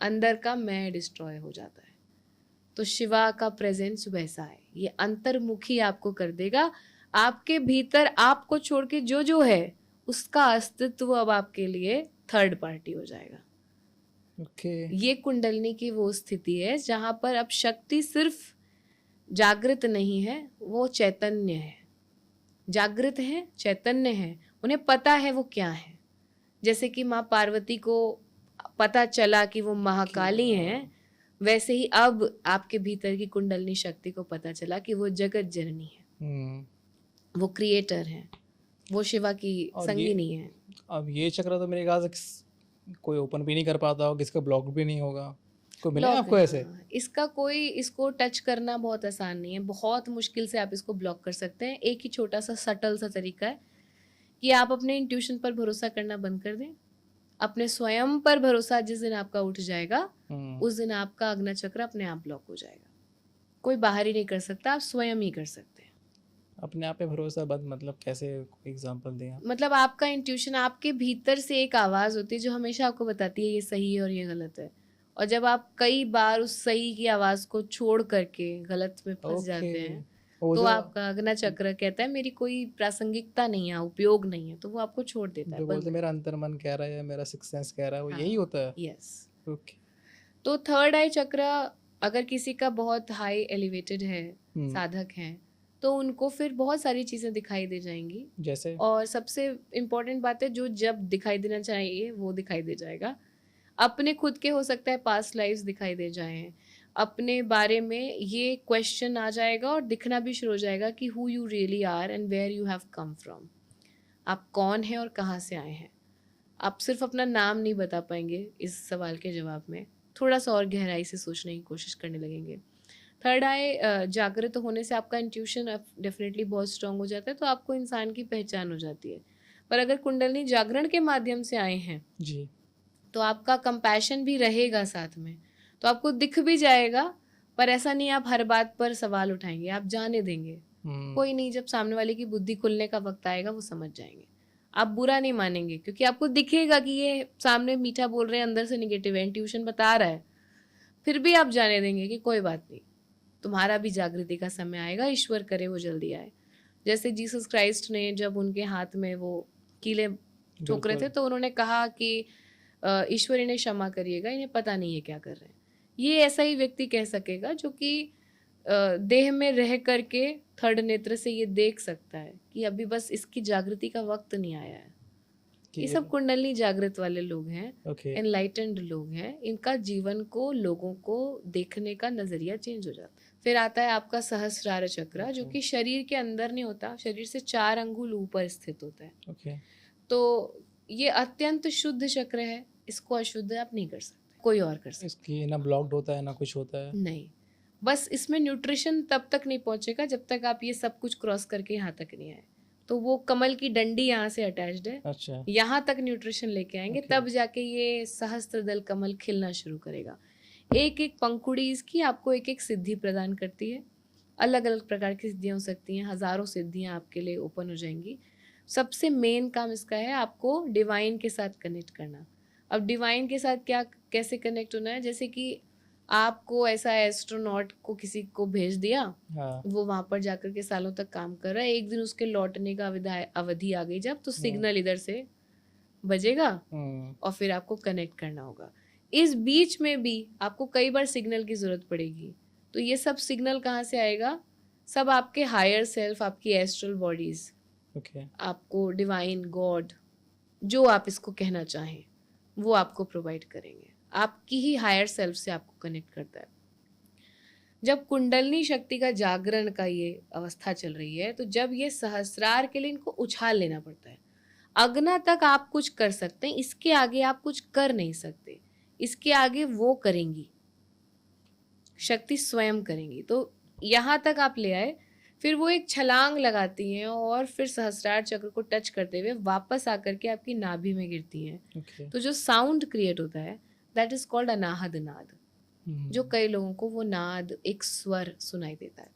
अंदर का मैं डिस्ट्रॉय हो जाता है। तो शिवा का प्रेजेंस वैसा है, ये अंतर्मुखी आपको कर देगा। आपके भीतर आपको छोड़ के जो जो है उसका अस्तित्व अब आपके लिए थर्ड पार्टी हो जाएगा। ओके। ये कुंडलिनी की वो स्थिति है जहां पर अब शक्ति सिर्फ जागृत नहीं है, वो चैतन्य है, जागृत है, चैतन्य है, उन्हें पता है वो क्या है। जैसे कि माँ पार्वती को पता चला कि वो महाकाली हैं, वैसे ही अब आपके भीतर की कुंडलिनी शक्ति को पता चला कि वो जगत जननी है, वो क्रिएटर है, वो शिवा की संगिनी है। अब ये चक्र तो मेरे ख्याल से कोई ओपन भी नहीं कर पाता होगा, किसका ब्लॉक भी नहीं होगा। कोई मिला आपको ऐसे? इसका कोई, इसको टच करना बहुत आसान नहीं है, बहुत मुश्किल से आप इसको ब्लॉक कर सकते हैं। एक ही छोटा सा सटल सा तरीका है कि आप अपने इंट्यूशन पर भरोसा करना बंद कर दें। अपने स्वयं पर भरोसा जिस दिन आपका उठ जाएगा, उस दिन आपका अग्नि चक्र अपने आप ब्लॉक हो जाएगा। कोई बाहर ही नहीं कर सकता, आप स्वयं ही कर सकते हैं। अपने आप पे भरोसा बंद मतलब कैसे? कोई एग्जांपल दें आप। मतलब आपका इंट्यूशन, आपके भीतर से एक आवाज़ होती है जो हमेशा आपको बताती है ये सही है और ये गलत है, और जब आप कई बार उस सही की आवाज़ को छोड़ करके गलत में फंस जाते हैं, तो आपका अग्नि चक्र कहता है मेरी कोई प्रासंगिकता नहीं है, उपयोग नहीं है, तो वो आपको छोड़ देता है। जो बोलते मेरा अंतर्मन कह रहा है, मेरा सिक्स सेंस कह रहा है, वो यही होता है। यस। ओके। तो थर्ड आई चक्र अगर किसी का बहुत हाई एलिवेटेड है, साधक हैं, तो उनको फिर बहुत सारी चीज़ें दिखाई दे जाएंगी। जैसे? और सबसे इम्पोर्टेंट बात है, जो जब दिखाई देना चाहिए वो दिखाई दे जाएगा। अपने खुद के हो सकता है पास्ट लाइफ्स दिखाई दे जाएं, अपने बारे में ये क्वेश्चन आ जाएगा और दिखना भी शुरू हो जाएगा कि who you really are and where you have come from. आप कौन हैं और कहाँ से आए हैं। आप सिर्फ अपना नाम नहीं बता पाएंगे इस सवाल के जवाब में, थोड़ा सा और गहराई से सोचने की कोशिश करने लगेंगे। थर्ड आई जागृत होने से आपका इंट्यूशन डेफिनेटली बहुत स्ट्रांग हो जाता है, तो आपको इंसान की पहचान हो जाती है। पर अगर कुंडलिनी जागरण के माध्यम से आए हैं जी, तो आपका कंपैशन भी रहेगा साथ में, तो आपको दिख भी जाएगा, पर ऐसा नहीं आप हर बात पर सवाल उठाएंगे, आप जाने देंगे। कोई नहीं, जब सामने वाले की बुद्धि खुलने का वक्त आएगा वो समझ जाएंगे। आप बुरा नहीं मानेंगे क्योंकि आपको दिखेगा कि ये सामने मीठा बोल रहे हैं, अंदर से निगेटिव है, इंट्यूशन बता रहा है, फिर भी आप जाने देंगे कि कोई बात नहीं, तुम्हारा भी जागृति का समय आएगा, ईश्वर करे वो जल्दी आए। जैसे जीसस क्राइस्ट ने जब उनके हाथ में वो कीले ठोक रहे थे, तो उन्होंने कहा कि ईश्वर इन्हें क्षमा करिएगा, इन्हें पता नहीं है क्या कर रहे हैं। ये ऐसा ही व्यक्ति कह सकेगा जो कि देह में रह करके थर्ड नेत्र से ये देख सकता है कि अभी बस इसकी जागृति का वक्त नहीं आया है। ये सब कुंडलिनी जागृत वाले लोग हैं, एनलाइटेंड लोग हैं, इनका जीवन को, लोगों को देखने का नजरिया चेंज हो जाता है। फिर आता है आपका सहस्रार चक्र, जो कि शरीर के अंदर नहीं होता, शरीर से 4 अंगुल ऊपर स्थित होता है। तो ये अत्यंत शुद्ध चक्र है, इसको अशुद्ध आप नहीं कर सकते, कोई और कर सकते। इसकी ना ब्लॉक्ड होता है ना कुछ होता है, नहीं, बस इसमें न्यूट्रिशन तब तक नहीं पहुंचेगा जब तक आप ये सब कुछ क्रॉस करके यहाँ तक नहीं आए। तो वो कमल की डंडी यहाँ से अटैच्ड है, अच्छा, यहाँ तक न्यूट्रिशन लेके आएंगे, तब जाके ये सहस्त्रदल कमल खिलना शुरू करेगा। एक एक पंखुड़ी इसकी आपको एक एक सिद्धि प्रदान करती है। अलग अलग प्रकार की सिद्धियाँ हो सकती हैं, हजारों सिद्धियाँ आपके लिए ओपन हो जाएंगी। सबसे मेन काम इसका है आपको डिवाइन के साथ कनेक्ट करना। अब डिवाइन के साथ क्या, कैसे कनेक्ट होना है, जैसे कि आपको ऐसा एस्ट्रोनॉट को किसी को भेज दिया, वो वहां पर जाकर के सालों तक काम कर रहा है, एक दिन उसके लौटने का अवधि आ गई जब, तो सिग्नल इधर से बजेगा और फिर आपको कनेक्ट करना होगा। इस बीच में भी आपको कई बार सिग्नल की जरूरत पड़ेगी, तो ये सब सिग्नल कहाँ से आएगा, सब आपके हायर सेल्फ, आपकी एस्ट्रल बॉडीज, आपको डिवाइन गॉड, जो आप इसको कहना चाहें, वो आपको प्रोवाइड करेंगे। आपकी ही हायर सेल्फ से आपको कनेक्ट करता है। जब कुंडलिनी शक्ति का जागरण का ये अवस्था चल रही है, तो जब ये सहस्रार के लिए इनको उछाल लेना पड़ता है। अगना तक आप कुछ कर सकते हैं, इसके आगे आप कुछ कर नहीं सकते, इसके आगे वो करेंगी, शक्ति स्वयं करेंगी। तो यहाँ तक आप ले आए, फिर वो एक छलांग लगाती हैं और फिर सहस्रार चक्र को टच करते हुए वापस आकर के आपकी नाभि में गिरती हैं। ओके। तो जो साउंड क्रिएट होता है दैट इज कॉल्ड अनाहद नाद, जो कई लोगों को वो नाद एक स्वर सुनाई देता है।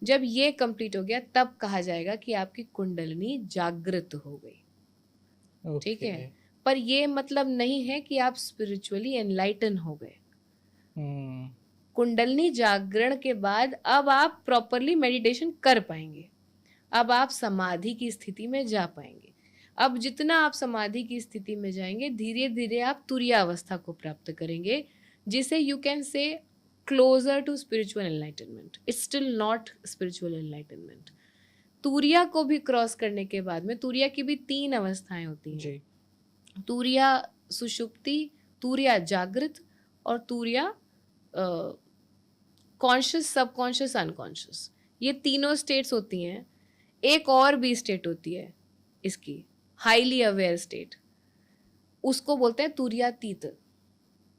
जब ये कंप्लीट हो गया तब कहा जाएगा कि आपकी कुंडलिनी जागृत हो गई। ठीक है, पर ये मतलब नहीं है कि आप स्पिरिचुअली एनलाइटन हो गए। कुंडलिनी जागरण के बाद अब आप प्रॉपरली मेडिटेशन कर पाएंगे, अब आप समाधि की स्थिति में जा पाएंगे। अब जितना आप समाधि की स्थिति में जाएंगे धीरे धीरे आप तुरीय अवस्था को प्राप्त करेंगे, जिसे you can say closer to spiritual enlightenment. It's still not spiritual enlightenment. Turiya को भी क्रॉस करने के बाद में, तुरिया की भी 3 अवस्थाएं होती हैं, तुरिया सुषुप्ति, तुरिया जागृत और तुरिया कॉन्शियस, सबकॉन्शियस, अनकॉन्शियस। ये तीनों स्टेट्स होती हैं। एक और भी स्टेट होती है इसकी, हाईली अवेयर स्टेट, उसको बोलते हैं तुरियातीत।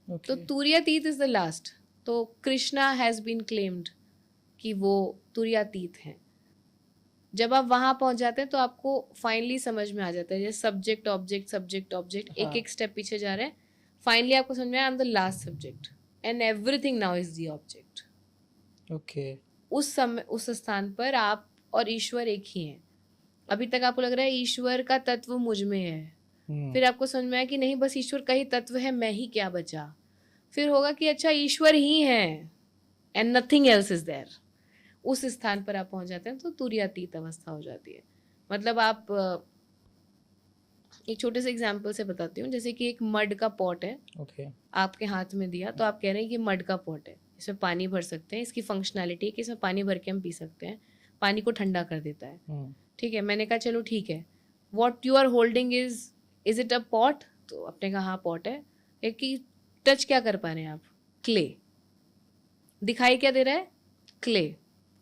तो तुरियातीत इज द लास्ट। तो कृष्णा हैज बीन क्लेम्ड कि वो तुरियातीत हैं। जब आप वहां पहुंच जाते हैं तो आपको फाइनली समझ में आ जाता है, जैसे सब्जेक्ट ऑब्जेक्ट सब्जेक्ट ऑब्जेक्ट, एक एक स्टेप पीछे जा रहे हैं। फाइनली आपको समझ में आया I am the last subject and everything now is the object. Okay. उस समय, उस स्थान पर आप और ईश्वर एक ही हैं। अभी तक आपको लग रहा है ईश्वर का तत्व मुझ में है, फिर आपको समझ में आया कि नहीं, बस ईश्वर का ही तत्व है, मैं ही क्या बचा। फिर होगा कि अच्छा ईश्वर ही है and nothing else is there. उस स्थान पर आप पहुंच जाते हैं तो तुरीयातीत अवस्था हो जाती है। मतलब आप एक छोटे से एग्जाम्पल से बताती हूँ, जैसे कि एक मड का पॉट है, आपके हाथ में दिया, तो आप कह रहे हैं कि मड का पॉट है, इसमें पानी भर सकते हैं, इसकी फंक्शनैलिटी है कि इसमें पानी भर के हम पी सकते हैं, पानी को ठंडा कर देता है। ठीक है, मैंने कहा चलो ठीक है, what you are holding is it a pot? तो आपने कहा हाँ पॉट है। एक कि टच क्या कर पा रहे हैं आप? क्ले। दिखाई क्या दे रहा है? क्ले।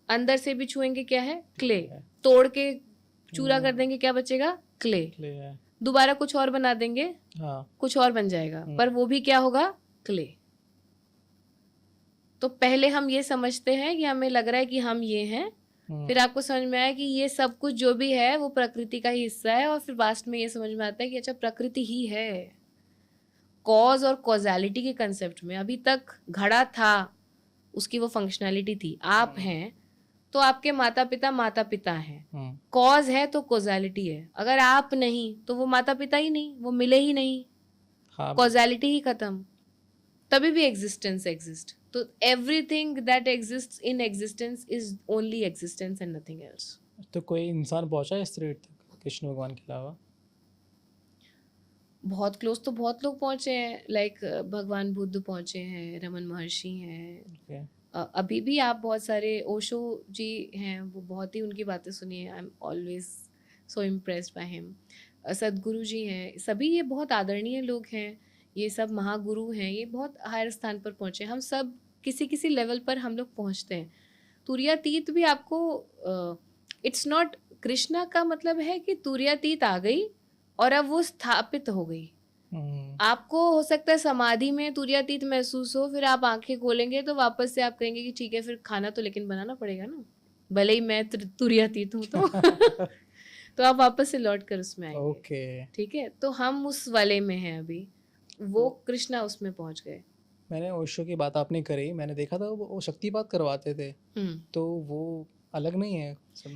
अंदर से भी छुएंगे क्या है? क्ले। तोड़ के चूरा कर देंगे क्या बचेगा? क्ले। दोबारा कुछ और बना देंगे, कुछ और बन जाएगा, पर वो भी क्या होगा? क्ले। तो पहले हम ये समझते हैं कि हमें लग रहा है कि हम ये हैं, फिर आपको समझ में आया कि ये सब कुछ जो भी है वो प्रकृति का ही हिस्सा है, और फिर लास्ट में ये समझ में आता है कि अच्छा प्रकृति ही है। कॉज और कॉजालिटी के कंसेप्ट में अभी तक घड़ा था, उसकी वो फंक्शनैलिटी थी। आप हैं तो आपके माता पिता हैं, कॉज है तो कॉजालिटी है। अगर आप नहीं तो वो माता पिता ही नहीं, वो मिले ही नहीं, कॉजालिटी ही खत्म, तभी भी एग्जिस्टेंस एग्जिस्ट। तो everything that exists in existence is only existence and nothing else. तो कोई इंसान पहुंचा है इस स्टेट तक कृष्ण भगवान के अलावा? बहुत क्लोज तो बहुत लोग पहुंचे हैं, लाइक भगवान बुद्ध पहुंचे हैं, रमन महर्षि हैं। अभी भी आप बहुत सारे, ओशो जी हैं, वो बहुत ही उनकी बातें सुनिए, I am always so impressed by him. सदगुरु जी हैं, सभी ये बहुत आदरणीय लोग हैं, ये सब महागुरु हैं, ये बहुत हायर स्थान पर पहुँचे। हम सब किसी किसी लेवल पर हम लोग पहुँचते हैं। तुरीयातीत भी आपको इट्स नॉट, कृष्णा का मतलब है कि तुरीयातीत आ गई और अब वो स्थापित हो गई। आपको हो सकता है समाधि में तुरीयातीत महसूस हो, फिर आप आंखें खोलेंगे तो वापस से आप कहेंगे कि ठीक है फिर खाना तो लेकिन बनाना पड़ेगा ना, भले ही मैं तुरीयातीत हूँ तो तो आप वापस से लौट कर उसमें आएंगे। ठीक है, तो हम उस वाले में हैं अभी, वो कृष्णा उसमें पहुंच गए। मैंने ओशो की बात आपने करी, मैंने देखा था वो शक्तिपात करवाते थे, तो वो अलग नहीं है?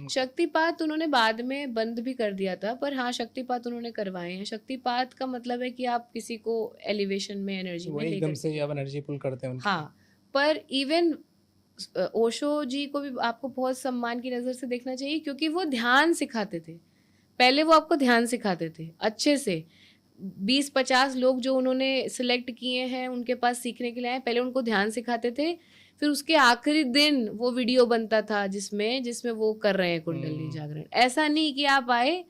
शक्तिपात उन्होंने बाद में बंद भी कर दिया था, पर हाँ शक्तिपात उन्होंने करवाए हैं। शक्तिपात का मतलब है कि आप किसी को एलिवेशन में, एनर्जी में एकदम से आप एनर्जी पुल करते हैं। हाँ, पर इवन ओशो जी को भी आपको बहुत सम्मान की नज़र से देखना चाहिए, क्योंकि वो ध्यान सिखाते थे। पहले वो आपको ध्यान सिखाते थे अच्छे से। 20-50 लोग जो उन्होंने सिलेक्ट किए हैं उनके पास सीखने के लिए आए, पहले उनको ध्यान सिखाते थे, फिर उसके आखिरी दिन वो वीडियो बनता था जिसमें वो कर रहे हैं कुंडली जागरण। ऐसा नहीं कि आप आए,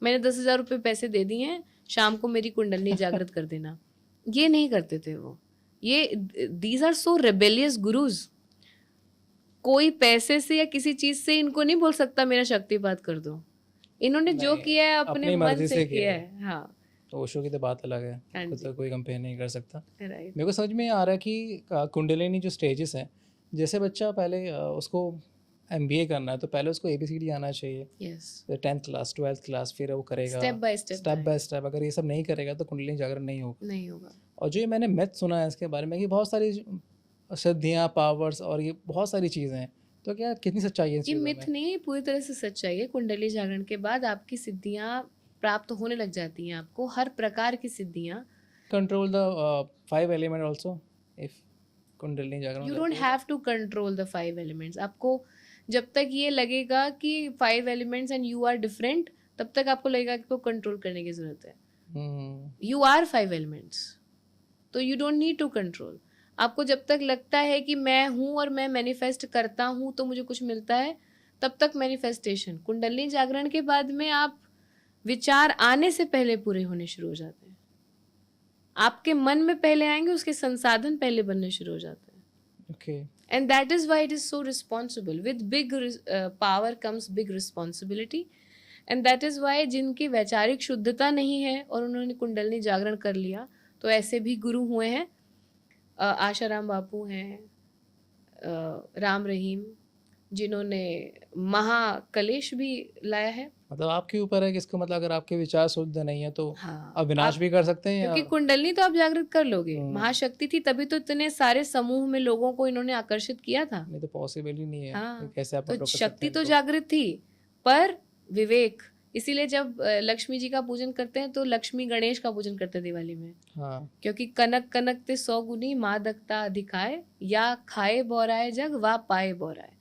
मैंने 10,000 रुपये पैसे दे दिए हैं, शाम को मेरी कुंडली जागृत कर देना, ये नहीं करते थे वो। ये these are so rebellious gurus. कोई पैसे से या किसी चीज़ से इनको नहीं बोल सकता मेरा शक्तिपात कर दो। इन्होंने जो नहीं, किया है अपने अपनी मन मर्जी से से किया किया है। हाँ, तो ओशो की तो बात अलग है, हाँ खुद जी, तो कोई कंपेयर नहीं कर सकता। राइट। मेरे को समझ में आ रहा है कि कुंडलिनी जो स्टेजेस हैं, जैसे बच्चा पहले उसको एमबीए करना है तो पहले उसको एबीसीडी आना चाहिए, यस, फिर 10th क्लास 12th क्लास फिर वो करेगा step by step step by step. अगर ये सब नहीं करेगा तो कुंडलिनी जागरण नहीं होगा। नहीं होगा। और जो ये मैंने मैथ सुना है इसके बारे में कि बहुत सारी सिद्धियाँ पावर्स और ये बहुत सारी चीज़ें हैं, तो क्या कितनी सच्चाई है इन ये चीज़ों मिथ में? नहीं है, पूरी तरह से सच्चाई है। कुंडली जागरण के बाद आपकी सिद्धियाँ प्राप्त होने लग जाती हैं, आपको हर प्रकार की सिद्धियाँ। Control the 5 element also if Kundalini जागरण हो यू जाता डोंट है have to control the 5 elements. आपको जब तक ये लगेगा कि 5 elements and you are different, तब तक आपको लगेगा कि आपको कंट्रोल करने की ज़रूरत है। यू आर 5 एलिमेंट्स, तो you don't need to control. आपको जब तक लगता है कि मैं हूँ और मैं मैनिफेस्ट करता हूँ तो मुझे कुछ मिलता है, तब तक मैनिफेस्टेशन। कुंडलिनी जागरण के बाद में आप विचार आने से पहले पूरे होने शुरू हो जाते हैं। आपके मन में पहले आएंगे, उसके संसाधन पहले बनने शुरू हो जाते हैं। Okay. And that is why it is so responsible. With big power comes big responsibility. And that is why जिनकी वैचारिक शुद्धता नहीं है और उन्होंने कुंडलिनी जागरण कर लिया, तो ऐसे भी गुरु हुए हैं। आशाराम बापू हैं, राम रहीम, जिन्होंने महाकलेश भी लाया है। मतलब आपके ऊपर है कि इसको, मतलब अगर आपके विचार शुद्ध नहीं है तो हाँ, आप विनाश भी कर सकते हैं या क्योंकि कुंडलिनी तो आप जागृत कर लोगे। महाशक्ति थी, तभी तो इतने सारे समूह में लोगों को इन्होंने आकर्षित किया था। नहीं तो पॉसिबल ही नहीं है। हाँ, कैसे आप तो कंट्रोल कर सकते शक्ति हैं तो इनको? जागृत थी, पर विवेक। इसीलिए जब लक्ष्मी जी का पूजन करते हैं तो लक्ष्मी गणेश का पूजन करते हैं दिवाली में, हाँ, क्योंकि कनक कनक ते 100 गुनी माँ दकता अधिकाय, या खाए बोराए जग वा पाए बोराए।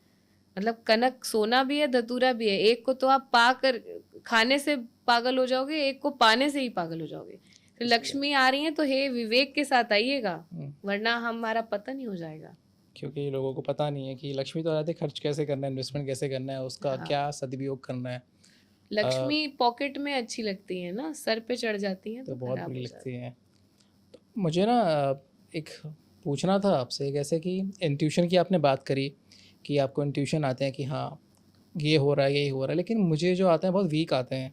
मतलब कनक सोना भी है, धतूरा भी है। एक को तो आप पा कर खाने से पागल हो जाओगे, एक को पाने से ही पागल हो जाओगे। तो लक्ष्मी आ रही है तो हे विवेक के साथ आइएगा, वरना हमारा पतन ही हो जाएगा। क्योंकि लोगों को पता नहीं है कि लक्ष्मी तो आती है, खर्च कैसे करना है, इन्वेस्टमेंट कैसे करना है, उसका क्या सदुपयोग करना है। लक्ष्मी पॉकेट में अच्छी लगती है ना, सर पे चढ़ जाती हैं तो तो बहुत खराब बुरी हो लगती है। तो मुझे ना एक पूछना था आपसे, एक ऐसे कि इंट्यूशन की आपने बात करी कि आपको इंट्यूशन आते हैं कि हाँ ये हो रहा है, यही हो रहा है, लेकिन मुझे जो आते हैं बहुत वीक आते हैं,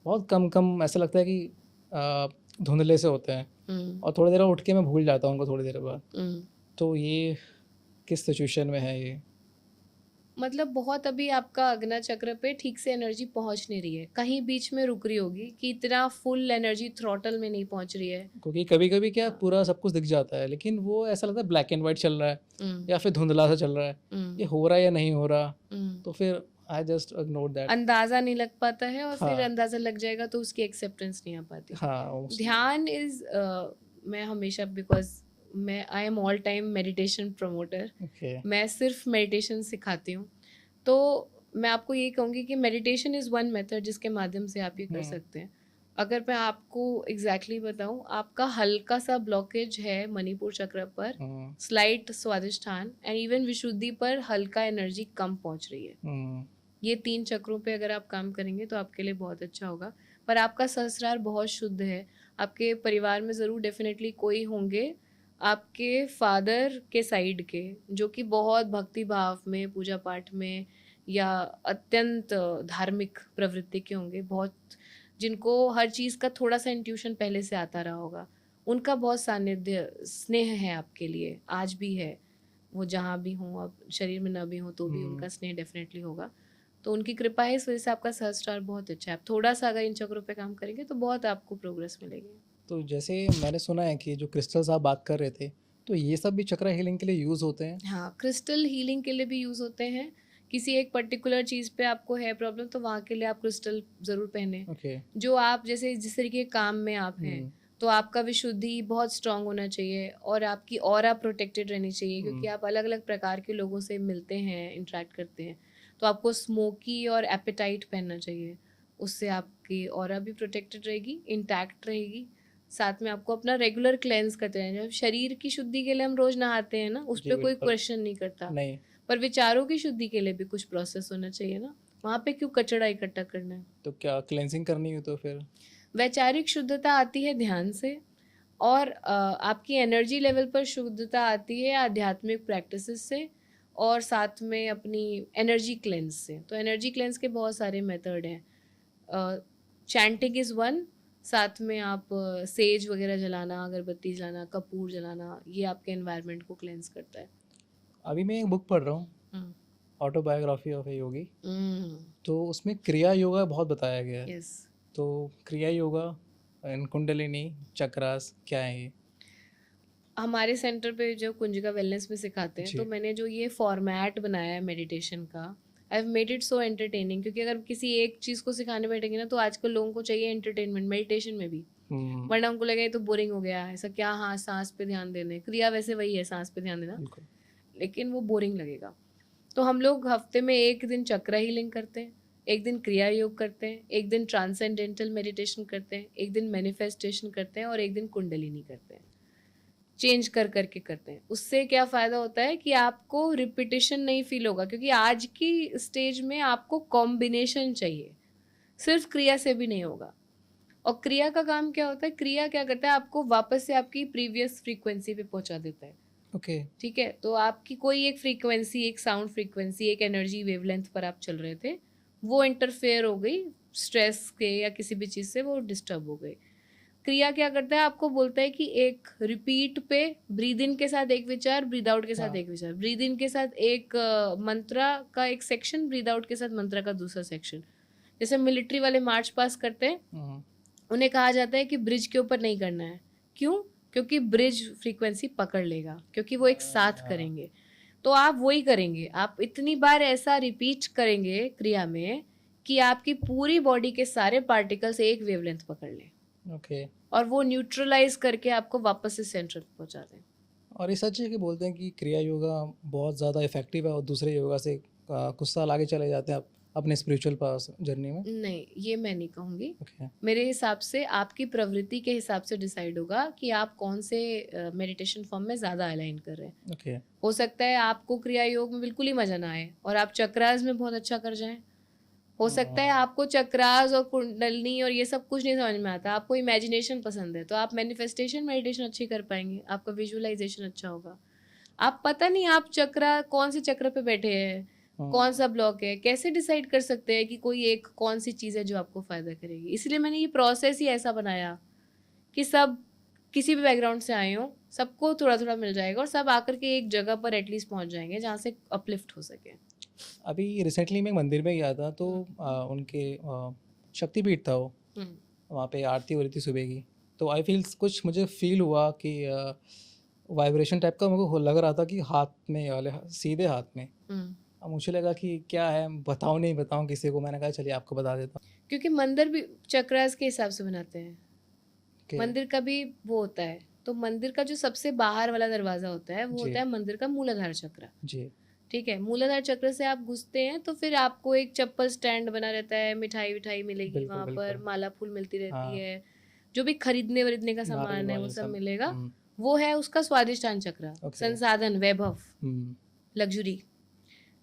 बहुत कम कम। ऐसा लगता है कि धुंधले से होते हैं और थोड़ी देर उठ के मैं भूल जाता हूँ उनको थोड़ी देर बाद। तो ये किस सिचुएशन में है ये? मतलब बहुत अभी आपका अग्नि चक्र पे ठीक से एनर्जी पहुंच नहीं रही है, कहीं बीच में रुक रही होगी कि इतना फुल एनर्जी थ्रॉटल में नहीं पहुंच रही है। क्योंकि कभी कभी क्या पूरा सब कुछ दिख जाता है, लेकिन वो ऐसा लगता है ब्लैक एंड वाइट चल रहा है या फिर धुंधला सा चल रहा है, ये हो रहा है या नहीं हो रहा। तो फिर आई जस्ट इग्नोर दैट। अंदाजा नहीं लग पाता है, और फिर हाँ। अंदाजा लग जाएगा तो उसकी एक्सेप्टेंस नहीं आ पाती। हाँ, ध्यान इज मैं हमेशा, बिकॉज मैं I am all time meditation promoter, मैं सिर्फ मेडिटेशन सिखाती हूँ। तो मैं आपको ये कहूँगी कि मेडिटेशन इज़ वन मेथड जिसके माध्यम से आप ये कर सकते हैं। अगर मैं आपको एग्जैक्टली बताऊँ, आपका हल्का सा ब्लॉकेज है मणिपुर चक्र पर, स्लाइट स्वादिष्ठान एंड इवन विशुद्धि पर हल्का एनर्जी कम पहुँच रही है। ये 3 चक्रों पे अगर आप काम करेंगे तो आपके लिए बहुत अच्छा होगा। पर आपका सहस्रार बहुत शुद्ध है। आपके परिवार में ज़रूर डेफिनेटली कोई होंगे आपके फादर के साइड के, जो कि बहुत भक्ति भाव में, पूजा पाठ में या अत्यंत धार्मिक प्रवृत्ति के होंगे, बहुत जिनको हर चीज़ का थोड़ा सा इंट्यूशन पहले से आता रहा होगा। उनका बहुत सानिध्य स्नेह है आपके लिए, आज भी है। वो जहाँ भी हों, अब शरीर में न भी हों तो भी उनका स्नेह डेफिनेटली होगा। तो उनकी कृपा है, इस वजह से आपका सहस्त्रार बहुत अच्छा है। आप थोड़ा सा अगर इन चक्रों पे काम करेंगे तो बहुत आपको प्रोग्रेस मिलेगी। तो जैसे मैंने सुना है कि जो क्रिस्टल्स आप बात कर रहे थे, तो ये सब भी चक्र हीलिंग के लिए यूज़ होते हैं? हाँ, क्रिस्टल हीलिंग के लिए भी यूज़ होते हैं। किसी एक पर्टिकुलर चीज़ पे आपको है प्रॉब्लम, तो वहाँ के लिए आप क्रिस्टल ज़रूर पहने। जो आप जैसे जिस तरीके के काम में आप हैं, तो आपका विशुद्धि बहुत स्ट्रांग होना चाहिए और आपकी ऑरा प्रोटेक्टेड रहनी चाहिए, क्योंकि आप अलग अलग प्रकार के लोगों से मिलते हैं, इंटरेक्ट करते हैं। तो आपको स्मोकी और एपेटाइट पहनना चाहिए, उससे आपकी ऑरा भी प्रोटेक्टेड रहेगी, इंटैक्ट रहेगी। साथ में आपको अपना रेगुलर क्लेंस करते रहना चाहिए। शरीर की शुद्धि के लिए हम रोज नहाते हैं ना, उस पर कोई क्वेश्चन नहीं करता, नहीं। पर विचारों की शुद्धि के लिए भी कुछ प्रोसेस होना चाहिए ना, वहाँ पे क्यों कचड़ा इकट्ठा करना है। तो क्या क्लेंजिंग करनी हो तो फिर वैचारिक शुद्धता आती है ध्यान से, और आपकी एनर्जी लेवल पर शुद्धता आती है आध्यात्मिक प्रैक्टिसेस से, और साथ में अपनी एनर्जी क्लेंस से। तो एनर्जी क्लेंस के बहुत सारे मेथड हैं। चैंटिंग इज़ वन, साथ में आप सेज वगैरह जलाना, अगरबत्ती जलाना, कपूर जलाना, ये आपके एनवायरनमेंट को क्लेंस करता है। अभी मैं एक बुक पढ़ रहा हूँ, हम्म। ऑटोबायोग्राफी ऑफ ए योगी। हम्म। तो उसमें क्रिया योगा बहुत बताया गया है। यस। तो क्रिया योगा एंड कुंडलिनी चक्रास क्या है ये? हमारे सेंटर पे जो कुंजिका वेलनेस में सिखाते हैं, जी। तो मैंने जो ये फॉर्मेट बनाया है मेडिटेशन का, I have made it so entertaining, क्योंकि अगर किसी एक चीज़ को सिखाने बैठेंगे ना तो आजकल लोगों को चाहिए एंटरटेनमेंट, मेडिटेशन में भी। वरना उनको लगे तो बोरिंग हो गया, ऐसा क्या, हाँ सांस पे ध्यान देने, क्रिया वैसे वही है, सांस पे ध्यान देना, बिल्कुल। लेकिन वो बोरिंग लगेगा। तो हम लोग हफ्ते में एक दिन चक्र हीलिंग करते हैं, एक दिन क्रिया योग करते हैं, एक दिन ट्रांसेंडेंटल मेडिटेशन करते हैं, एक दिन मैनिफेस्टेशन करते हैं और एक दिन कुंडलिनी करते हैं। चेंज कर करके करते हैं। उससे क्या फ़ायदा होता है कि आपको रिपीटिशन नहीं फील होगा, क्योंकि आज की स्टेज में आपको कॉम्बिनेशन चाहिए, सिर्फ क्रिया से भी नहीं होगा। और क्रिया का काम क्या होता है, क्रिया क्या करता है, आपको वापस से आपकी प्रीवियस फ्रीक्वेंसी पे पहुंचा देता है। ओके। ठीक है, तो आपकी कोई एक फ्रीक्वेंसी, एक साउंड फ्रीक्वेंसी, एक एनर्जी वेवलेंथ पर आप चल रहे थे, वो इंटरफेयर हो गई स्ट्रेस के या किसी भी चीज़ से, वो डिस्टर्ब हो गई। क्रिया क्या करता है, आपको बोलता है कि एक रिपीट पे ब्रीद इन के साथ एक विचार, ब्रीद आउट के साथ एक विचार, ब्रीद इन के साथ एक मंत्रा का एक सेक्शन, ब्रीद आउट के साथ मंत्रा का दूसरा सेक्शन। जैसे मिलिट्री वाले मार्च पास करते हैं, उन्हें कहा जाता है कि ब्रिज के ऊपर नहीं करना है। क्यों? क्योंकि ब्रिज फ्रीक्वेंसी पकड़ लेगा, क्योंकि वो एक साथ करेंगे। तो आप वही करेंगे, आप इतनी बार ऐसा रिपीट करेंगे क्रिया में कि आपकी पूरी बॉडी के सारे पार्टिकल्स एक वेवलेंथ पकड़ लें। ओके। और वो न्यूट्रलाइज करके आपको वापस से सेंटर पहुंचा दें। और ये सच है कि बोलते हैं कि क्रिया योगा बहुत ज़्यादा इफेक्टिव है और दूसरे योगा से कुछ साल आगे चले जाते हैं आप अपने स्पिरिचुअल पास जर्नी में? नहीं, ये मैं नहीं कहूँगी। ओके। मेरे हिसाब से आपकी प्रवृत्ति के हिसाब से डिसाइड होगा कि आप कौन से मेडिटेशन फॉर्म में ज़्यादा अलाइन कर रहे हैं। ओके। हो सकता है आपको क्रिया योग में बिल्कुल ही मजा ना आए और आप चक्रास में बहुत अच्छा कर जाएं। हो सकता है आपको चक्रास और कुंडलिनी और ये सब कुछ नहीं समझ में आता, आपको इमेजिनेशन पसंद है, तो आप मैनिफेस्टेशन मेडिटेशन अच्छी कर पाएंगे, आपका विजुअलाइजेशन अच्छा होगा। आप पता नहीं आप चक्रा कौन से चक्र पे बैठे हैं, कौन सा ब्लॉक है, कैसे डिसाइड कर सकते हैं कि कोई एक कौन सी चीज़ है जो आपको फ़ायदा करेगी। इसलिए मैंने ये प्रोसेस ही ऐसा बनाया कि सब किसी भी बैकग्राउंड से आए हों, सबको थोड़ा थोड़ा मिल जाएगा और सब आकर के एक जगह पर एटलीस्ट पहुंच जाएंगे जहाँ से अपलिफ्ट हो सके। अभी रिसेंटली मैं मंदिर में गया था, तो उनके शक्तिपीठ था वो, वहाँ पे आरती हो रही थी सुबह की। तो आई फील कुछ मुझे फील हुआ कि वाइब्रेशन टाइप का मेरे को लग रहा था कि हाथ में वाले सीधे हाथ में। अब मुझे लगा कि क्या है, बताऊँ नहीं बताऊँ किसी को, मैंने कहा चलिए आपको बता देता हूँ। क्योंकि मंदिर भी चक्रास के हिसाब से बनाते हैं। मंदिर का भी वो होता है, तो मंदिर का जो सबसे बाहर वाला दरवाजा होता है वो होता है मंदिर का मूलाधार चक्र। जी। ठीक है, मूलाधार चक्र से आप घुसते हैं तो फिर आपको एक चप्पल स्टैंड बना रहता है, मिठाई विठाई मिलेगी वहाँ पर, माला फूल मिलती रहती है, जो भी खरीदने वरीदने का सामान है वो सब मिलेगा। वो है उसका स्वादिष्टान चक्र, संसाधन, वैभव, लग्जरी।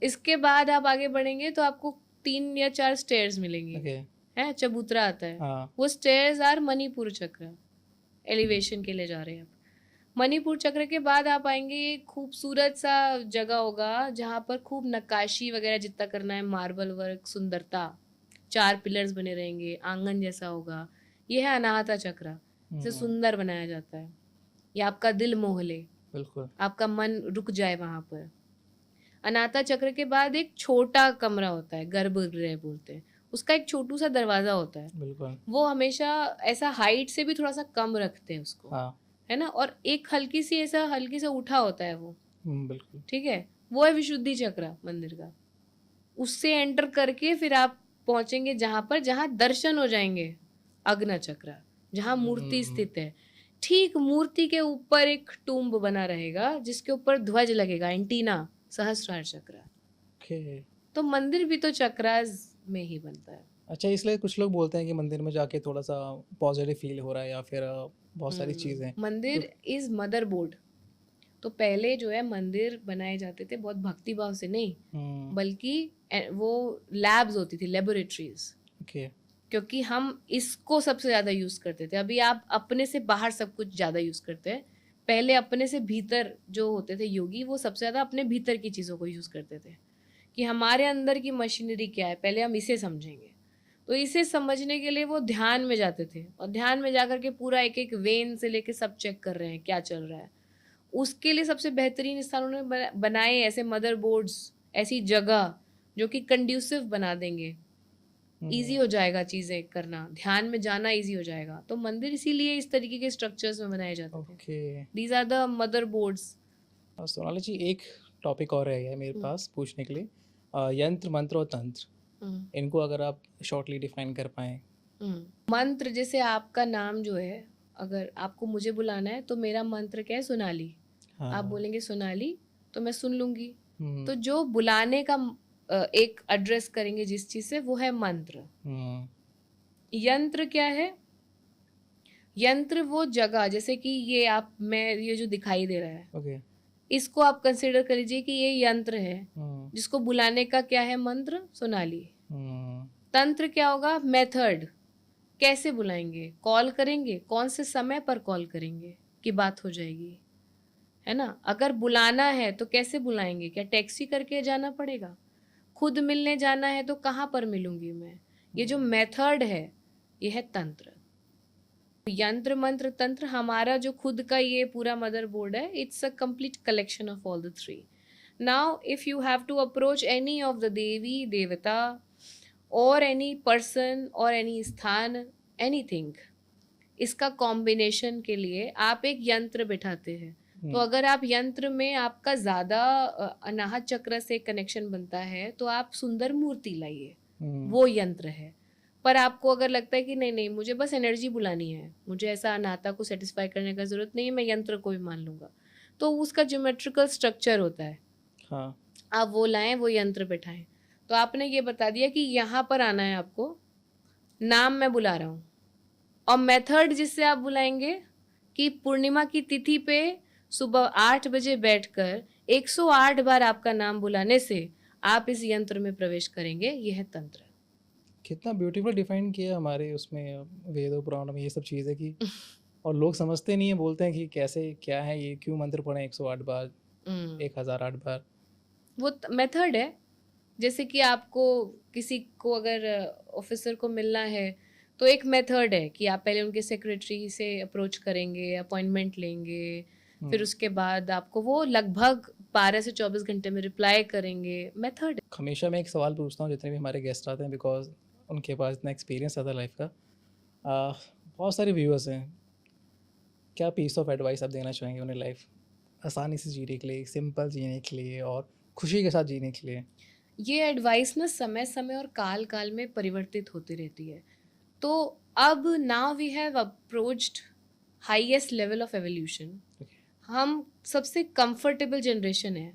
इसके बाद आप आगे बढ़ेंगे तो आपको 3 या 4 स्टेयर्स मिलेंगे, है चबूतरा आता है। वो स्टेयर्स आर मणिपुर चक्र, एलिवेशन के लिए जा रहे हैं आप। मणिपुर चक्र के बाद आप आएंगे, एक खूबसूरत सा जगह होगा जहाँ पर खूब नक्काशी वगैरह जितना करना है, मार्बल वर्क, सुंदरता, 4 पिलर्स बने रहेंगे, आंगन जैसा होगा। ये है अनाहता चक्र, इसे सुंदर बनाया जाता है, ये आपका दिल मोह ले, बिल्कुल आपका मन रुक जाए वहाँ पर। अनाहता चक्र के बाद एक छोटा कमरा होता है, गर्भगृह बोलते हैं, उसका एक छोटू सा दरवाजा होता है। बिल्कुल। वो हमेशा ऐसा हाइट से भी थोड़ा सा कम रखते हैं उसको, है ना, और एक हल्की सा उठा होता है वो। बिल्कुल ठीक है, वो है विशुद्धि चक्र मंदिर का। उससे एंटर करके फिर आप पहुंचेंगे जहाँ दर्शन हो जाएंगे अग्नि चक्र, जहाँ मूर्ति स्थित है। ठीक मूर्ति के ऊपर एक टूम्ब बना रहेगा जिसके ऊपर ध्वज लगेगा, एंटीना, सहस्रार चक्र। तो मंदिर भी तो चक्रास में ही बनता है। अच्छा, इसलिए कुछ लोग बोलते हैं कि मंदिर में जाके थोड़ा सा पॉजिटिव फील हो रहा है या फिर बहुत सारी चीज़ें। मंदिर इज मदर बोर्ड। तो पहले जो है मंदिर बनाए जाते थे बहुत भक्ति भाव से नहीं, बल्कि वो लैब्स होती थी, लेबोरेटरीज। क्योंकि हम इसको सबसे ज़्यादा यूज़ करते थे। अभी आप अपने से बाहर सब कुछ ज़्यादा यूज़ करते हैं, पहले अपने से भीतर जो होते थे योगी, वो सबसे ज़्यादा अपने भीतर की चीज़ों को यूज़ करते थे कि हमारे अंदर की मशीनरी क्या है, पहले हम इसे समझेंगे, तो इसे समझने के लिए वो ध्यान में जाते थे और ध्यान में जाकर के पूरा एक एक वेन से लेके सब चेक कर रहे हैं क्या चल रहा है। उसके लिए सबसे बेहतरीन स्थान उन्होंने बनाए ऐसे मदर बोर्ड्स, ऐसी जगह जो कि कंड्यूसिव बना देंगे, ईजी हो जाएगा चीज़ें करना, ध्यान में जाना ईजी हो जाएगा। तो मंदिर इसीलिए इस तरीके के स्ट्रक्चर्स में बनाए जाते थे। Okay. These are the mother boards. Sonali ji, एक टॉपिक और रह गया मेरे पास पूछने के लिए। यंत्र, मंत्र और तंत्र, इनको अगर आप शॉर्टली डिफाइन कर पाएँ। मंत्र, जैसे आपका नाम जो है, अगर आपको मुझे बुलाना है तो मेरा मंत्र क्या है? सोनाली। आप बोलेंगे सोनाली तो मैं सुन लूंगी। तो जो बुलाने का एक एड्रेस करेंगे जिस चीज से, वो है मंत्र। यंत्र क्या है? यंत्र वो जगह, जैसे कि ये ये जो दिखाई दे रहा है, ओके। इसको आप कंसिडर कर लीजिए कि ये यंत्र है जिसको बुलाने का क्या है? मंत्र, सोनाली। तंत्र क्या होगा? मेथड, कैसे बुलाएंगे, कॉल करेंगे, कौन से समय पर कॉल करेंगे की बात हो जाएगी, है ना। अगर बुलाना है तो कैसे बुलाएंगे? क्या टैक्सी करके जाना पड़ेगा? खुद मिलने जाना है तो कहाँ पर मिलूंगी मैं? ये जो मेथड है, ये है तंत्र। यंत्र, मंत्र, तंत्र, हमारा जो खुद का ये पूरा मदर बोर्ड है, it's a complete collection of all the three. Now if you have to approach any of the devi devta और एनी पर्सन और एनी स्थान, एनीथिंग, इसका कॉम्बिनेशन के लिए आप एक यंत्र बिठाते हैं। तो अगर आप यंत्र में आपका ज्यादा अनाहत चक्र से कनेक्शन बनता है तो आप सुंदर मूर्ति लाइए, वो यंत्र है। पर आपको अगर लगता है कि नहीं नहीं, मुझे बस एनर्जी बुलानी है, मुझे ऐसा अनाहता को सेटिस्फाई करने का जरूरत नहीं है, मैं यंत्र को भी मान लूंगा, तो उसका ज्योमेट्रिकल स्ट्रक्चर होता है। हाँ। आप वो लाएं, वो यंत्र बैठाएं। तो आपने ये बता दिया कि यहाँ पर आना है आपको, नाम मैं बुला रहा हूँ, और मेथड जिससे आप बुलाएंगे कि पूर्णिमा की तिथि पे सुबह 8 बजे बैठकर 108 बार आपका नाम बुलाने से आप इस यंत्र में प्रवेश करेंगे। यह है तंत्र। कितना ब्यूटीफुल डिफाइन किया हमारे उसमें वेदों पुराणों में ये सब चीज़ें की। और लोग समझते नहीं है, बोलते हैं कि कैसे क्या है ये, क्यों मंत्र पढ़े 108 बार, 1008 बार। वो मेथड है। जैसे कि आपको किसी को अगर ऑफिसर को मिलना है तो एक मेथड है कि आप पहले उनके सेक्रेटरी से अप्रोच करेंगे, अपॉइंटमेंट लेंगे, फिर उसके बाद आपको वो लगभग 12 से 24 घंटे में रिप्लाई करेंगे। मेथड। हमेशा मैं एक सवाल पूछता हूँ जितने भी हमारे गेस्ट आते हैं, बिकॉज उनके पास इतना एक्सपीरियंस आता है लाइफ का। बहुत सारे व्यूअर्स हैं, क्या पीस ऑफ एडवाइस आप देना चाहेंगे उन्हें लाइफ आसानी से जीने के लिए, सिंपल जीने के लिए और खुशी के साथ जीने के लिए? ये एडवाइस ना समय समय और काल काल में परिवर्तित होती रहती है। तो अब now we have approached highest level of evolution. हम सबसे कंफर्टेबल जनरेशन है,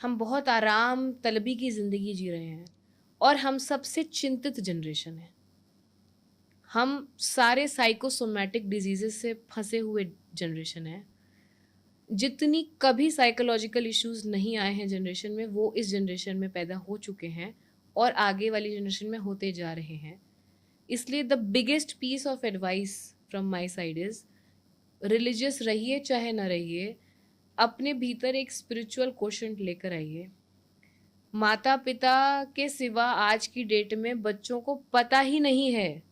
हम बहुत आराम तलबी की ज़िंदगी जी रहे हैं, और हम सबसे चिंतित जनरेशन है। हम सारे साइकोसोमैटिक डिजीजेस से फंसे हुए जनरेशन है। जितनी कभी साइकोलॉजिकल इश्यूज नहीं आए हैं जनरेशन में, वो इस जनरेशन में पैदा हो चुके हैं और आगे वाली जनरेशन में होते जा रहे हैं। इसलिए the biggest piece of advice from my side is, religious रहिए चाहे ना रहिए, अपने भीतर एक स्पिरिचुअल क्वोशंट लेकर आइए। माता पिता के सिवा आज की डेट में बच्चों को पता ही नहीं है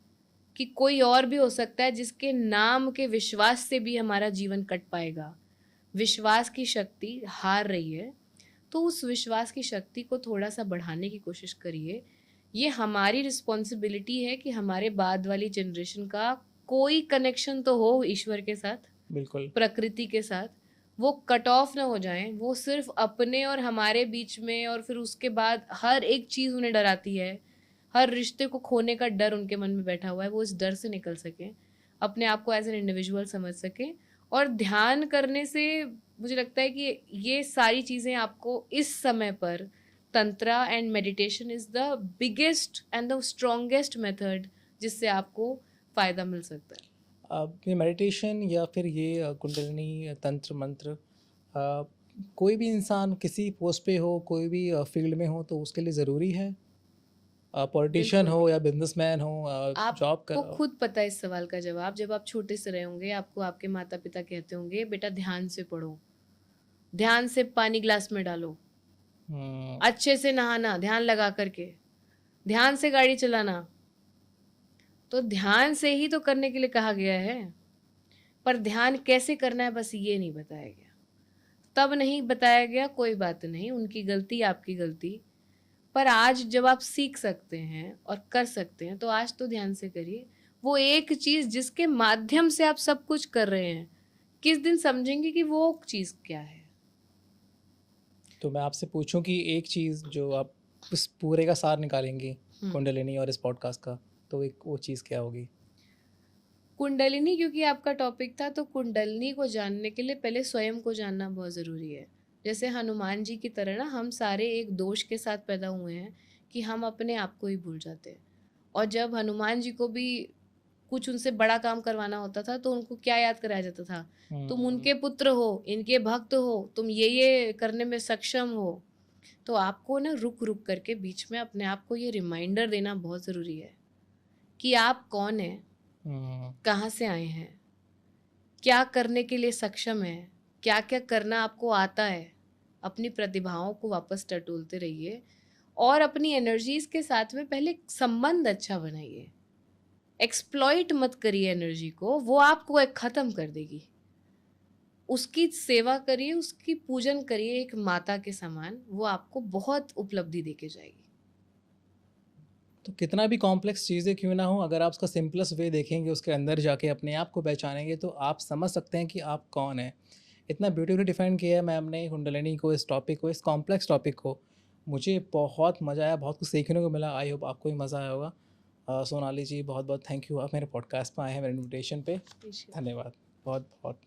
कि कोई और भी हो सकता है जिसके नाम के विश्वास से भी हमारा जीवन कट पाएगा। विश्वास की शक्ति हार रही है, तो उस विश्वास की शक्ति को थोड़ा सा बढ़ाने की कोशिश करिए। ये हमारी रिस्पॉन्सिबिलिटी है कि हमारे बाद वाली जनरेशन का कोई कनेक्शन तो हो ईश्वर के साथ, बिल्कुल, प्रकृति के साथ, वो कट ऑफ ना हो जाएं। वो सिर्फ अपने और हमारे बीच में, और फिर उसके बाद हर एक चीज़ उन्हें डराती है, हर रिश्ते को खोने का डर उनके मन में बैठा हुआ है। वो इस डर से निकल सकें, अपने आप को एज एन इंडिविजुअल समझ सकें। और ध्यान करने से मुझे लगता है कि ये सारी चीज़ें आपको इस समय पर, tantra and meditation is the biggest and the strongest method जिससे आपको फ़ायदा मिल सकता है। ये मेडिटेशन या फिर ये कुंडलिनी तंत्र मंत्र, कोई भी इंसान किसी पोस्ट पे हो, कोई भी फील्ड में हो, तो उसके लिए ज़रूरी है? पॉलिटिशियन हो या बिजनेसमैन हो, जॉब कर, आपको खुद पता है इस सवाल का जवाब। जब आप छोटे से रहे होंगे, आपको आपके माता पिता कहते होंगे, बेटा ध्यान से पढ़ो, ध्यान से पानी ग्लास में डालो, अच्छे से नहाना ध्यान लगा करके, ध्यान से गाड़ी चलाना, तो ध्यान से ही तो करने के लिए कहा गया है, पर ध्यान कैसे करना है बस ये नहीं बताया गया। तब नहीं बताया गया, कोई बात नहीं, उनकी गलती आपकी गलती, पर आज जब आप सीख सकते हैं और कर सकते हैं तो आज तो ध्यान से करिए। वो एक चीज़ जिसके माध्यम से आप सब कुछ कर रहे हैं, किस दिन समझेंगे कि वो चीज़ क्या है। तो मैं आपसे पूछूं कि एक चीज़ जो आप उस पूरे का सार निकालेंगी कुंडलिनी और इस पॉडकास्ट का, तो एक वो चीज़ क्या होगी? कुंडलिनी क्योंकि आपका टॉपिक था, तो कुंडलिनी को जानने के लिए पहले स्वयं को जानना बहुत ज़रूरी है। जैसे हनुमान जी की तरह ना, हम सारे एक दोष के साथ पैदा हुए हैं कि हम अपने आप को ही भूल जाते हैं। और जब हनुमान जी को भी कुछ उनसे बड़ा काम करवाना होता था तो उनको क्या याद कराया जाता था, तुम उनके पुत्र हो, इनके भक्त हो, तुम ये करने में सक्षम हो। तो आपको ना रुक रुक करके बीच में अपने आप को ये रिमाइंडर देना बहुत ज़रूरी है कि आप कौन हैं, कहाँ से आए हैं, क्या करने के लिए सक्षम है, क्या क्या करना आपको आता है। अपनी प्रतिभाओं को वापस टटोलते रहिए और अपनी एनर्जीज के साथ में पहले संबंध अच्छा बनाइए। एक्सप्लॉइट मत करिए एनर्जी को, वो आपको एक ख़त्म कर देगी। उसकी सेवा करिए, उसकी पूजन करिए एक माता के समान, वो आपको बहुत उपलब्धि देके जाएगी। तो कितना भी कॉम्प्लेक्स चीज़ें क्यों ना हो, अगर आप उसका सिंपलेस्ट वे देखेंगे, उसके अंदर जाके अपने आप को पहचानेंगे, तो आप समझ सकते हैं कि आप कौन हैं। इतना ब्यूटीफुली डिफाइन किया है मैम ने कुंडलिनी को, इस टॉपिक को, इस कॉम्प्लेक्स टॉपिक को। मुझे बहुत मज़ा आया, बहुत कुछ सीखने को मिला। आई होप आपको भी मज़ा आया होगा। सोनाली जी, बहुत बहुत थैंक यू, आप मेरे पॉडकास्ट में आए हैं मेरे इन्विटेशन पे। धन्यवाद बहुत बहुत।